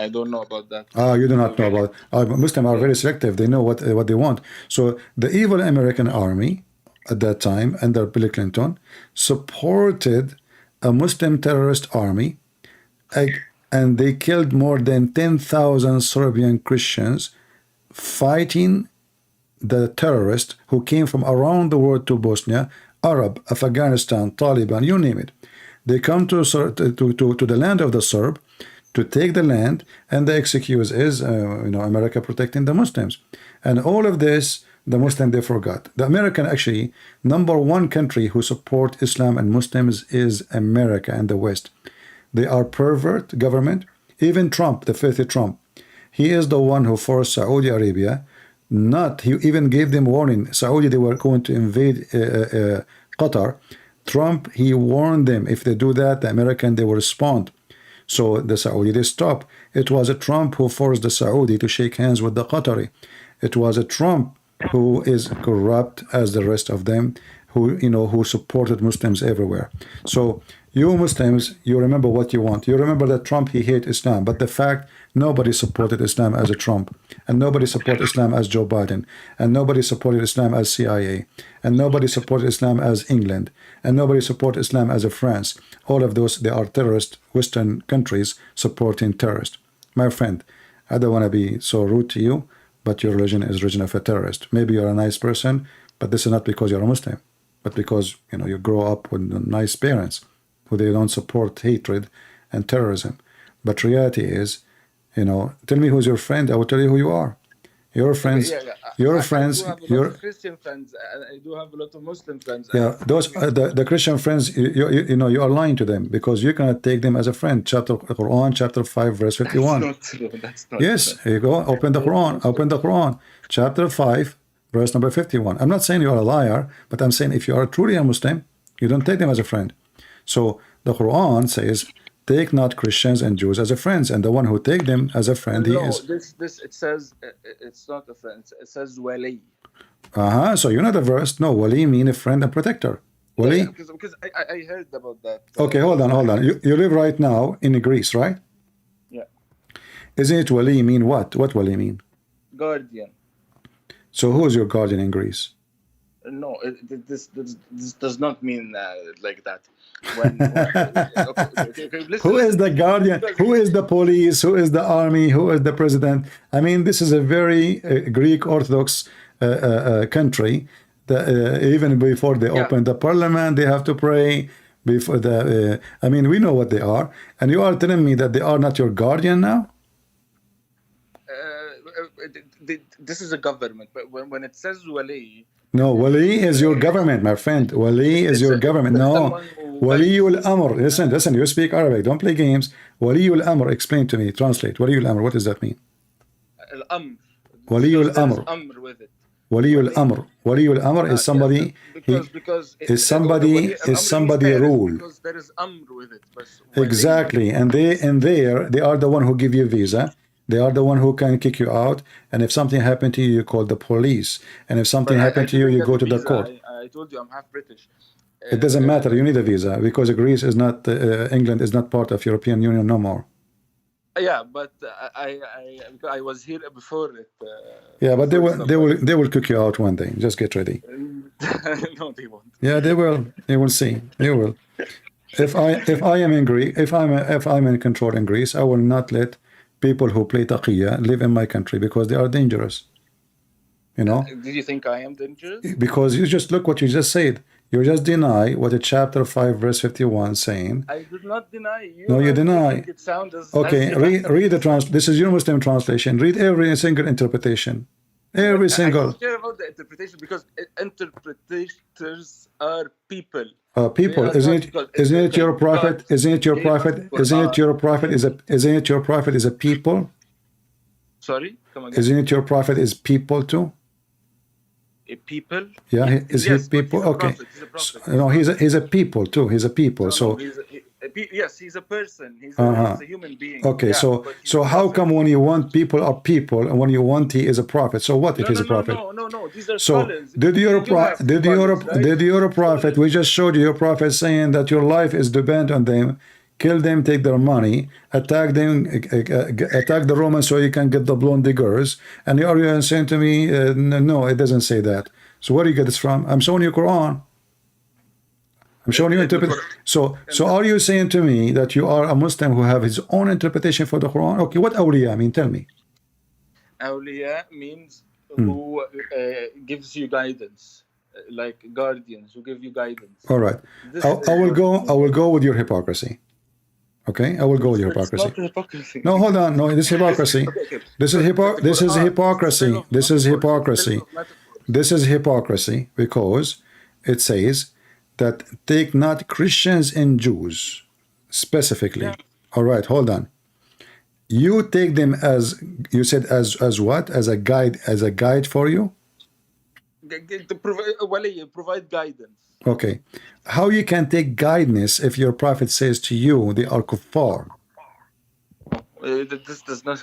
I don't know about that. You do not know about. Muslims are very selective. They know what they want. So the evil American army at that time under Bill Clinton supported a Muslim terrorist army, and they killed more than 10,000 Serbian Christians fighting the terrorists who came from around the world to Bosnia, Arab, Afghanistan, Taliban, you name it. They come to the land of the Serb to take the land, and the excuse is, America protecting the Muslims. And all of this, the Muslim, they forgot. The American, actually, #1 country who support Islam and Muslims is America and the West. They are pervert government. Even Trump, the filthy Trump, he is the one who forced Saudi Arabia. He even gave them warning. Saudi, they were going to invade Qatar. Trump, he warned them, if they do that, the American, they will respond. So the Saudi, they stop. It was a Trump who forced the Saudi to shake hands with the Qatari. It was a Trump who is corrupt as the rest of them, who supported Muslims everywhere. So you Muslims, you remember what you want. You remember that Trump, he hates Islam, but the fact nobody supported Islam as a Trump, and nobody supported Islam as Joe Biden, and nobody supported Islam as CIA, and nobody supported Islam as England, and nobody supported Islam as a France. All of those, they are terrorist Western countries supporting terrorists. My friend, I don't want to be so rude to you, but your religion is religion of a terrorist. Maybe you're a nice person, but this is not because you're a Muslim. but because you grow up with nice parents who they don't support hatred and terrorism. But reality is, tell me who's your friend, I will tell you who you are. Your friends, your friends, I do have a lot of Christian friends. I do have a lot of Muslim friends. Yeah, those the Christian friends, you are lying to them because you cannot take them as a friend. Quran chapter 5 verse 51. That's not true. That's not Yes, true. here you go. Open the Quran, chapter 5 verse number 51. I'm not saying you are a liar, but I'm saying if you are truly a Muslim, you don't take them as a friend. So the Quran says, take not Christians and Jews as a friends, and the one who take them as a friend, he is. This it says it's not a friend. It says wali. So you know the verse. No, wali mean a friend and protector. Wali. Yeah, because I heard about that. Okay, hold on. You live right now in Greece, right? Yeah. Isn't it wali mean what? What wali mean? Guardian. So who is your guardian in Greece? No, this does not mean like that. Who is the guardian? Who is the police? Who is the army? Who is the president? I mean, this is a very Greek Orthodox country. Even before they open the parliament, they have to pray. Before the, I mean, we know what they are, and you are telling me that they are not your guardian now. This is a government, but when it says wali. No, wali is your government, my friend. Wali is your government. No, waliul amr. Listen. You speak Arabic. Don't play games. Waliul amr. Explain to me. Translate. Waliul amr. What does that mean? Al-amr. Waliul amr. Amr with it. Waliul amr. Waliul amr is somebody. Is somebody rule. Because there is amr with it. Exactly, and they are the one who give you visa. They are the one who can kick you out, and if something happened to you, you call the police, and if something happened to you, you go to the court. I told you I'm half British. It doesn't matter. You need a visa because Greece is not, England is not part of European Union no more. Yeah, but I was here before it. Yeah, but they will kick you out one day. Just get ready. No, they won't. Yeah, they will. They will see. They will. If I am in Greece, if I'm in control in Greece, I will not let people who play taqiyya live in my country because they are dangerous. Did you think I am dangerous? Because you just look what you just said. You just deny what a chapter 5 verse 51 saying. I did not deny you. No, you deny. It sounds as okay, read the this is your Muslim translation. Read every single interpretation. Every single. I don't care about the interpretation because interpreters are people. People, isn't it your prophet? Isn't it your prophet? Isn't it your prophet is a people? Sorry, come again. Isn't it your prophet is people too? A people? Yeah, is he people? Okay. No, he's a people too. He's a people. So yes, he's a person. He's a human being. Okay, so how come when you want people are people and when you want he is a prophet? So what if he's a prophet? No. These are so scholars. did your prophet? We just showed you your prophet saying that your life is dependent on them. Kill them, take their money, attack them, attack the Romans so you can get the blonde diggers. And you are saying to me, no, it doesn't say that. So where do you get this from? I'm showing you Quran. I'm showing you interpretation. So are you saying to me that you are a Muslim who have his own interpretation for the Quran? Okay, what awliya mean? Tell me. Awliya means who gives you guidance, like guardians who give you guidance. All right. I will go with your hypocrisy. Okay, I will go with your hypocrisy. It's not hypocrisy. No, hold on. No, this is hypocrisy. This is hypocrisy. This is hypocrisy. This is hypocrisy because it says that take not Christians and Jews specifically. Yeah. All right, hold on. You take them as you said as what? As a guide for you? To provide guidance. Okay. How you can take guidance if your prophet says to you they are kuffar? This does not.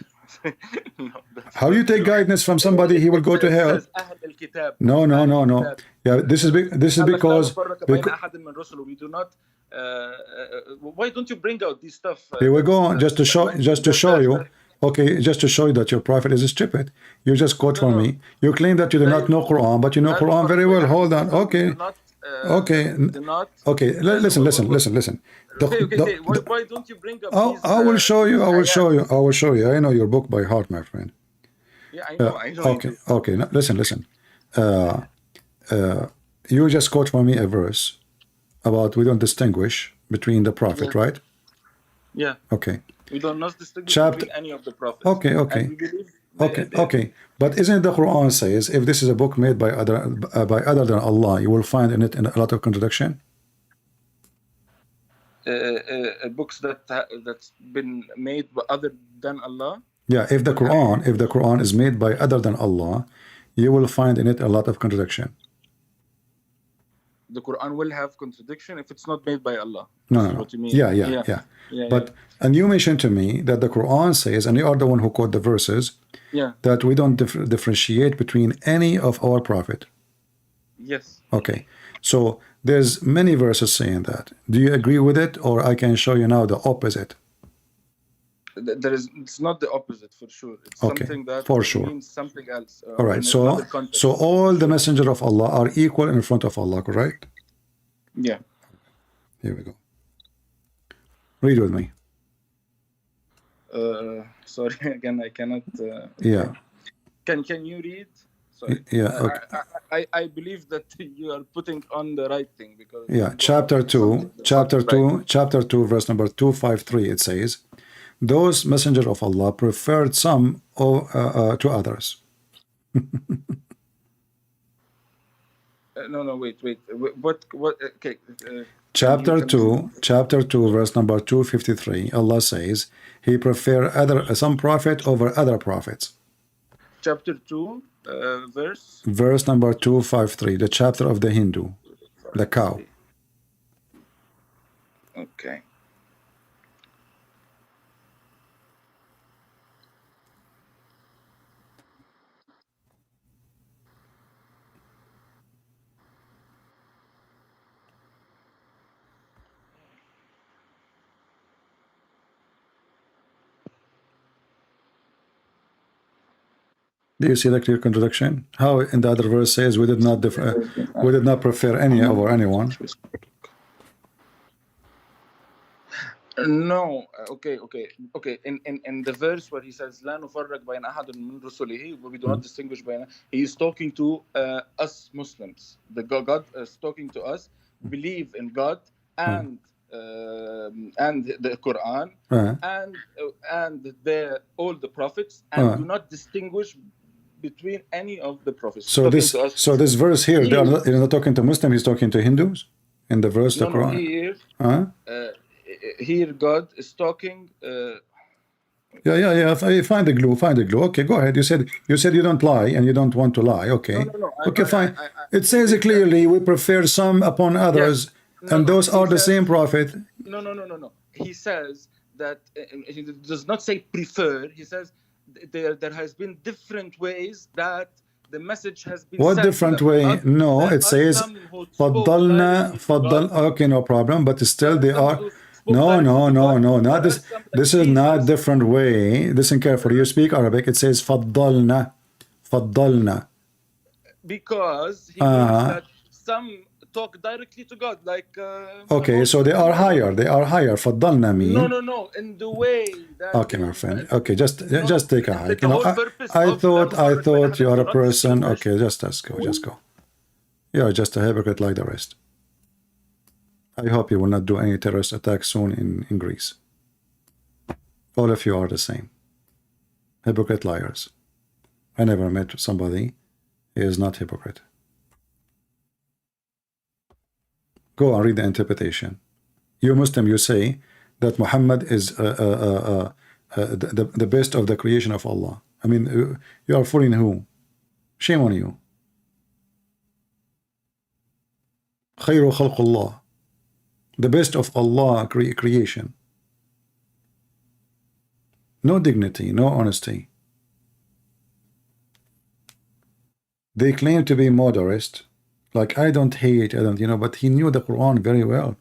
No, how you take guidance from somebody he will go to hell? No. Yeah, this is because we do not. Why don't you bring out this stuff? Here we go. Just to show you. Okay, just to show you that your prophet is stupid. You just quote from me. You claim that you do not know Quran, but you know Quran very well. Hold on. Okay. Okay. Listen. Why don't you bring up these, I will show you. I know your book by heart, my friend. Yeah, I know. Okay. Now, listen. you just quote for me a verse about we don't distinguish between the prophet, right? Yeah. Okay. We don't not distinguish Chapter. between any of the prophets. Okay. Okay. And we believe Okay. But isn't the Quran says if this is a book made by other than Allah, you will find in it a lot of contradiction? Books that's been made by other than Allah. Yeah, if the Quran is made by other than Allah, you will find in it a lot of contradiction. The Quran will have contradiction if it's not made by Allah. No. What you mean? Yeah. But and you mentioned to me that the Quran says, and you are the one who quote the verses, that we don't differentiate between any of our prophet. Yes. Okay, so there's many verses saying that. Do you agree with it, or I can show you now the opposite? It's not the opposite for sure. It's Okay, something that for sure. means something else. All right, so all the messenger of Allah are equal in front of Allah, correct? Yeah. Here we go. Read with me. Sorry, again, I cannot. Yeah. Can you read? Sorry. Yeah. Okay. I believe that you are putting on the right thing because. Yeah. Chapter 2, verse number 253. It says, "Those messenger of Allah preferred some to others." No, wait. What? Okay. Chapter 2, verse number 253. Allah says He prefer some prophet over other prophets. Chapter 2, verse. Verse number 253. The chapter of the Hindu, the cow. Okay. Do you see the clear contradiction? How in the other verse says we did not prefer any over anyone. No, okay. In the verse where he says "La nufarriq bayna ahadin min rusulihi," we do not distinguish bayna. He is talking to us Muslims. The God is talking to us. Believe in God and the Quran and all the prophets, and do not distinguish between any of the prophets. So this verse here, you're not talking to Muslims. He's talking to Hindus. In the verse, the Quran. Here God is talking. Yeah. Find the glue. Okay, go ahead. You said you don't lie and you don't want to lie. Okay. Okay, fine. It says clearly we prefer some upon others, and those are the same prophet. No. He says that he does not say prefer. He says there has been different ways that the message has been. What different way? No, it says faddalna. Okay, no problem. But still, they are. No. Not this. This is not different way. Listen carefully. You speak Arabic. It says faddalna. Because he means that some talk directly to God, like. Okay, so they are higher. Faddalna mean. No. In the way that. Okay, my friend. Okay, just take a hike. I thought you are a person. Okay, just go. You are just a hypocrite like the rest. I hope you will not do any terrorist attack soon in Greece. All of you are the same. Hypocrite liars. I never met somebody who is not hypocrite. Go and read the interpretation. You Muslim, you say that Muhammad is the best of the creation of Allah. I mean, you are fooling who? Shame on you. خير خلق الله. The best of Allah creation. No dignity, no honesty. They claim to be moderate, like I don't hate, but he knew the Quran very well.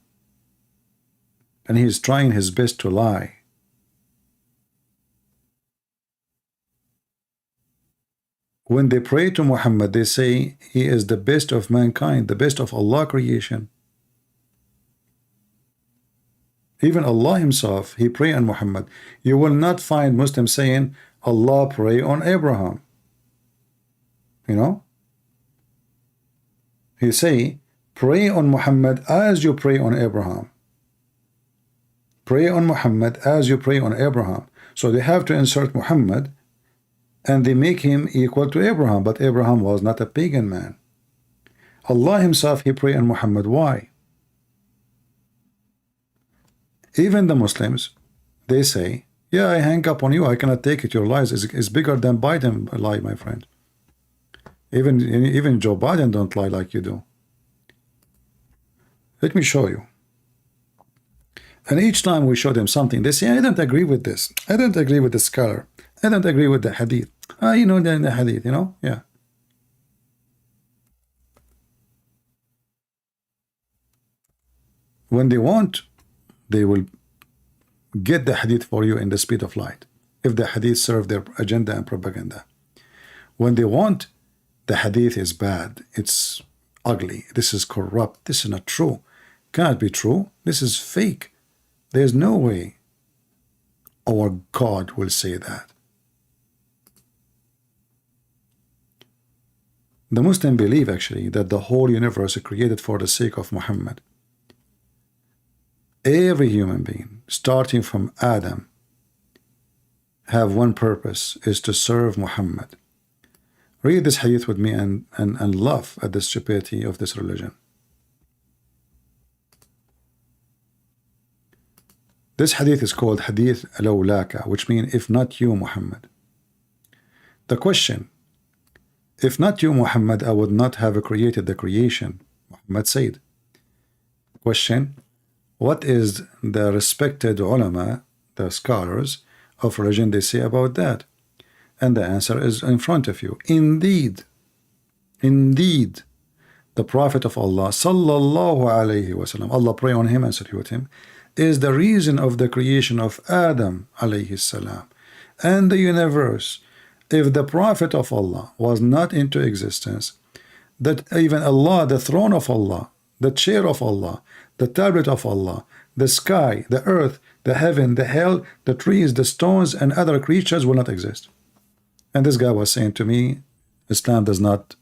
And he is trying his best to lie. When they pray to Muhammad, they say he is the best of mankind, the best of Allah creation. Even Allah himself, he pray on Muhammad. You will not find Muslims saying Allah pray on Abraham. He say, pray on Muhammad as you pray on Abraham. Pray on Muhammad as you pray on Abraham. So they have to insert Muhammad, and they make him equal to Abraham, but Abraham was not a pagan man. Allah himself, he pray on Muhammad. Why? Even the Muslims, they say, yeah, I hang up on you, I cannot take it, your lies is bigger than Biden lie, my friend. Even Joe Biden don't lie like you do. Let me show you. And each time we show them something, they say, I don't agree with this. I don't agree with the scholar. I don't agree with the hadith. You know, the hadith, you know? Yeah. When they want, they will get the hadith for you in the speed of light, if the hadith serve their agenda and propaganda. When they want, the hadith is bad, it's ugly, this is corrupt, this is not true, cannot be true, this is fake. There's no way our God will say that. The Muslim believe actually that the whole universe is created for the sake of Muhammad. Every human being, starting from Adam, have one purpose, is to serve Muhammad. Read this hadith with me and laugh at the stupidity of this religion. This hadith is called Hadith Lawlaka, which means if not you, Muhammad. The question, if not you, Muhammad, I would not have created the creation, Muhammad said. Question, what is the respected ulama, the scholars of religion, they say about that? And the answer is in front of you. Indeed, the Prophet of Allah, sallallahu alayhi wasallam, Allah pray on him and salute him, is the reason of the creation of Adam alayhi salam and the universe. If the Prophet of Allah was not into existence, that even Allah, the throne of Allah, the chair of Allah, the tablet of Allah, the sky, the earth, the heaven, the hell, the trees, the stones, and other creatures will not exist. And this guy was saying to me, Islam does not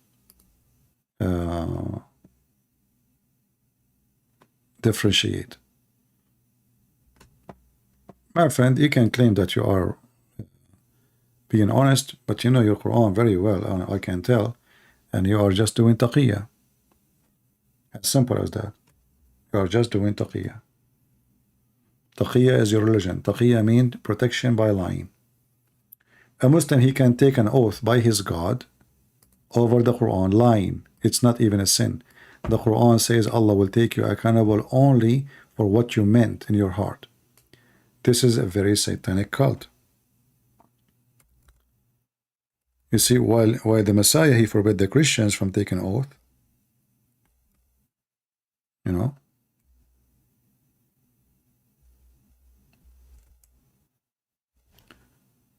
differentiate. My friend, you can claim that you are being honest, but you know your Quran very well, I can tell, and you are just doing taqiyya. As simple as that. You are just doing taqiyya. Taqiyya is your religion. Taqiyya means protection by lying. A Muslim, he can take an oath by his God over the Quran, lying. It's not even a sin. The Quran says Allah will take you accountable only for what you meant in your heart. This is a very satanic cult. You see, while the Messiah, he forbid the Christians from taking oath, you know,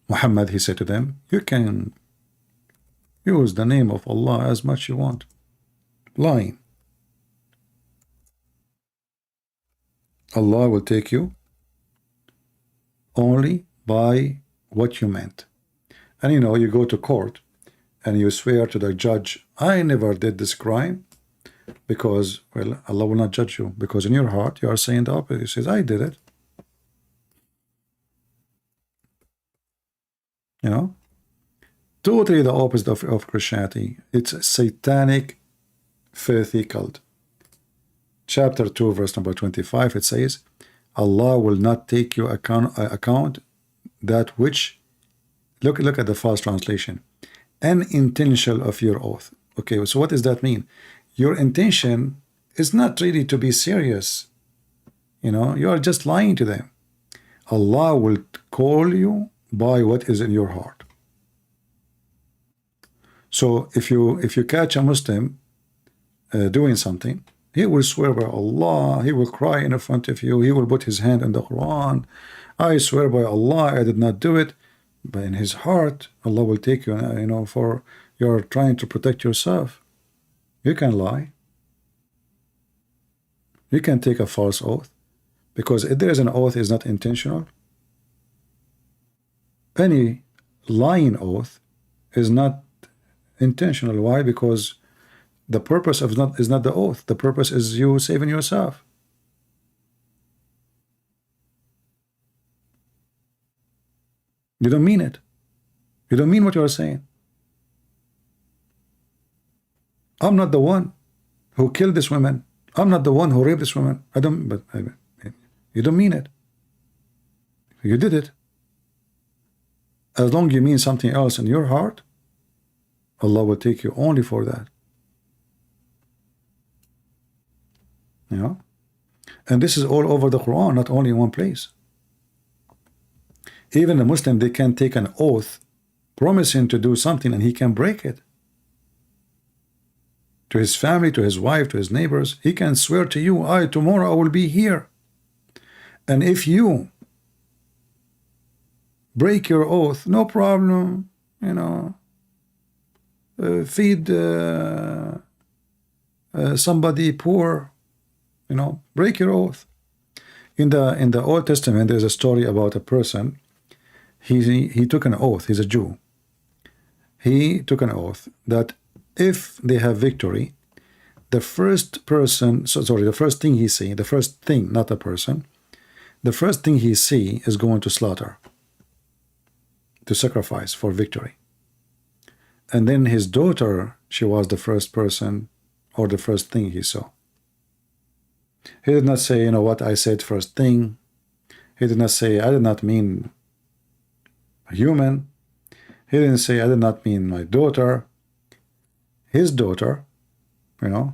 Muhammad, he said to them, you can use the name of Allah as much you want. Lying. Allah will take you only by what you meant. And you know, you go to court and you swear to the judge, I never did this crime, because, well, Allah will not judge you, because in your heart you are saying the opposite. You says, I did it. You know, totally the opposite of Christianity. It's a satanic, filthy cult. Chapter 2, verse number 25, it says, Allah will not take you account that which, look at the fast translation, unintentional of your oath. Okay, so what does that mean? Your intention is not really to be serious. You know, you are just lying to them. Allah will call you by what is in your heart. So if you catch a Muslim doing something, he will swear by Allah, he will cry in front of you, he will put his hand in the Quran, I swear by Allah I did not do it, but in his heart Allah will take you, you know, for you're trying to protect yourself. You can lie, you can take a false oath, because if there is an oath is not intentional, any lying oath is not intentional. Why? Because The purpose of is not the oath. The purpose is you saving yourself. You don't mean it. You don't mean what you are saying. I'm not the one who killed this woman. I'm not the one who raped this woman. You don't mean it. You did it. As long as you mean something else in your heart, Allah will take you only for that. You know? And this is all over the Quran, not only in one place. Even a Muslim, they can take an oath promising to do something and he can break it. To his family, to his wife, to his neighbors, he can swear to you, tomorrow I will be here. And if you break your oath, no problem, you know, feed somebody poor, you know, break your oath. In the Old Testament, there's a story about a person. He took an oath. He's a Jew. He took an oath that if they have victory, the first person, the first thing he see, the first thing, not a person, the first thing he see is going to slaughter, to sacrifice for victory. And then his daughter, she was the first person or the first thing he saw. He did not say, you know what, I said first thing. He did not say, I did not mean a human. He didn't say, I did not mean my daughter. His daughter, you know,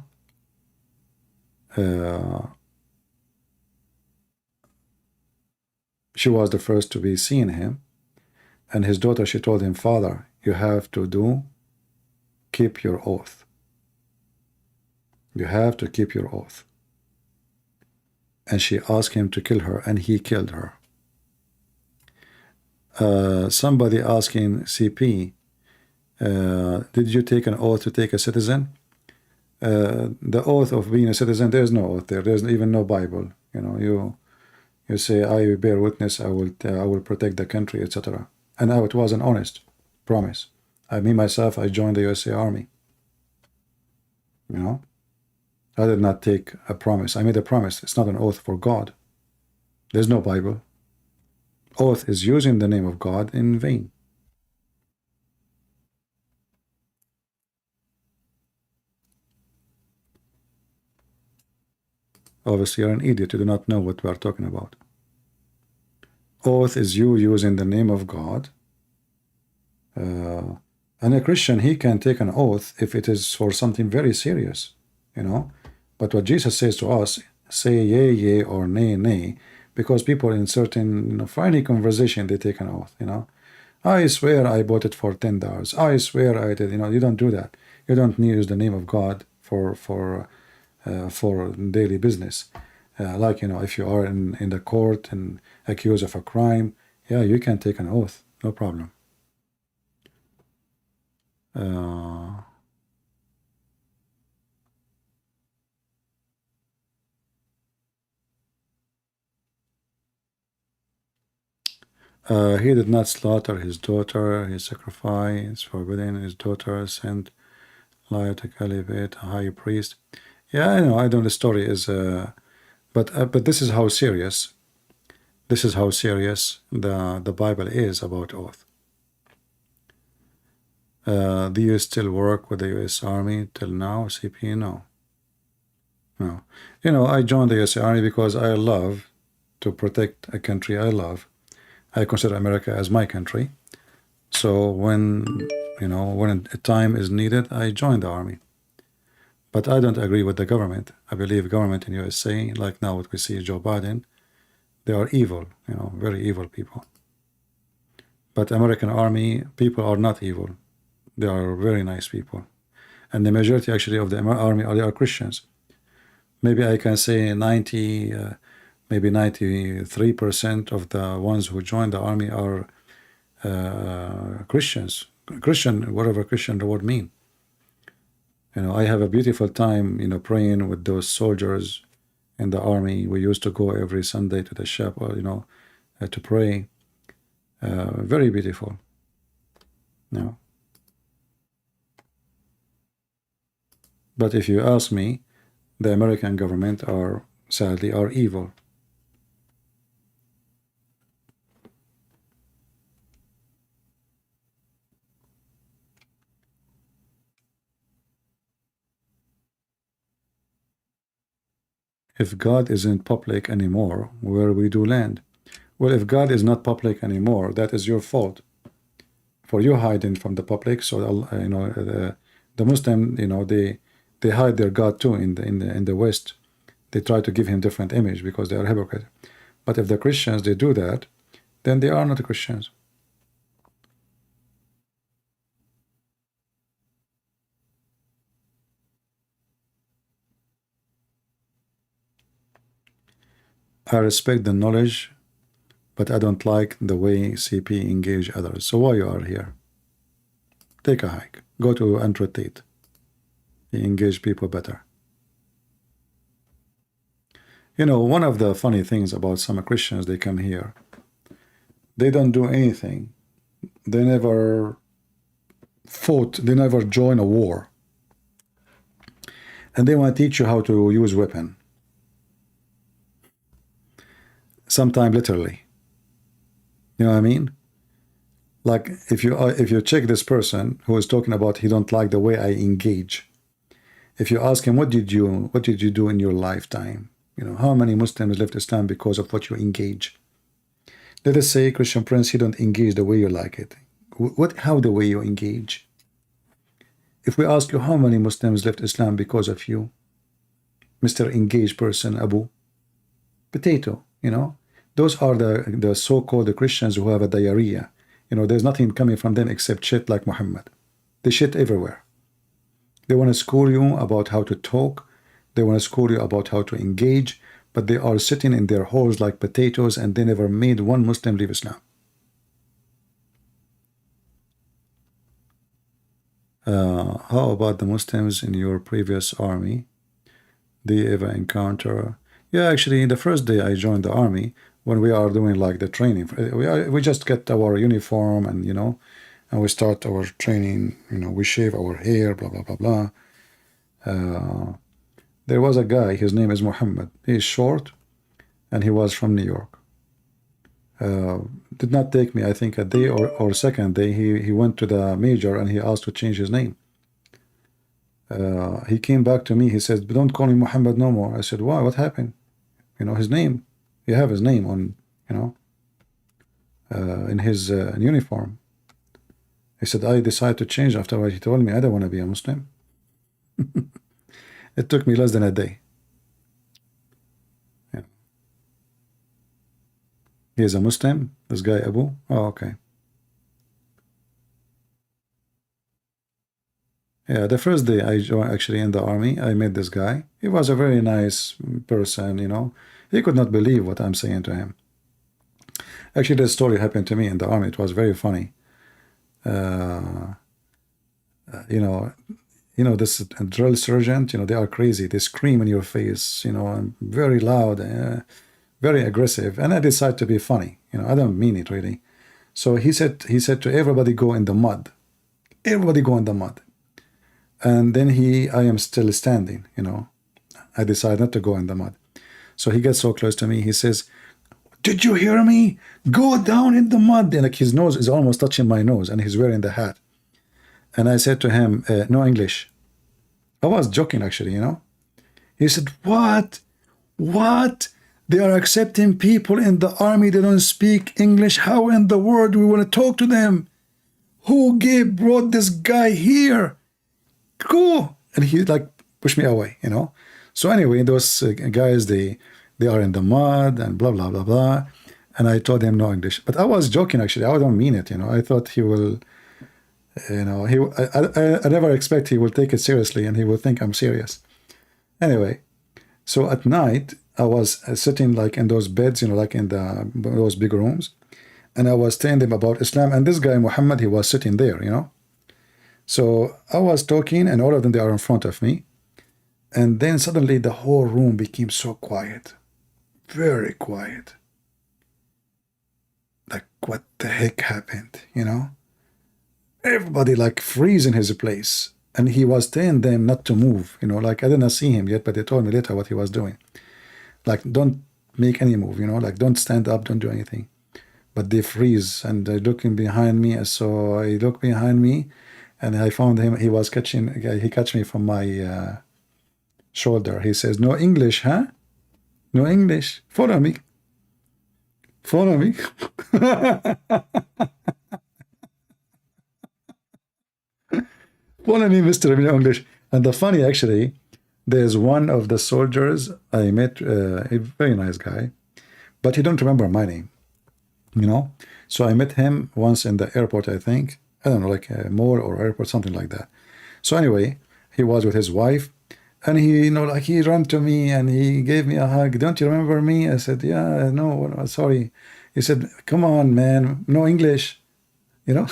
she was the first to be seeing him. And his daughter, she told him, Father, you have to keep your oath. You have to keep your oath. And she asked him to kill her, and he killed her. Somebody asking CP, did you take an oath to take a citizen? The oath of being a citizen, there's no oath there. There's even no Bible. You know, you say, I bear witness, I will protect the country, etc. And now it was an honest promise. Me myself, I joined the USA Army. You know, I did not take a promise. I made a promise. It's not an oath for God. There's no Bible. Oath is using the name of God in vain. Obviously, you're an idiot. You do not know what we are talking about. Oath is you using the name of God. And a Christian, he can take an oath if it is for something very serious, you know. But what Jesus says to us, say yea, yea, or nay, nay, because people in certain, you know, for any conversation, they take an oath, you know. I swear I bought it for $10. I swear I did, you know. You don't do that. You don't use the name of God for daily business. Like, you know, if you are in the court and accused of a crime, yeah, you can take an oath, no problem. He did not slaughter his daughter. His sacrifice forbidden. His daughter sent Elijah to elevate a high priest. Yeah, I know. I know the story is, but this is how serious. This is how serious the Bible is about oath. Do you still work with the U.S. Army till now, CP? No. No. You know, I joined the U.S. Army because I love to protect a country I love. I consider America as my country. So when, you know, when a time is needed, I join the army. But I don't agree with the government. I believe government in USA, like now what we see Joe Biden, they are evil, you know, very evil people. But American army people are not evil. They are very nice people. And the majority actually of the army are Christians. Maybe I can say 93% of the ones who join the army are Christians. Christian, whatever Christian the word mean. You know, I have a beautiful time, you know, praying with those soldiers in the army. We used to go every Sunday to the chapel, you know, to pray. Very beautiful. No. But if you ask me, the American government sadly are evil. If God isn't public anymore, where we do land? Well, if God is not public anymore, that is your fault. For you hiding from the public, so you know the Muslim, you know, they hide their God too in the West. They try to give him different image because they are hypocrites. But if the Christians they do that, then they are not Christians. I respect the knowledge, but I don't like the way CP engage others. So why you are here? Take a hike. Go to Andrew Tate. He engage people better. You know, one of the funny things about some Christians, they come here. They don't do anything. They never fought. They never join a war. And they want to teach you how to use weapon. Sometimes literally. You know what I mean? Like if you check this person who is talking about he don't like the way I engage. If you ask him what did you do in your lifetime? You know, how many Muslims left Islam because of what you engage? Let us say, Christian Prince, he don't engage the way you like it. How the way you engage? If we ask you how many Muslims left Islam because of you, Mr. Engaged person, Abu, potato, you know, those are the so-called Christians who have a diarrhea. You know, there's nothing coming from them except shit like Muhammad. They shit everywhere. They want to school you about how to talk. They want to school you about how to engage, but they are sitting in their holes like potatoes and they never made one Muslim leave Islam. How about the Muslims in your previous army? Do you ever encounter? Yeah, actually, the first day I joined the army, when we are doing like the training, we just get our uniform and, you know, and we start our training, you know, we shave our hair, blah, blah, blah, blah. There was a guy, his name is Muhammad. He is short and he was from New York. Did not take me, I think, a day or second day. He went to the major and he asked to change his name. He came back to me. He said, don't call me Muhammad no more. I said, why? What happened? You know, his name. You have his name on, you know, in his uniform. He said, I decided to change after what he told me. I don't want to be a Muslim. It took me less than a day. Yeah. He is a Muslim, this guy Abu. Oh, okay. Yeah, the first day I joined actually in the army, I met this guy. He was a very nice person, you know. He could not believe what I'm saying to him. Actually, this story happened to me in the army. It was very funny. You know, this drill sergeant, you know, they are crazy. They scream in your face, you know, and very loud, very aggressive. And I decided to be funny. You know, I don't mean it really. So he said to everybody, go in the mud. Everybody go in the mud. And then I am still standing, you know. I decided not to go in the mud. So he gets so close to me. He says, did you hear me? Go down in the mud. And like his nose is almost touching my nose and he's wearing the hat. And I said to him, no English. I was joking actually, you know. He said, what? What? They are accepting people in the army. They don't speak English. How in the world we want to talk to them? Who brought this guy here? Go. And he like pushed me away, you know. So anyway, those guys, they are in the mud and blah, blah, blah, blah. And I told him no English. But I was joking actually. I don't mean it, you know. I thought he will... You know, I never expect he will take it seriously and he will think I'm serious. Anyway, so at night, I was sitting like in those beds, you know, like in those big rooms. And I was telling them about Islam. And this guy, Muhammad, he was sitting there, you know. So I was talking and all of them, they are in front of me. And then suddenly the whole room became so quiet. Very quiet. Like, what the heck happened, you know? Everybody like freeze in his place. and he was telling them not to move. You know, like I didn't see him yet, but they told me later what he was doing. Like, don't make any move, you know, like don't stand up, don't do anything. But they freeze, and they're looking behind me. So I look behind me, and I found him. He was catching. He catch me from my shoulder. He says, "No English, huh? No English. Follow me. Follow me." Follow me, Mr. English. And the funny, actually, there's one of the soldiers I met, a very nice guy, but he don't remember my name, you know. So I met him once in the airport, I think. I don't know, like a mall or airport, something like that. So anyway, he was with his wife, and he, you know, like he ran to me and he gave me a hug. "Don't you remember me?" I said, "Yeah, no, sorry." He said, "Come on, man, no English, you know."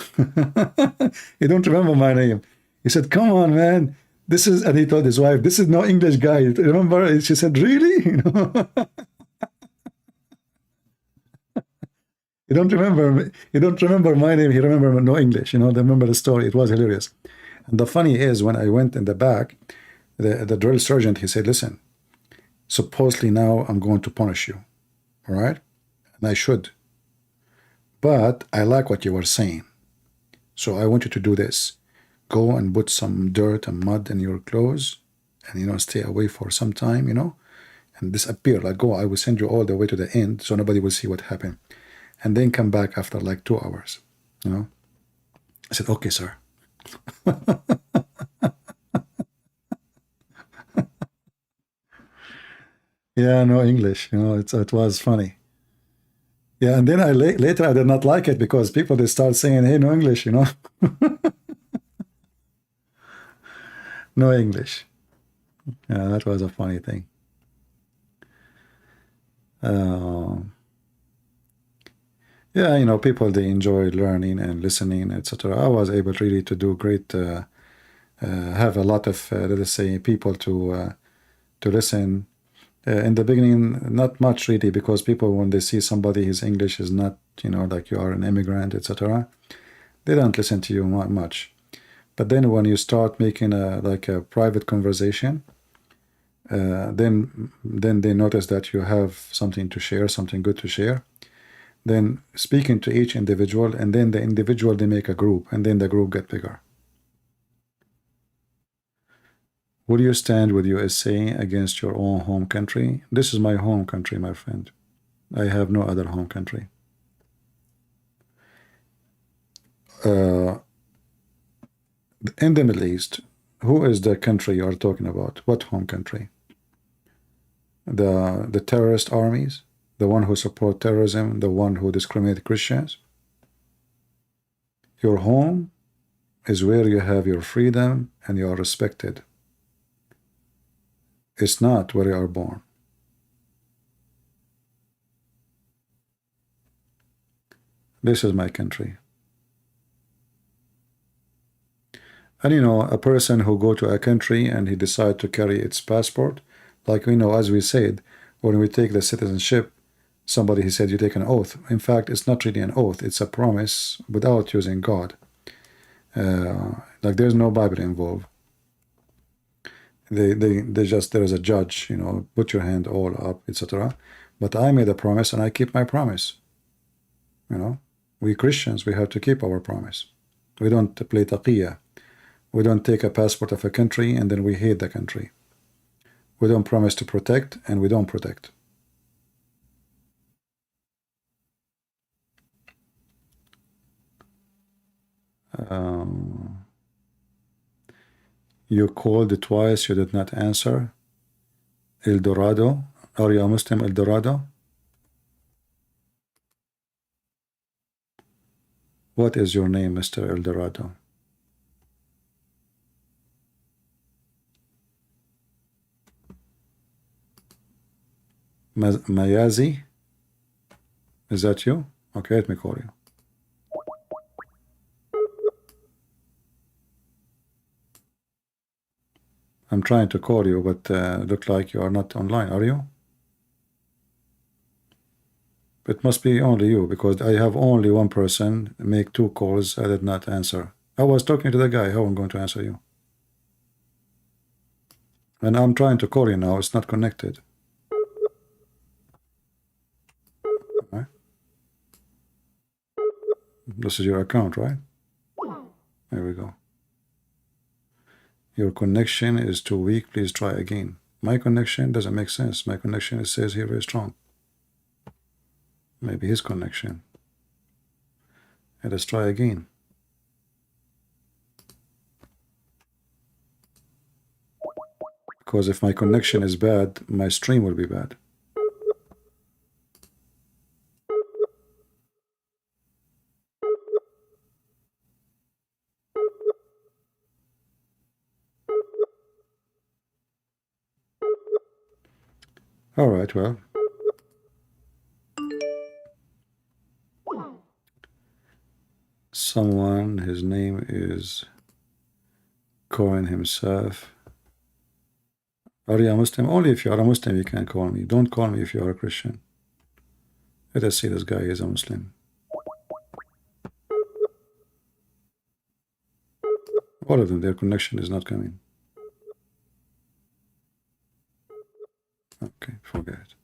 He don't remember my name. He said, "Come on, man. This is," and he told his wife, "This is no English guy. Remember?" She said, "Really?" You know? You don't remember. You don't remember my name. He remember no English. You know. They remember the story. It was hilarious. And the funny is, when I went in the back, the drill sergeant, he said, "Listen, supposedly now I'm going to punish you, all right? And I should. But I like what you were saying, so I want you to do this. Go and put some dirt and mud in your clothes, and, you know, stay away for some time, you know, and disappear. Like, go, I will send you all the way to the end so nobody will see what happened. And then come back after like 2 hours, you know." I said, "Okay, sir." Yeah, no English, you know, it was funny. Yeah, and then later I did not like it because people, they start saying, "Hey, no English," you know. No English. Yeah, that was a funny thing. Yeah, you know, people, they enjoy learning and listening, etc. I was able really to do great, have a lot of, let us say, people to listen. In the beginning, not much really, because people, when they see somebody, his English is not, you know, like you are an immigrant, etc., they don't listen to you much. But then when you start making like a private conversation, then they notice that you have something to share, something good to share. Then speaking to each individual, and then the individual, they make a group, and then the group get bigger. Will you stand with USA against your own home country? This is my home country, my friend. I have no other home country. In the Middle East, who is the country you are talking about? What home country? The terrorist armies? The one who support terrorism? The one who discriminate Christians? Your home is where you have your freedom and you are respected. It's not where you are born. This is my country. And you know, a person who go to a country and he decide to carry its passport, like we know, as we said, when we take the citizenship, somebody, he said, you take an oath. In fact, it's not really an oath, it's a promise without using God. Like there's no Bible involved. They just, there is a judge, you know, put your hand all up, etc. But I made a promise and I keep my promise. You know, we Christians, we have to keep our promise. We don't play taqiyya. We don't take a passport of a country and then we hate the country. We don't promise to protect and we don't protect. You called twice, you did not answer. El Dorado, are you a Muslim, El Dorado? What is your name, Mr. El Dorado? Mayazi? Is that you? Okay, let me call you. I'm trying to call you, but look like you are not online, are you? It must be only you, because I have only one person make 2 calls. I did not answer. I was talking to the guy. How am I going to answer you? And I'm trying to call you now. It's not connected. Right? This is your account, right? There we go. Your connection is too weak. Please try again. My connection doesn't make sense. My connection, it says here, very strong. Maybe his connection. Let's try again. Because if my connection is bad, my stream will be bad. All right, well. Someone, his name is Cohen himself. Are you a Muslim? Only if you are a Muslim you can call me. Don't call me if you are a Christian. Let us see, this guy is a Muslim. All of them, their connection is not coming. Okay, forget it.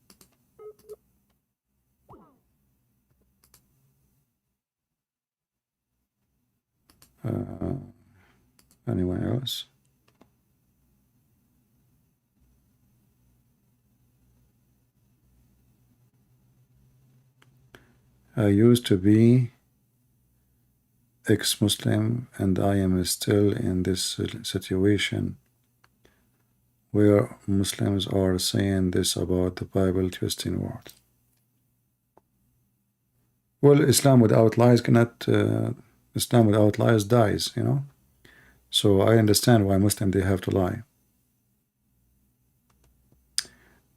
Anyone else? I used to be ex-Muslim and I am still in this situation where Muslims are saying this about the Bible twisting word. Well, Islam without lies cannot, Islam without lies dies, you know. So I understand why Muslims, they have to lie.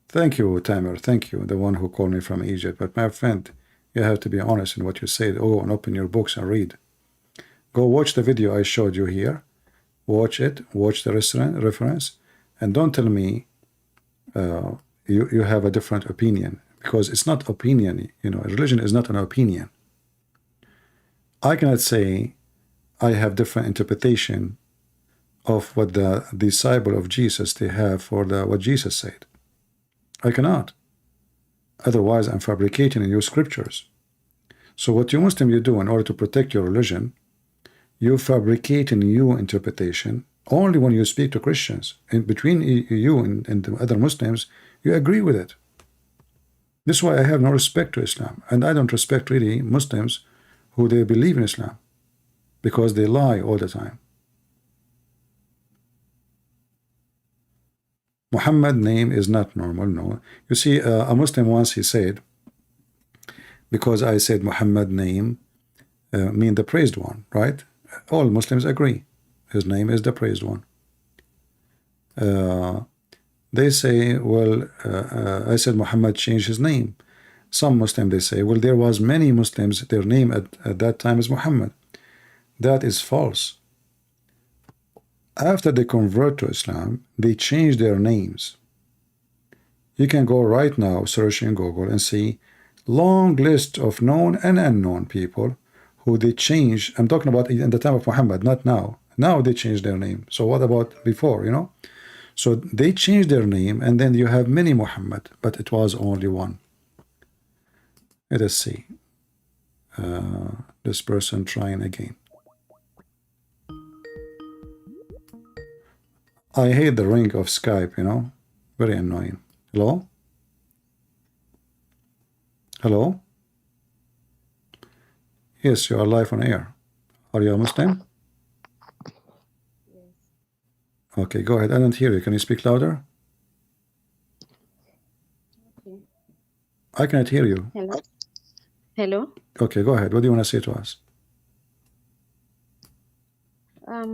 Thank you, Tamer, thank you, the one who called me from Egypt. But my friend, you have to be honest in what you say. Oh, and open your books and read. Go watch the video I showed you here. Watch it, watch the reference, and don't tell me you have a different opinion, because it's not opinion. You know, religion is not an opinion. I cannot say I have different interpretation of what the disciple of Jesus they have for what Jesus said. I cannot. Otherwise, I'm fabricating in your scriptures. So what you Muslim you do in order to protect your religion, you fabricate a new interpretation. Only when you speak to Christians, in between you and the other Muslims, you agree with it. This is why I have no respect to Islam, and I don't respect really Muslims who they believe in Islam, because they lie all the time. Muhammad name is not normal, no. You see, a Muslim once he said, because I said Muhammad name mean the praised one, right? All Muslims agree. His name is the praised one. They say, well, I said Muhammad changed his name. Some Muslim, they say, well, there was many Muslims, their name at that time is Muhammad. That is false. After they convert to Islam, they change their names. You can go right now, search in Google, and see long list of known and unknown people who they change. I'm talking about in the time of Muhammad, not now. Now they change their name. So what about before, you know? So they change their name, and then you have many Muhammad, but it was only one. Let us see. This person trying again. I hate the ring of Skype, you know, very annoying. Hello? Hello? Yes, you are live on air. Are you a Muslim? Yes. Okay, go ahead. I don't hear you. Can you speak louder? Okay. I cannot hear you. Hello? Hello? Okay, go ahead. What do you want to say to us? I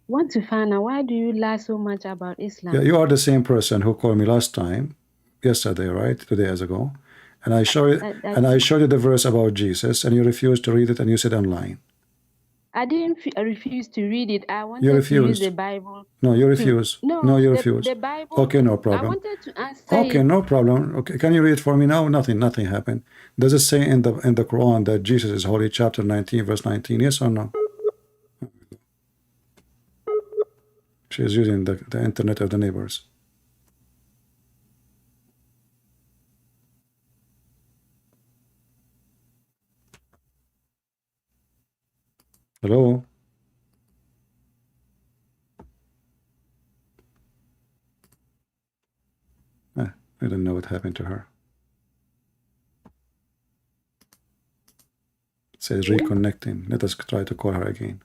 want to find out, why do you lie so much about Islam? Yeah, you are the same person who called me last time, yesterday, right? 2 days ago. And I showed you the verse about Jesus, and you refused to read it, and you said I'm lying. I didn't refuse to read it. I wanted You refused. to use the Bible. No, you refuse. No, you the, refuse. The Bible. Okay, no problem. I wanted to answer Okay, it. no problem. Okay, can you read it for me now? Nothing happened. Does it say in the Quran that Jesus is holy, chapter 19, verse 19? Yes or no? She's using the internet of the neighbors. Hello? I don't know what happened to her. It says reconnecting. Let us try to call her again.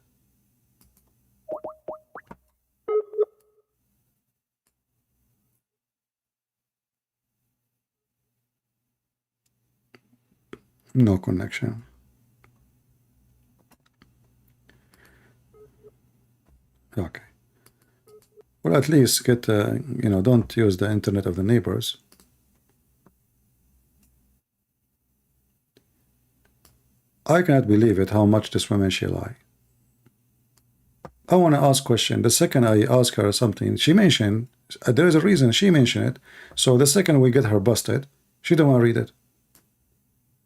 No connection. Okay. Well, at least get, you know, don't use the internet of the neighbors. I cannot believe it, how much this woman she lie. I want to ask question. The second I ask her something, she mentioned, there is a reason she mentioned it. So the second we get her busted, she don't want to read it.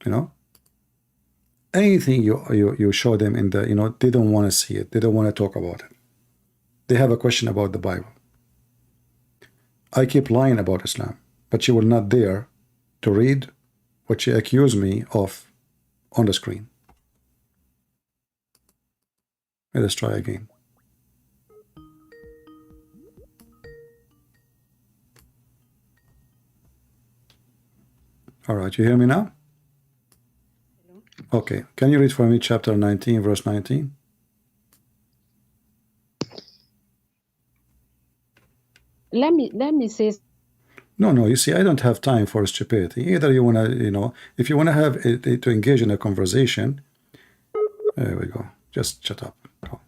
You know? Anything you show them in the, you know, they don't want to see it. They don't want to talk about it. They have a question about the Bible. I keep lying about Islam, but she will not dare to read what she accused me of on the screen. Let us try again. All right, you hear me now? Okay, can you read for me chapter 19, verse 19? Let me say. No, you see, I don't have time for stupidity. Either you want to, you know, if you want to have it, to engage in a conversation, there we go. Just shut up. Go.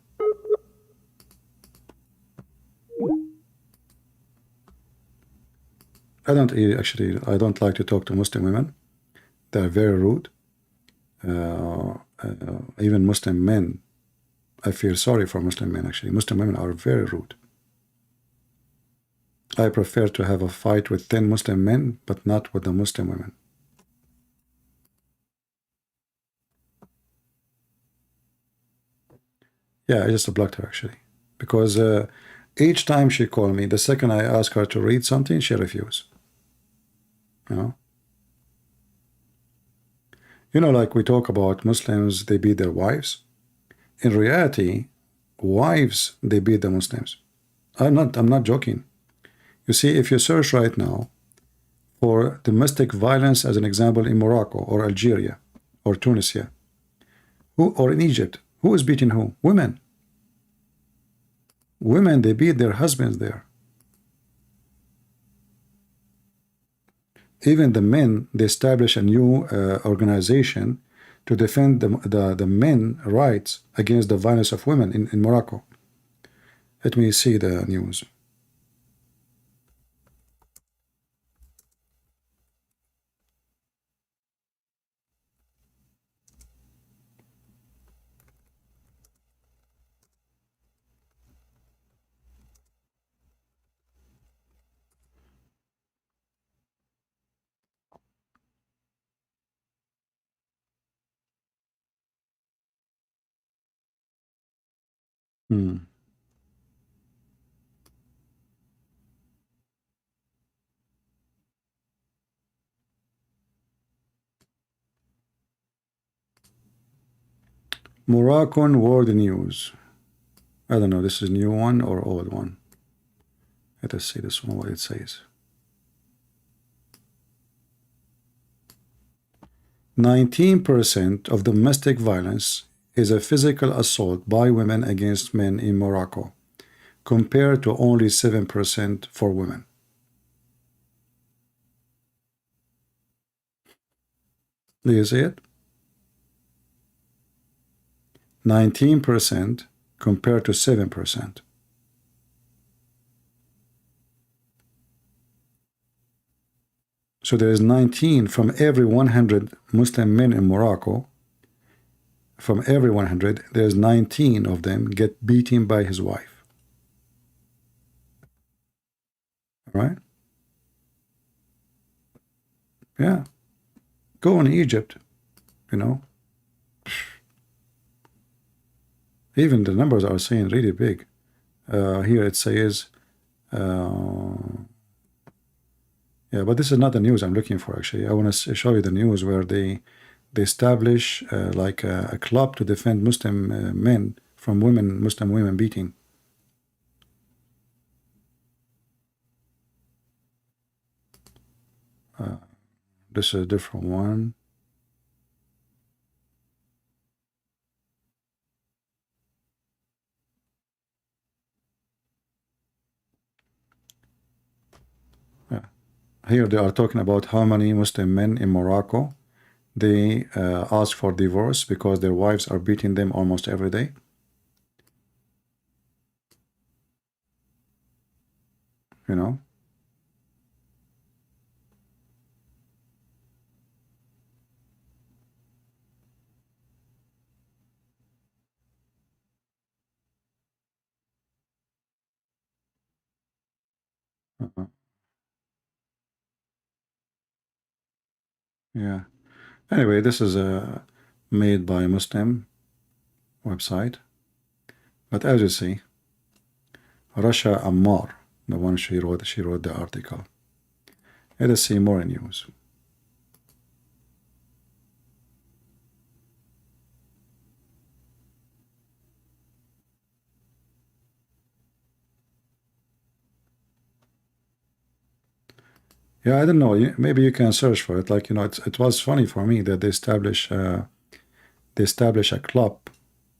I don't like to talk to Muslim women. They're very rude. Even Muslim men, I feel sorry for Muslim men actually. Muslim women are very rude. I prefer to have a fight with 10 Muslim men, but not with the Muslim women. Yeah, I just blocked her actually. Because each time she called me, the second I ask her to read something, she refuses. You know, like we talk about Muslims, they beat their wives. In reality, wives, they beat the Muslims. I'm not joking. You see, if you search right now for domestic violence as an example in Morocco or Algeria or Tunisia, or in Egypt, who is beating who? Women. Women, they beat their husbands there. Even the men, they establish a new organization to defend the men's rights against the violence of women in Morocco. Let me see the news. Moroccan World News. I don't know, this is new one or old one. Let us see this one, what it says. 19% of domestic violence is a physical assault by women against men in Morocco, compared to only 7% for women. Do you see it? 19% compared to 7%. So there is 19 from every 100 Muslim men in Morocco. From every 100, there's 19 of them get beaten by his wife. All right? Yeah. Go in Egypt, you know. Even the numbers are saying really big. Here it says, yeah, but this is not the news I'm looking for actually. I want to show you the news where they establish like a club to defend Muslim men from Muslim women beating. This is a different one. Yeah. Here they are talking about how many Muslim men in Morocco they ask for divorce because their wives are beating them almost every day. You know. Yeah. Anyway, this is made by a Muslim website. But as you see, Rasha Ammar, the one she wrote the article. Let us see more news. Yeah, I don't know. Maybe you can search for it. Like, you know, it was funny for me that they establish a club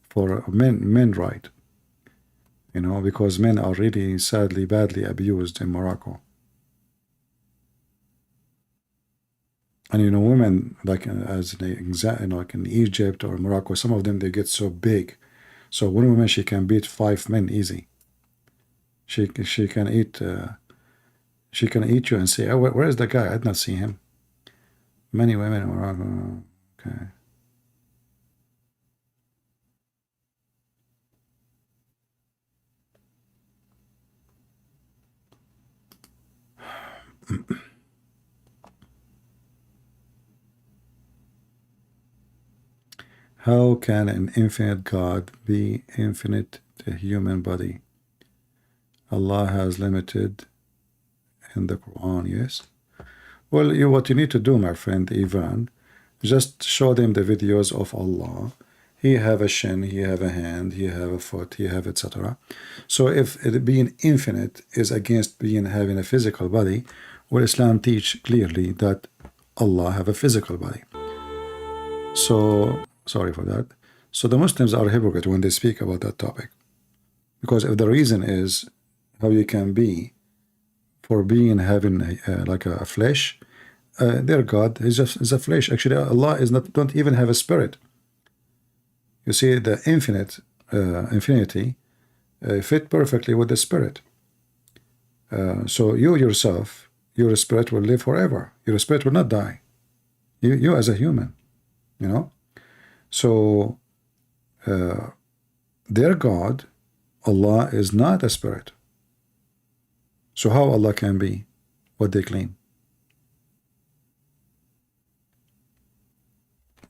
for men right. You know, because men are really sadly badly abused in Morocco. And you know, women like as an example, like in Egypt or Morocco, some of them they get so big. So one woman she can beat 5 men easy. She can eat. She can eat you and say, "Oh, where is the guy? I did not see him." Many women in Morocco. Okay. How can an infinite God be infinite to human body? Allah has limited in the Quran, yes. Well, what you need to do, my friend Ivan, just show them the videos of Allah. He have a shin, he have a hand, he have a foot, he have etc. So if it being infinite is against having a physical body, well, Islam teach clearly that Allah have a physical body. So sorry for that. So the Muslims are hypocrite when they speak about that topic, because if the reason is how you can be for having like a flesh, their God is a flesh. Actually, Allah is don't even have a spirit. You see, the infinity fit perfectly with the spirit. So you yourself, your spirit will live forever. Your spirit will not die. You as a human, you know. So their God, Allah, is not a spirit. So how Allah can be what they claim?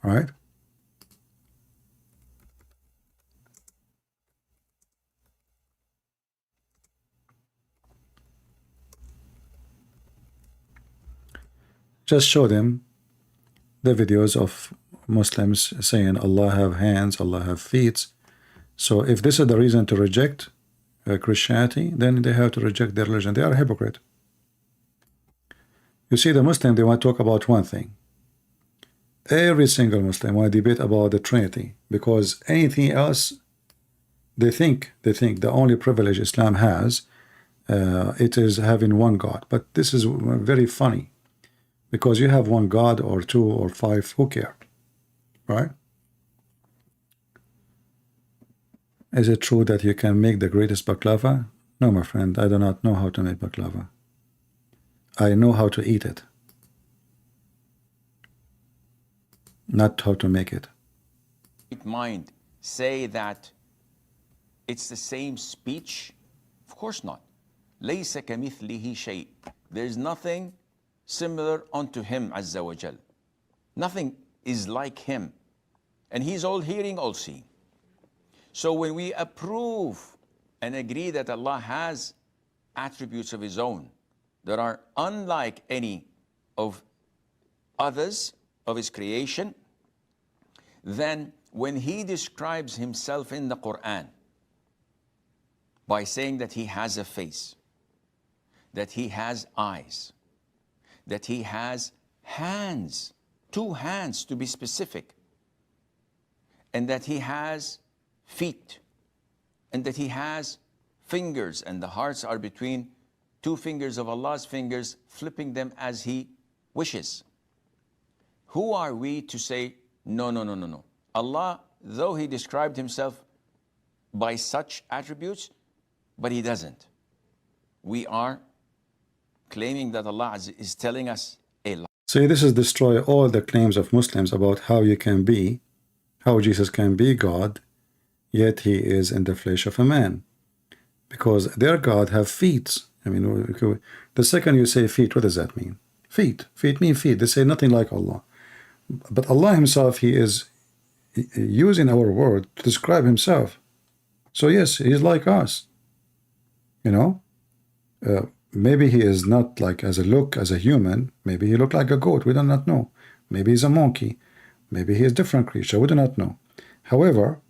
All right? Just show them the videos of Muslims saying Allah have hands, Allah have feet. So if this is the reason to reject Christianity, then they have to reject their religion. They are a hypocrite. You see, the Muslim, they want to talk about one thing. Every single Muslim want to debate about the Trinity, because anything else, they think the only privilege Islam has, it is having one God. But this is very funny, because you have one God or 2 or 5, who care, right? Is it true that you can make the greatest baklava? No, my friend, I do not know how to make baklava. I know how to eat it, not how to make it. Mind say that it's the same speech? Of course not. لَيْسَ كَمِثْلِهِ شَيْءٍ. There's nothing similar unto him, Azza wa Jal. Nothing is like him. And he's all hearing, all seeing. So when we approve and agree that Allah has attributes of His own that are unlike any of others of His creation, then when He describes Himself in the Quran by saying that He has a face, that He has eyes, that He has hands, 2 hands to be specific, and that He has feet, and that He has fingers, and the hearts are between 2 fingers of Allah's fingers, flipping them as He wishes. Who are we to say, no, no, no, no, no. Allah, though He described Himself by such attributes, but He doesn't. We are claiming that Allah is telling us a lie. See, this is destroy all the claims of Muslims about how you can be, how Jesus can be God, yet He is in the flesh of a man. Because their God have feet. I mean, the second you say feet, what does that mean? Feet. Feet mean feet. They say nothing like Allah. But Allah Himself, He is using our word to describe Himself. So yes, He's like us. You know? Maybe He is not like as a human. Maybe He look like a goat. We do not know. Maybe He's a monkey. Maybe He is a different creature. We do not know. However,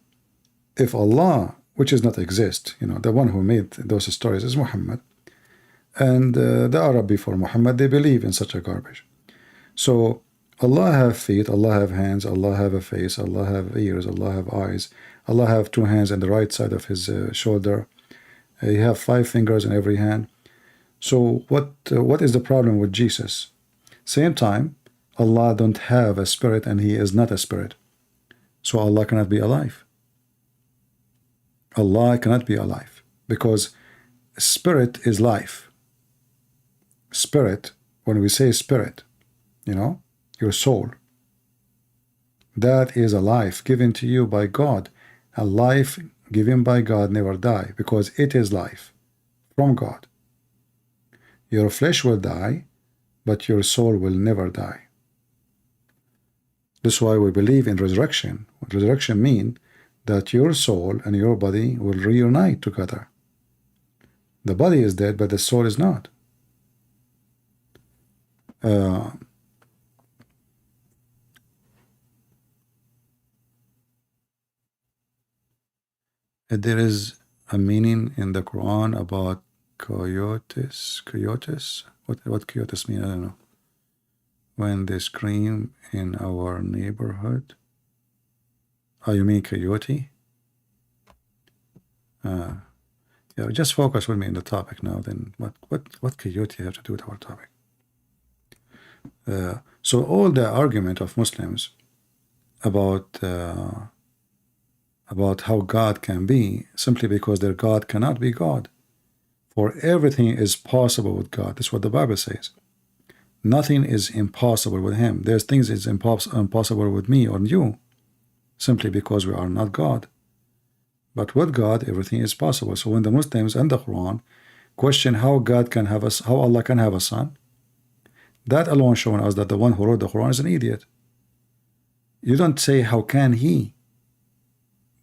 if Allah, which does not exist, you know, the one who made those stories is Muhammad, and the Arab before Muhammad, they believe in such a garbage. So Allah have feet, Allah have hands, Allah have a face, Allah have ears, Allah have eyes, Allah have 2 hands on the right side of His shoulder. He have 5 fingers in every hand. So what is the problem with Jesus? Same time, Allah don't have a spirit and He is not a spirit. So Allah cannot be alive. Allah cannot be alive because spirit is life. Spirit, when we say spirit, you know, your soul, that is a life given to you by God. A life given by God never die because it is life from God. Your flesh will die, but your soul will never die. That's why we believe in resurrection. What resurrection means that your soul and your body will reunite together. The body is dead, but the soul is not. There is a meaning in the Quran about coyotes. Coyotes? What coyotes mean? I don't know. When they scream in our neighborhood. Oh, you mean coyote? Yeah, just focus with me in the topic now. Then what coyote have to do with our topic? So all the argument of Muslims about how God can be, simply because their God cannot be God. For everything is possible with God. That's what the Bible says. Nothing is impossible with Him. There's things is impossible with me or you, simply because we are not God. But with God, everything is possible. So when the Muslims and the Quran question how God can have how Allah can have a son, that alone showing us that the one who wrote the Quran is an idiot. You don't say how can He.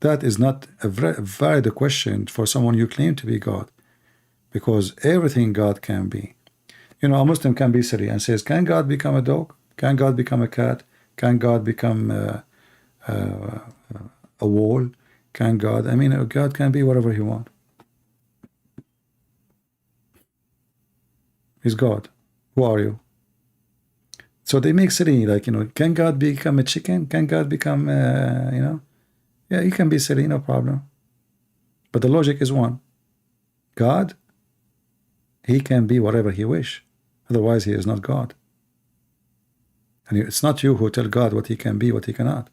That is not a valid question for someone you claim to be God, because everything God can be. You know, a Muslim can be silly and says, can God become a dog? Can God become a cat? Can God become a wall? Can God? I mean, God can be whatever He wants. He's God. Who are you? So they make silly, like, you know, can God become a chicken? Can God become, you know? Yeah, you can be silly, no problem. But the logic is one. God, He can be whatever He wish. Otherwise, He is not God. And it's not you who tell God what He can be, what He cannot.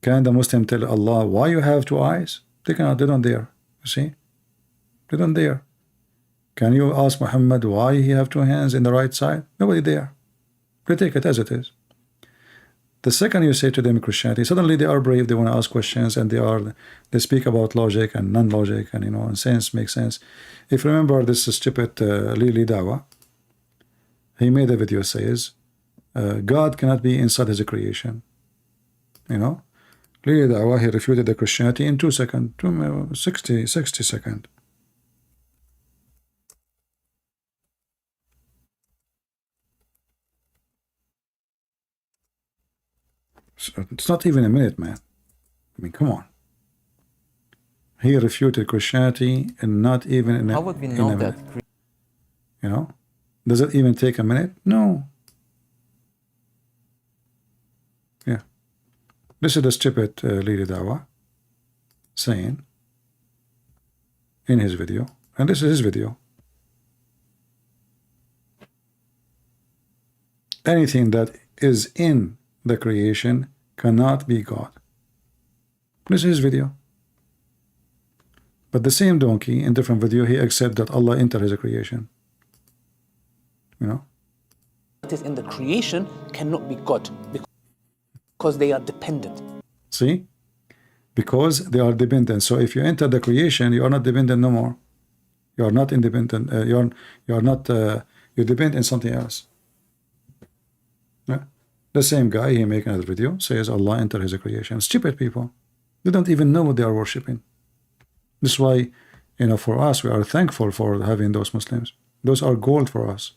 Can the Muslim tell Allah why you have 2 eyes? They cannot, they don't dare. You see? They don't dare. Can you ask Muhammad why he have 2 hands in the right side? Nobody dare. They take it as it is. The second you say to them Christianity, suddenly they are brave, they want to ask questions, and they speak about logic and non-logic, and, you know, and sense makes sense. If you remember this stupid Lili Dawa, he made a video says God cannot be inside His creation. You know, Lily Dawah, he refuted the Christianity in 2 seconds, 60 seconds. So it's not even a minute, man. I mean, come on. He refuted Christianity and not even in a, How would we know that? You know? Does it even take a minute? No. Yeah. This is the stupid Lily Dawah saying in his video, and this is his video. Anything that is in the creation cannot be God. This is his video. But the same donkey in different video, he accepts that Allah entered his creation. You know? What is in the creation cannot be God because they are dependent. See? Because they are dependent. So if you enter the creation, you are not dependent no more. You are not independent. You are not. You depend on something else. Yeah. The same guy, he make another video, says Allah entered his creation. Stupid people. They don't even know what they are worshipping. This is why, you know, for us, we are thankful for having those Muslims. Those are gold for us.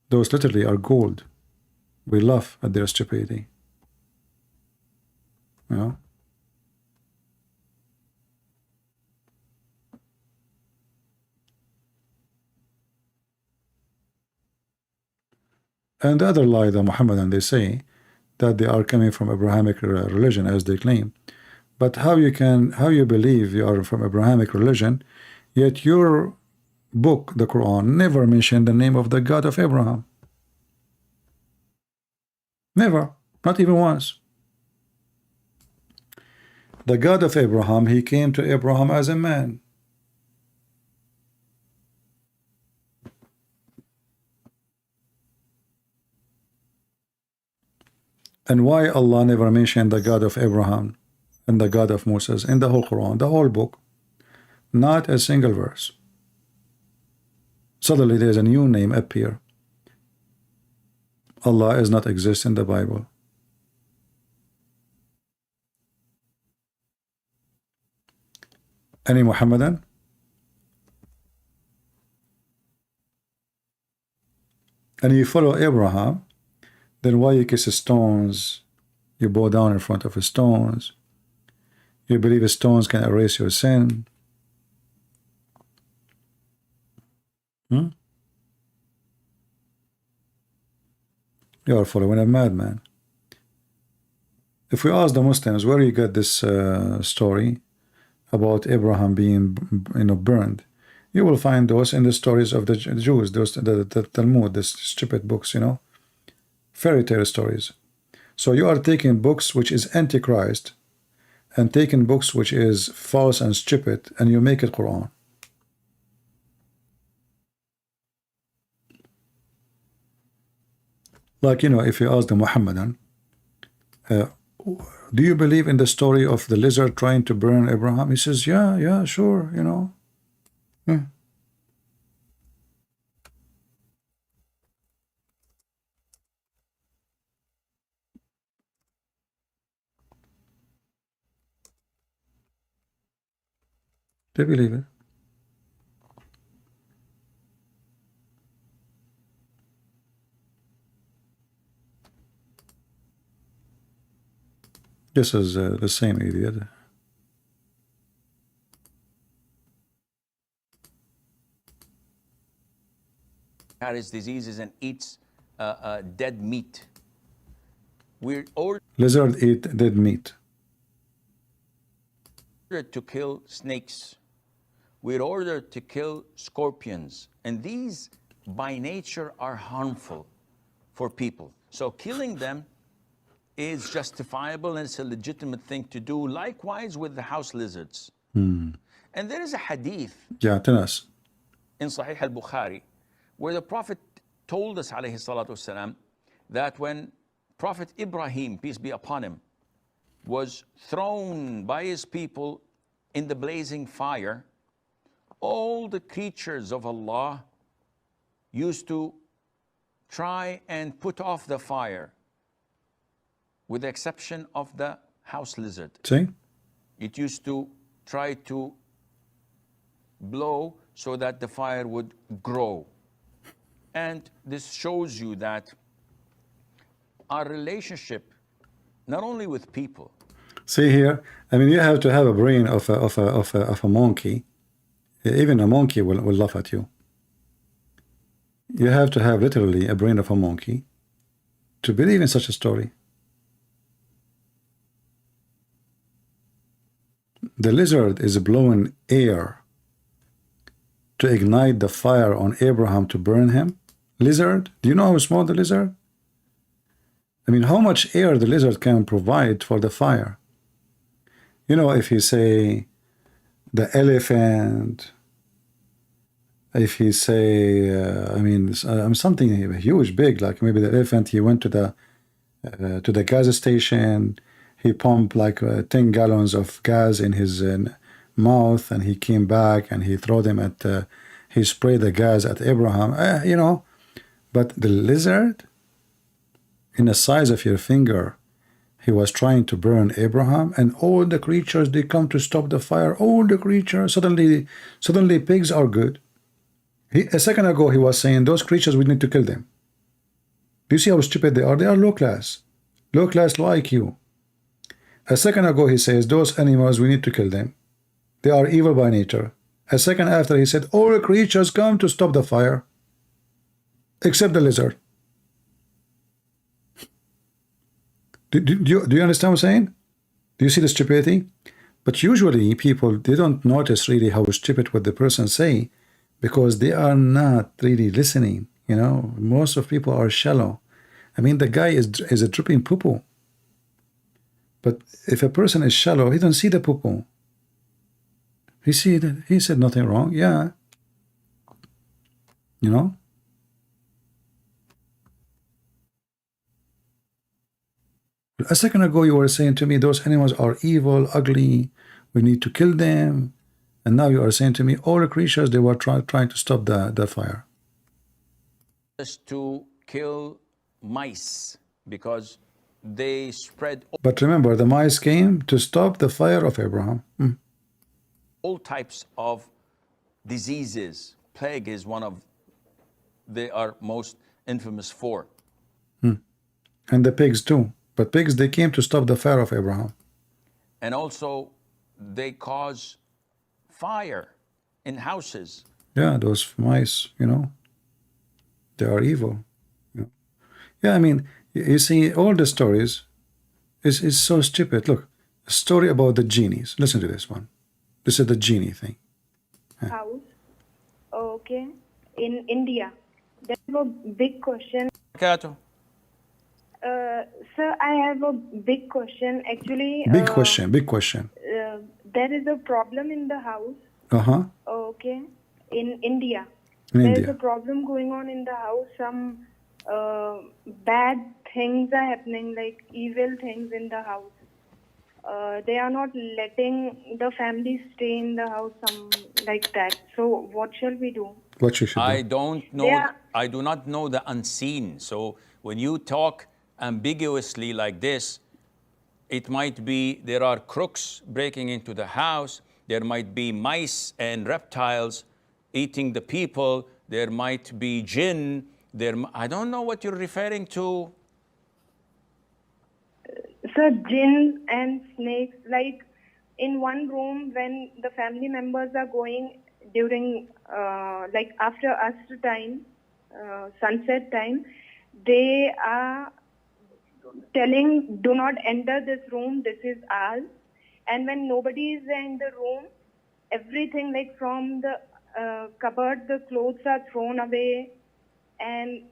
Those literally are gold. We laugh at their stupidity. You know? And the other lie, the Muhammadan, they say that they are coming from Abrahamic religion, as they claim. But how you believe you are from Abrahamic religion, yet your book, the Quran, never mentioned the name of the God of Abraham? Never, not even once. The God of Abraham, he came to Abraham as a man. And why Allah never mentioned the God of Abraham and the God of Moses in the whole Quran, the whole book? Not a single verse. Suddenly there's a new name appear. Allah is not exist in the Bible. Any Muhammadan? And you follow Abraham, then why you kiss stones? You bow down in front of stones. You believe stones can erase your sin. You are following a madman. If we ask the Muslims where you got this story about Abraham being, burned, you will find those in the stories of the Jews, those the Talmud, the stupid books, fairy tale stories. So you are taking books which is antichrist and taking books which is false and stupid, and you make it Quran. Like, if you ask the Muhammadan, do you believe in the story of the lizard trying to burn Abraham? He says, yeah, sure, Yeah. They believe it. This is the same idiot. Carries diseases and eats dead meat. We're ordered Lizard eat dead meat. to kill snakes. We're ordered to kill scorpions. And these, by nature, are harmful for people. So killing them is justifiable and it's a legitimate thing to do. Likewise with the house lizards. And there is a hadith Tell us. in Sahih al-Bukhari where the Prophet told us, alayhi salatu wasalam, that when Prophet Ibrahim, peace be upon him, was thrown by his people in the blazing fire, all the creatures of Allah used to try and put off the fire. with the exception of the house lizard. See? It used to try to blow so that the fire would grow. And this shows you that our relationship, not only with people. See here, I mean, you have to have a brain of a monkey. Even a monkey will laugh at you. You have to have literally a brain of a monkey to believe in such a story. The lizard is blowing air to ignite the fire on Abraham to burn him. Lizard? Do you know how small the lizard? I mean, how much air the lizard can provide for the fire? You know, if you say the elephant, if you say, something huge, big, like maybe the elephant, he went to the gas station, he pumped like 10 gallons of gas in his mouth, and he came back and he threw them at, he sprayed the gas at Abraham, you know. But the lizard, in the size of your finger, he was trying to burn Abraham, and all the creatures, they come to stop the fire. All the creatures, suddenly pigs are good. A second ago, he was saying those creatures, we need to kill them. Do you see how stupid they are? They are low class, low IQ. A second ago, he says those animals, we need to kill them. They are evil by nature. A second after, he said all the creatures come to stop the fire, except the lizard. Do you understand what I'm saying? Do you see the stupidity? But usually people, they don't notice really how stupid what the person say, because they are not really listening. You know, most of people are shallow. I mean, the guy is a dripping poo-poo. But if a person is shallow, he don't see the poo-poo. He see that he said nothing wrong. Yeah. You know? A second ago, you were saying to me, those animals are evil, ugly, we need to kill them. And now you are saying to me, all the creatures, they were trying to stop the fire. To kill mice because they spread But remember, the mice came to stop the fire of Abraham. all types of diseases. Plague is one of they are most infamous for. And the pigs too. But pigs, they came to stop the fire of Abraham. And also they cause fire in houses. Yeah, those mice, you know, they are evil. You know? Yeah, I mean, you see, all the stories is so stupid. Look, a story about the genies. Listen to this one. This is the genie thing. House. Okay. In India. There's a big question. Sir, I have a big question. Actually, Big question. There is a problem in the house. Okay. In India. There's a problem going on in the house. Some bad things are happening, like evil things in the house. They are not letting the family stay in the house, like that. So what shall we do? What you should do? I don't know. I do not know the unseen. So when you talk ambiguously like this, it might be there are crooks breaking into the house. There might be mice and reptiles eating the people. There might be jinn. I don't know what you're referring to. Sir, jinn and snakes, like in one room when the family members are going during, like after Asr time, sunset time, they are telling, do not enter this room, this is ours. And when nobody is in the room, everything like from the cupboard, the clothes are thrown away, and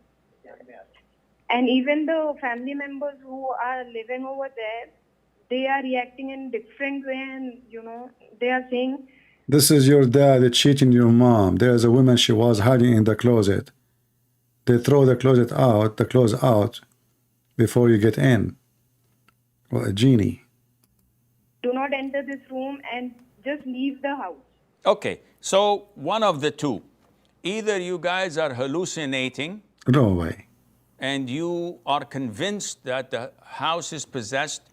even the family members who are living over there, they are reacting in different way, and you know, they are saying, this is your dad cheating your mom. There's a woman, she was hiding in the closet. They throw the closet out, the clothes out before you get in. Well, a genie. Do not enter this room and just leave the house. Okay, so one of the two. Either you guys are hallucinating. No way. and you are convinced that the house is possessed,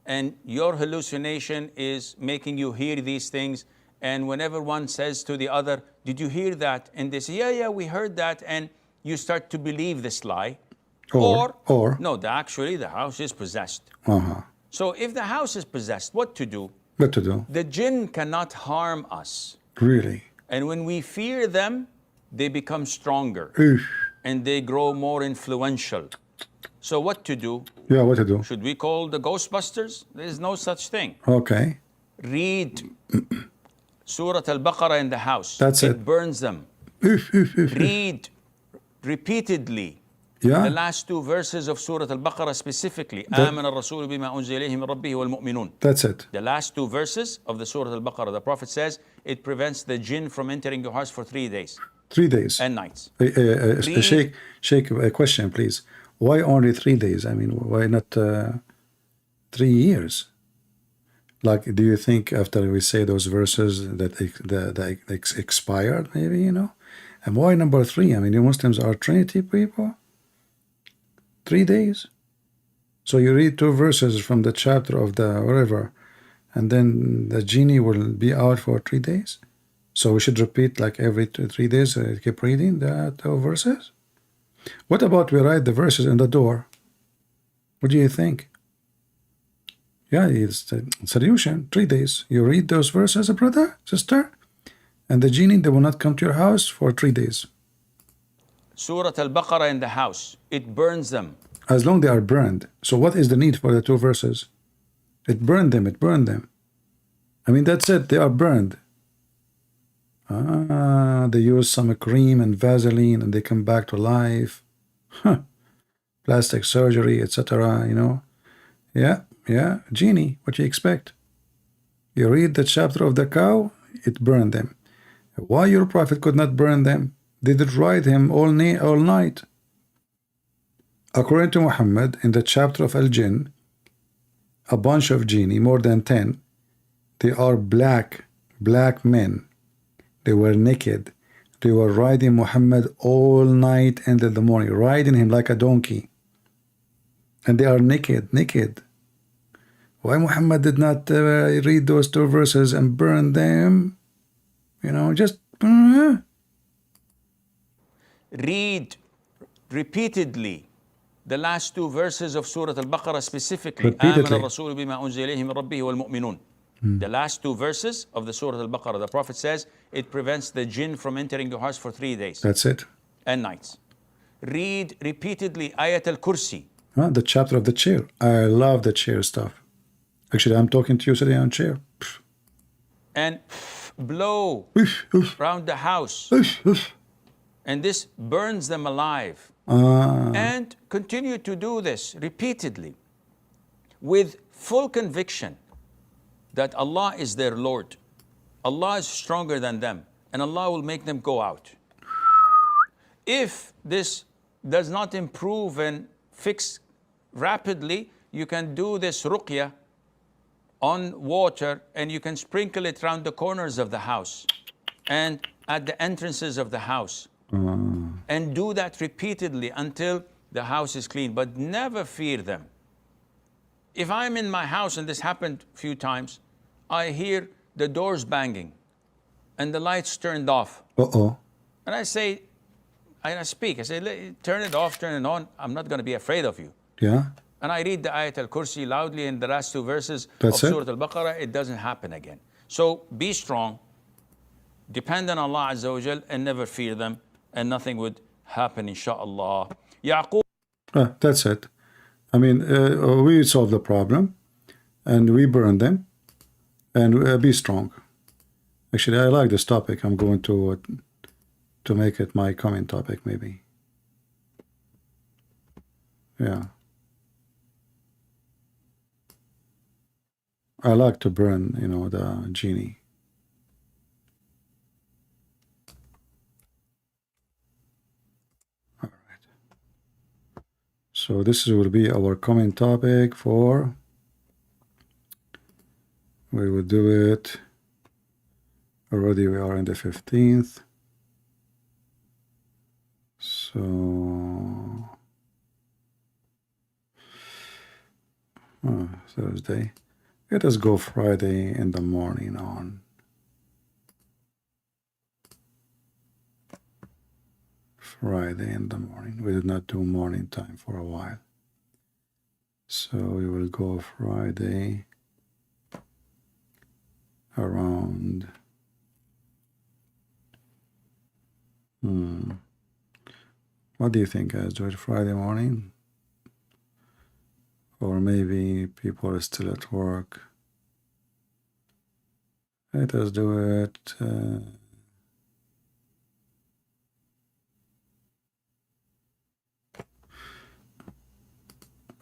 and your hallucination is making you hear these things, and whenever one says to the other, did you hear that? And they say, yeah, we heard that, and you start to believe this lie. Or no, actually the house is possessed. So if the house is possessed, what to do? What to do? The jinn cannot harm us. Really? And when we fear them, they become stronger. Oof. And they grow more influential. So what to do? Yeah, what to do? Should we call the Ghostbusters? There is no such thing. Okay. Read Surah Al-Baqarah in the house. That's it. Burns them. Read repeatedly the last two verses of Surah Al-Baqarah specifically. آمن الرسول بما أنزل إليه من ربه والمؤمنون. That's it. The last two verses of the Surah Al-Baqarah. The Prophet says it prevents the jinn from entering your house for 3 days. 3 days. And nights. Sheikh, a question, please. Why only 3 days? I mean, why not 3 years? Like, do you think after we say those verses that they expired, maybe, you know? And why number 3? I mean, you Muslims are Trinity people. 3 days. So you read 2 verses from the chapter of the whatever, and then the genie will be out for 3 days. So we should repeat like every 3 days, keep reading the 2 verses. What about we write the verses in the door? What do you think? Yeah, it's a solution. 3 days. You read those verses, brother, sister, and the genie, they will not come to your house for 3 days. Surah Al-Baqarah in the house, it burns them. As long they are burned. So what is the need for the 2 verses? It burned them, it burned them. I mean, that's it, they are burned. They use some cream and Vaseline and they come back to life. Plastic surgery, etc., you know. Yeah, genie, what you expect? You read the chapter of the cow, it burned them. Why your prophet could not burn them? Did it ride him all night? According to Muhammad, in the chapter of Al-Jinn, a bunch of genie, more than 10, they are black men. They were naked. They were riding Muhammad all night and in the morning, riding him like a donkey. And they are naked. Why Muhammad did not read those 2 verses and burn them? You know, just... Read repeatedly the last 2 verses of Surah Al-Baqarah specifically. آمن الرسول بما أنزل إليه من ربه والمؤمنون. The last 2 verses of the Surah Al-Baqarah, the Prophet says it prevents the jinn from entering your house for 3 days. That's it. And nights. Read repeatedly Ayat Al-Kursi. The chapter of the chair. I love the chair stuff. Actually, I'm talking to you sitting on a chair. And blow around the house. And this burns them alive. And continue to do this repeatedly with full conviction that Allah is their Lord. Allah is stronger than them, and Allah will make them go out. If this does not improve and fix rapidly, you can do this ruqya on water, and you can sprinkle it around the corners of the house and at the entrances of the house. And do that repeatedly until the house is clean, but never fear them. If I'm in my house, and this happened a few times, I hear the doors banging and the lights turned off. And I say, I speak, I say, turn it off, turn it on. I'm not going to be afraid of you. Yeah. And I read the Ayat Al-Kursi loudly in the last 2 verses of Surah Al-Baqarah. It doesn't happen again. So be strong, depend on Allah Azza wa Jal, and never fear them, and nothing would happen, inshaAllah. Yaqub. That's it. I mean, we solve the problem, and we burn them, and be strong. Actually, I like this topic. I'm going to make it my comment topic, maybe. Yeah. I like to burn, you know, the genie. All right. So this will be our comment topic for. We will do it. Already we are in the 15th. So Thursday. Let us go Friday in the morning on. Friday in the morning. We did not do morning time for a while. So we will go Friday around what do you think, guys? Do it Friday morning? Or maybe people are still at work. Let us do it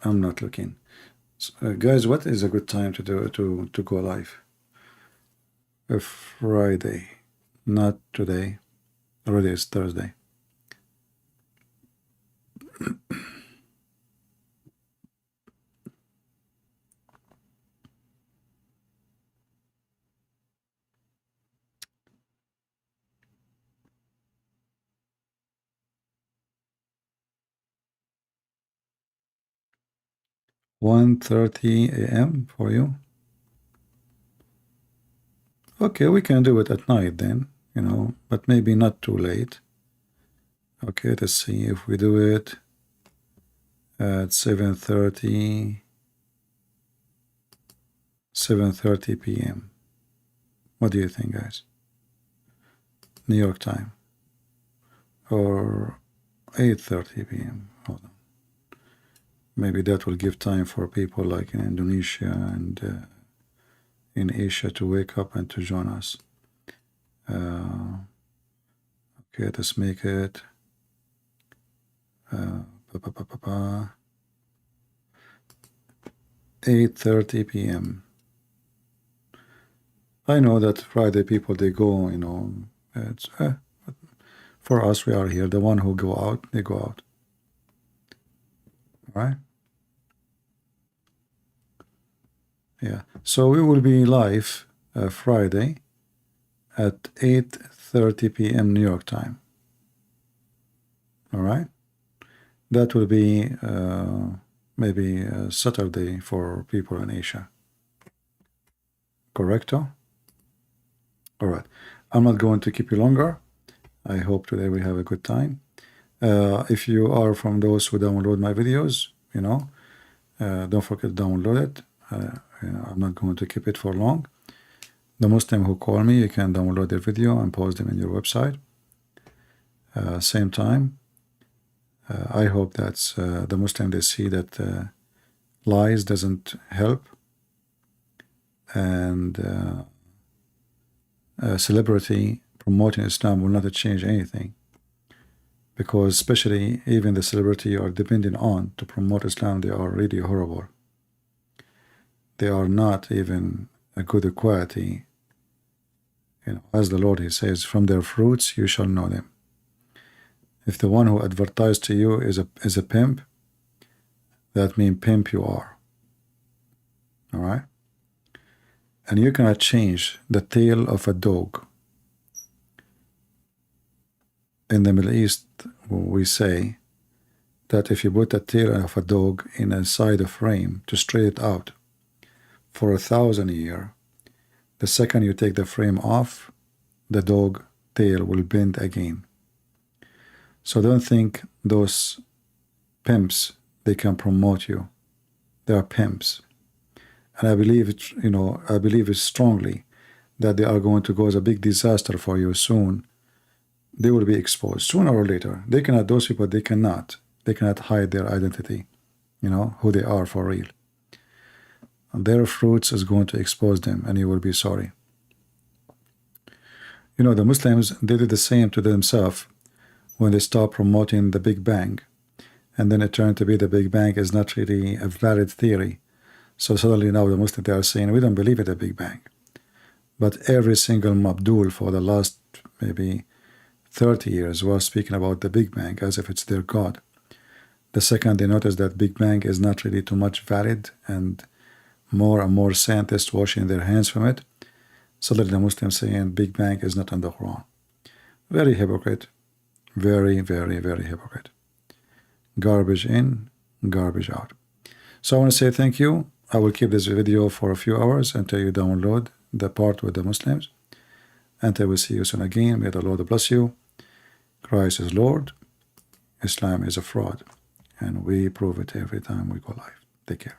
I'm not looking. So, guys, what is a good time to do to go live? Friday, not today. Already it's Thursday. (1:30 a.m. for you? Okay, we can do it at night then, you know, but maybe not too late. Okay, let's see if we do it at 7:30 p.m. What do you think, guys? New York time, or 8:30 p.m. Hold on. Maybe that will give time for people like in Indonesia and in Asia to wake up and to join us. Okay, let's make it 8:30 p.m. I know that Friday people, they go, you know, it's for us, we are here. The one who go out, they go out. All right? Yeah. So we will be live Friday at 8:30 p.m. New York time. All right? That will be maybe Saturday for people in Asia. Correcto? All right. I'm not going to keep you longer. I hope today we have a good time. If you are from those who download my videos, you know, don't forget to download it. You know, I'm not going to keep it for long. The Muslim who call me, you can download their video and post them in your website. Same time, I hope that the Muslim, they see that lies doesn't help, and celebrity promoting Islam will not change anything, because especially even the celebrity you are depending on to promote Islam, they are really horrible. They are not even a good quality. You know, as the Lord, He says, from their fruits you shall know them. If the one who advertised to you is a pimp, that means pimp you are. All right? And you cannot change the tail of a dog. In the Middle East, we say that if you put the tail of a dog inside a frame to straight it out for 1,000 years, the second you take the frame off, the dog tail will bend again. So don't think those pimps, they can promote you. They are pimps. And I believe it, you know, I believe it strongly that they are going to cause a big disaster for you soon. They will be exposed sooner or later. They cannot, those people, they cannot hide their identity, you know, who they are for real. And their fruits is going to expose them, and you will be sorry. You know, the Muslims, they did the same to themselves when they stopped promoting the Big Bang, and then it turned to be the Big Bang is not really a valid theory. So suddenly now the Muslims, they are saying, we don't believe in the Big Bang. But every single Mabdul for the last maybe 30 years was speaking about the Big Bang as if it's their God. The second they noticed that Big Bang is not really too much valid, and more scientists washing their hands from it, suddenly the Muslims saying Big Bang is not in the Quran. Very hypocrite. Very, very, very hypocrite. Garbage in, garbage out. So I want to say thank you. I will keep this video for a few hours until you download the part with the Muslims. Until we see you soon again, may the Lord bless you. Christ is Lord. Islam is a fraud. And we prove it every time we go live. Take care.